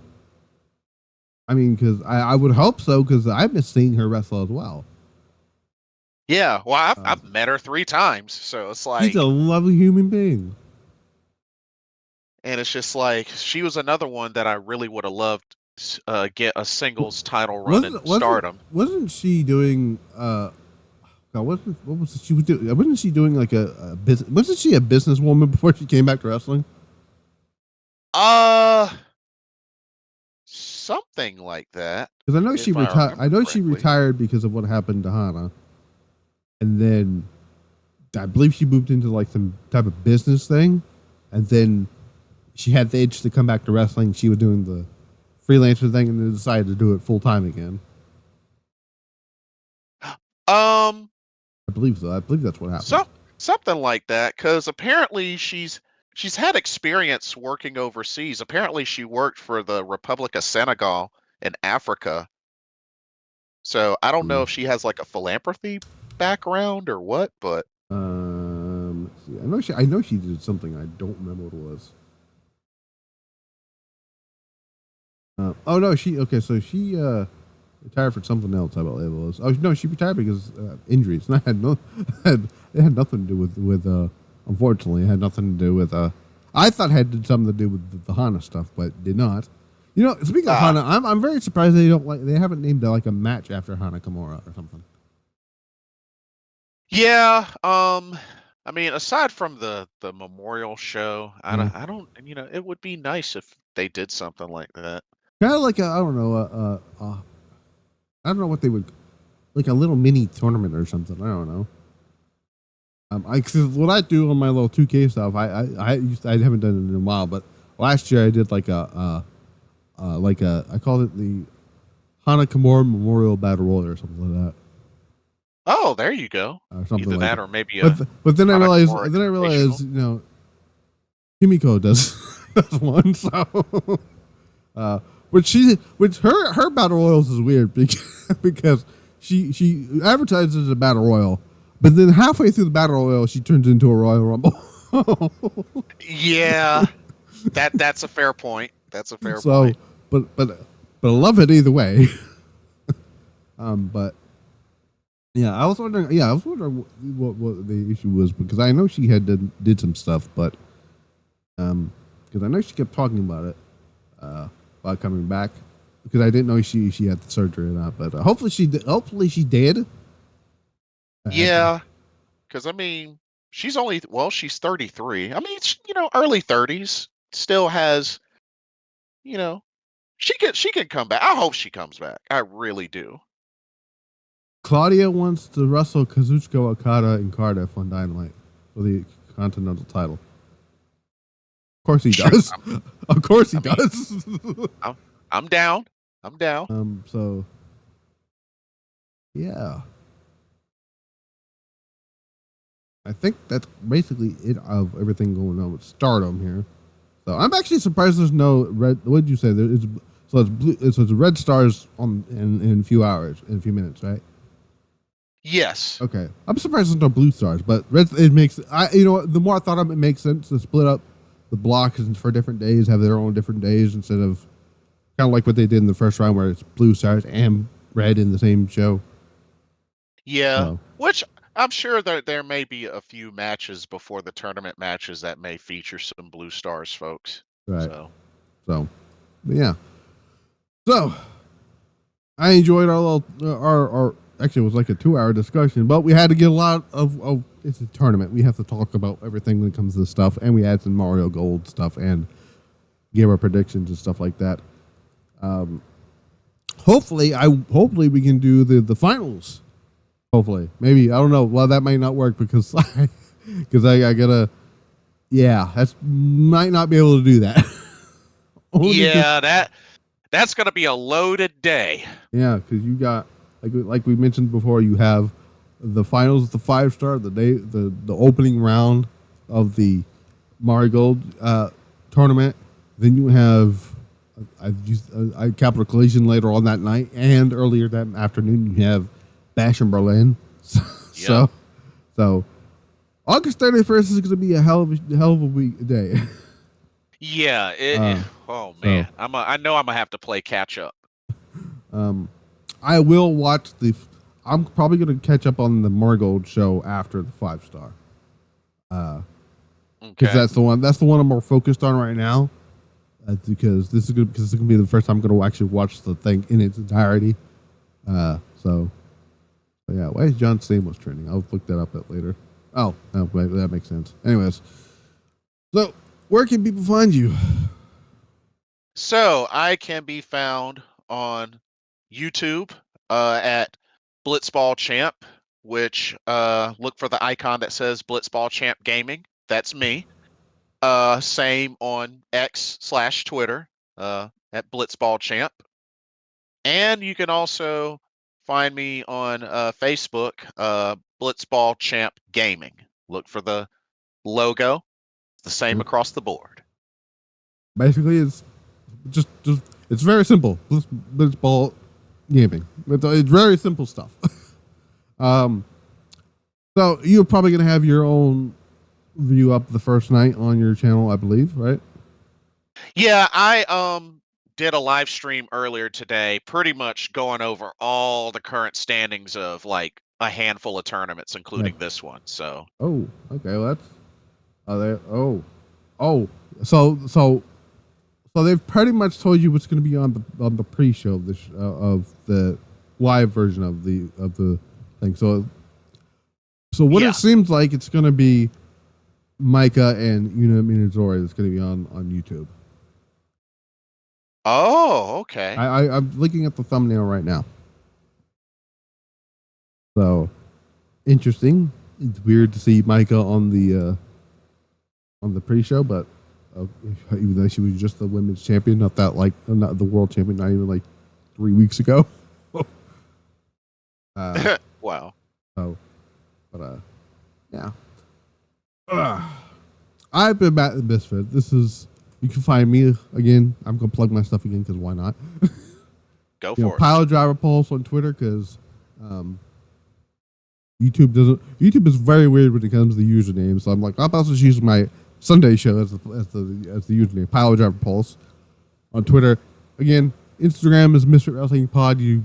I mean, because I would hope so, because I've been seeing her wrestle as well. Yeah, well, I've Um, met her 3 times, so it's she's a like, lovely human being. and it's just like she was another one that I really would have loved get a singles title run in Wasn't wasn't Stardom. wasn't she doing? God, what was it she was doing? Wasn't she doing like a business? Wasn't she a businesswoman before she came back to wrestling? Uh, Something like that, Because I know she if I retired. I remember know she correctly. retired because of what happened to Hana, and then I believe she moved into like some type of business thing, and then she had the itch to come back to wrestling. She was doing the freelancer thing, and then decided to do it full time again. Um, I believe so. I believe that's what happened. some Something like that, because apparently she's had experience working overseas. Apparently, she worked for the Republic of Senegal in Africa. So I don't know Hmm. if she has like a philanthropy background or what, but Let's see. I know she did something. I don't remember what it was. Oh no, she okay. So she retired for something else. I believe it was. Oh no, she retired because injuries. And I had no it had nothing to do with. Unfortunately, it had nothing to do with. I thought it had something to do with the Hana stuff, but did not. You know, speaking of ah, Hana, I'm very surprised they haven't named like a match after Hana Kimura or something. yeah. I mean, aside from the memorial show, Yeah, I don't, it would be nice if they did something like that. kind of like I don't know. I don't know what they would like a little mini tournament or something. I don't know. Cause what I do on my little 2K stuff, I haven't done it in a while, but last year I did I called it the Hana Kimura Memorial Battle Royal or something like Oh, there you go. that, or something Either like that that. or maybe But a but Hanakamura then I realized Invitational. Kimiko does does one, so uh, which her battle royals is weird because she advertises a battle royal, but then halfway through the battle royal she turns into a Royal Rumble. Yeah, that's a fair point. That's a fair So, point. but but but I love it either way. But yeah, I was wondering. Yeah, I was wondering what the issue was because I know she did some stuff, but because I know she kept talking about it about coming back because I didn't know she had the surgery or not. But hopefully she did. Hopefully she did. Uh, Yeah, because I mean, she's only she's 33. I mean, early 30s. Still has, you know, she can come back. I hope she comes back. I really do. Claudia wants to wrestle Kazuchika Okada in Cardiff on Dynamite for the Continental title. Of course he does. Of course he does. I'm down. I'm down. So yeah. I think that's basically it of everything going on with Stardom here. So I'm actually surprised there's no red. What did you say? It's blue. It's red stars in a few hours, in a few minutes, right? Yes. Okay. I'm surprised there's no blue stars, but red. It makes the more I thought of it, makes sense to split up the blocks for different days, have their own different days instead of kind of like what they did in the first round, where it's blue stars and red in the same show. Yeah. So. Which I'm sure there may be a few matches before the tournament matches that may feature some blue stars, folks. Right. So yeah. So I enjoyed our actually it was like a 2-hour discussion, but we had to get a lot of it's a tournament. We have to talk about everything when it comes to this stuff, and we had some Mario Gold stuff and give our predictions and stuff like that. Hopefully we can do the finals. Hopefully, maybe, I don't know. Well, that might not work because I gotta. Yeah, might not be able to do that. Yeah, that's gonna be a loaded day. Yeah, because you got like we mentioned before, you have the finals, the 5-star, the opening round of the Marigold tournament. Then you have a Capital Collision later on that night, and earlier that afternoon you have Bash in Berlin. So August 31st is going to be a hell of a day. Yeah. Oh man, I know I'm gonna have to play catch up. I will watch I'm probably going to catch up on the Marigold show after the 5-star. Because that's the one I'm more focused on right now. Because this is going to be the first time I'm going to actually watch the thing in its entirety. So yeah, why is John Stamos trending? I'll look that up later. Oh, no, that makes sense. Anyways, so where can people find you? So I can be found on YouTube at BlitzbalChamp, which look for the icon that says BlitzbalChamp Gaming. That's me. Same on X/Twitter at BlitzbalChamp. And you can also find me on Facebook, BlitzbalChamp Gaming. Look for the logo. The same across the board. Basically, it's just it's very simple. Blitzball Gaming. It's very simple stuff. So you're probably going to have your own view up the first night on your channel, I believe, right? Yeah, I did a live stream earlier today, pretty much going over all the current standings of like a handful of tournaments, including this one. So. Oh, okay. Well, so they've pretty much told you what's going to be on the pre-show of of the live version of the thing. So what it seems like it's going to be Maika and Minazori that's going to be on YouTube. Oh, okay. I'm looking at the thumbnail right now. So interesting. It's weird to see Maika on the pre-show, but even though she was just the women's champion, not the world champion, not even like 3 weeks ago. Wow. So, but yeah. I've been Matt the Misfit. You can find me again. I'm gonna plug my stuff again because why not? Go for it. Pile Driver Pulse on Twitter because YouTube is very weird when it comes to the username. So I'm like, I'm also just using my Sunday show as the username. Pile Driver Pulse on Twitter. Again, Instagram is Misfit Wrestling Pod. You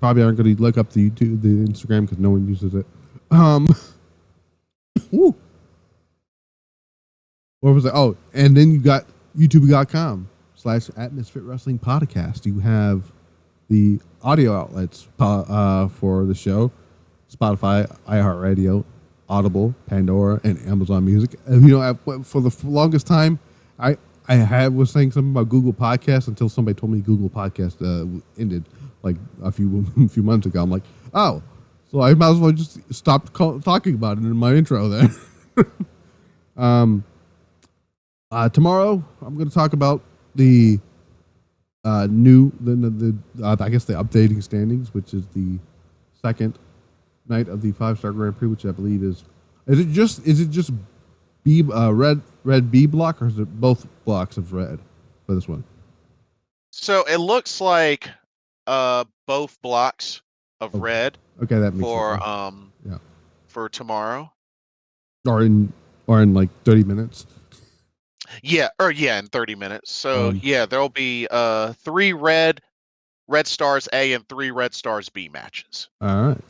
probably aren't going to look up the Instagram because no one uses it. Woo. What was it? Oh, and then you got youtube.com/@Misfit Wrestling Podcast. You have the audio outlets for the show, Spotify, iHeartRadio, Audible, Pandora, and Amazon Music. And, you know, for the longest time, I was saying something about Google Podcasts until somebody told me Google Podcast ended like a few months ago. I'm like, oh, so I might as well just stop talking about it in my intro then. Tomorrow I'm going to talk about the I guess the updating standings, which is the second night of the 5-star Grand Prix, which I believe is it just B red B block, or is it both blocks of red for this one? So it looks like both blocks of red. Okay, that makes for yeah, for tomorrow. or in like 30 minutes. Yeah, in 30 minutes. So there'll be 3 red stars A and 3 red stars B matches. All right.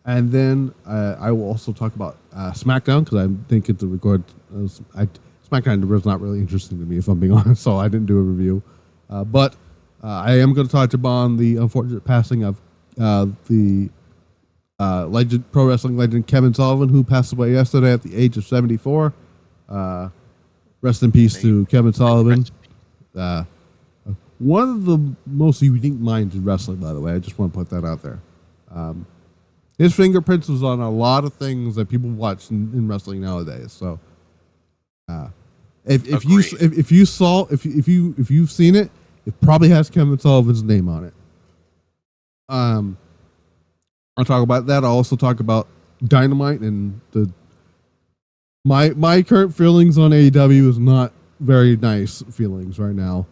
And then I will also talk about SmackDown, because I think it's a record. SmackDown is not really interesting to me, if I'm being honest, so I didn't do a review. But I am going to touch upon the unfortunate passing of the pro wrestling legend Kevin Sullivan, who passed away yesterday at the age of 74. Rest in peace to Kevin Sullivan. One of the most unique minds in wrestling, by the way. I just want to put that out there. His fingerprints was on a lot of things that people watch in wrestling nowadays. So, if you've seen it, it probably has Kevin Sullivan's name on it. I'll talk about that. I'll also talk about Dynamite and my current feelings on AEW is not very nice feelings right now,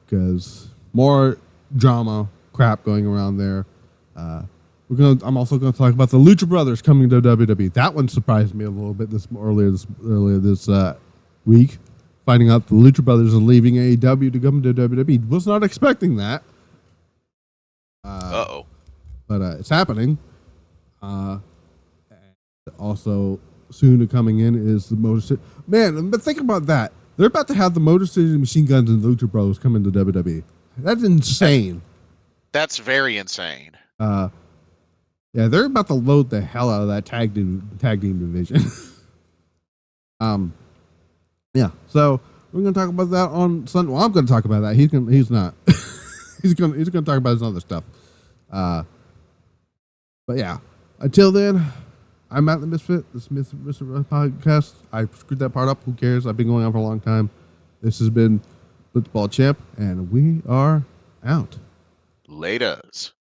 because more drama crap going around there. I'm also going to talk about the Lucha Brothers coming to WWE. That one surprised me a little bit earlier this week, finding out the Lucha Brothers are leaving AEW to come to WWE. Was not expecting that. But it's happening. Also, soon coming in is the Motor City. Man, but think about that. They're about to have the Motor City Machine Guns and the Lucha Bros come into WWE. That's insane. That's very insane. Yeah, they're about to load the hell out of that tag team division. Yeah. So we're gonna talk about that on Sunday. Well, I'm gonna talk about that. He's not. he's gonna talk about his other stuff. But yeah. Until then, I'm Matt the Misfit. This is Mr. Podcast. I screwed that part up. Who cares? I've been going on for a long time. This has been Blitzball Champ, and we are out. Laters.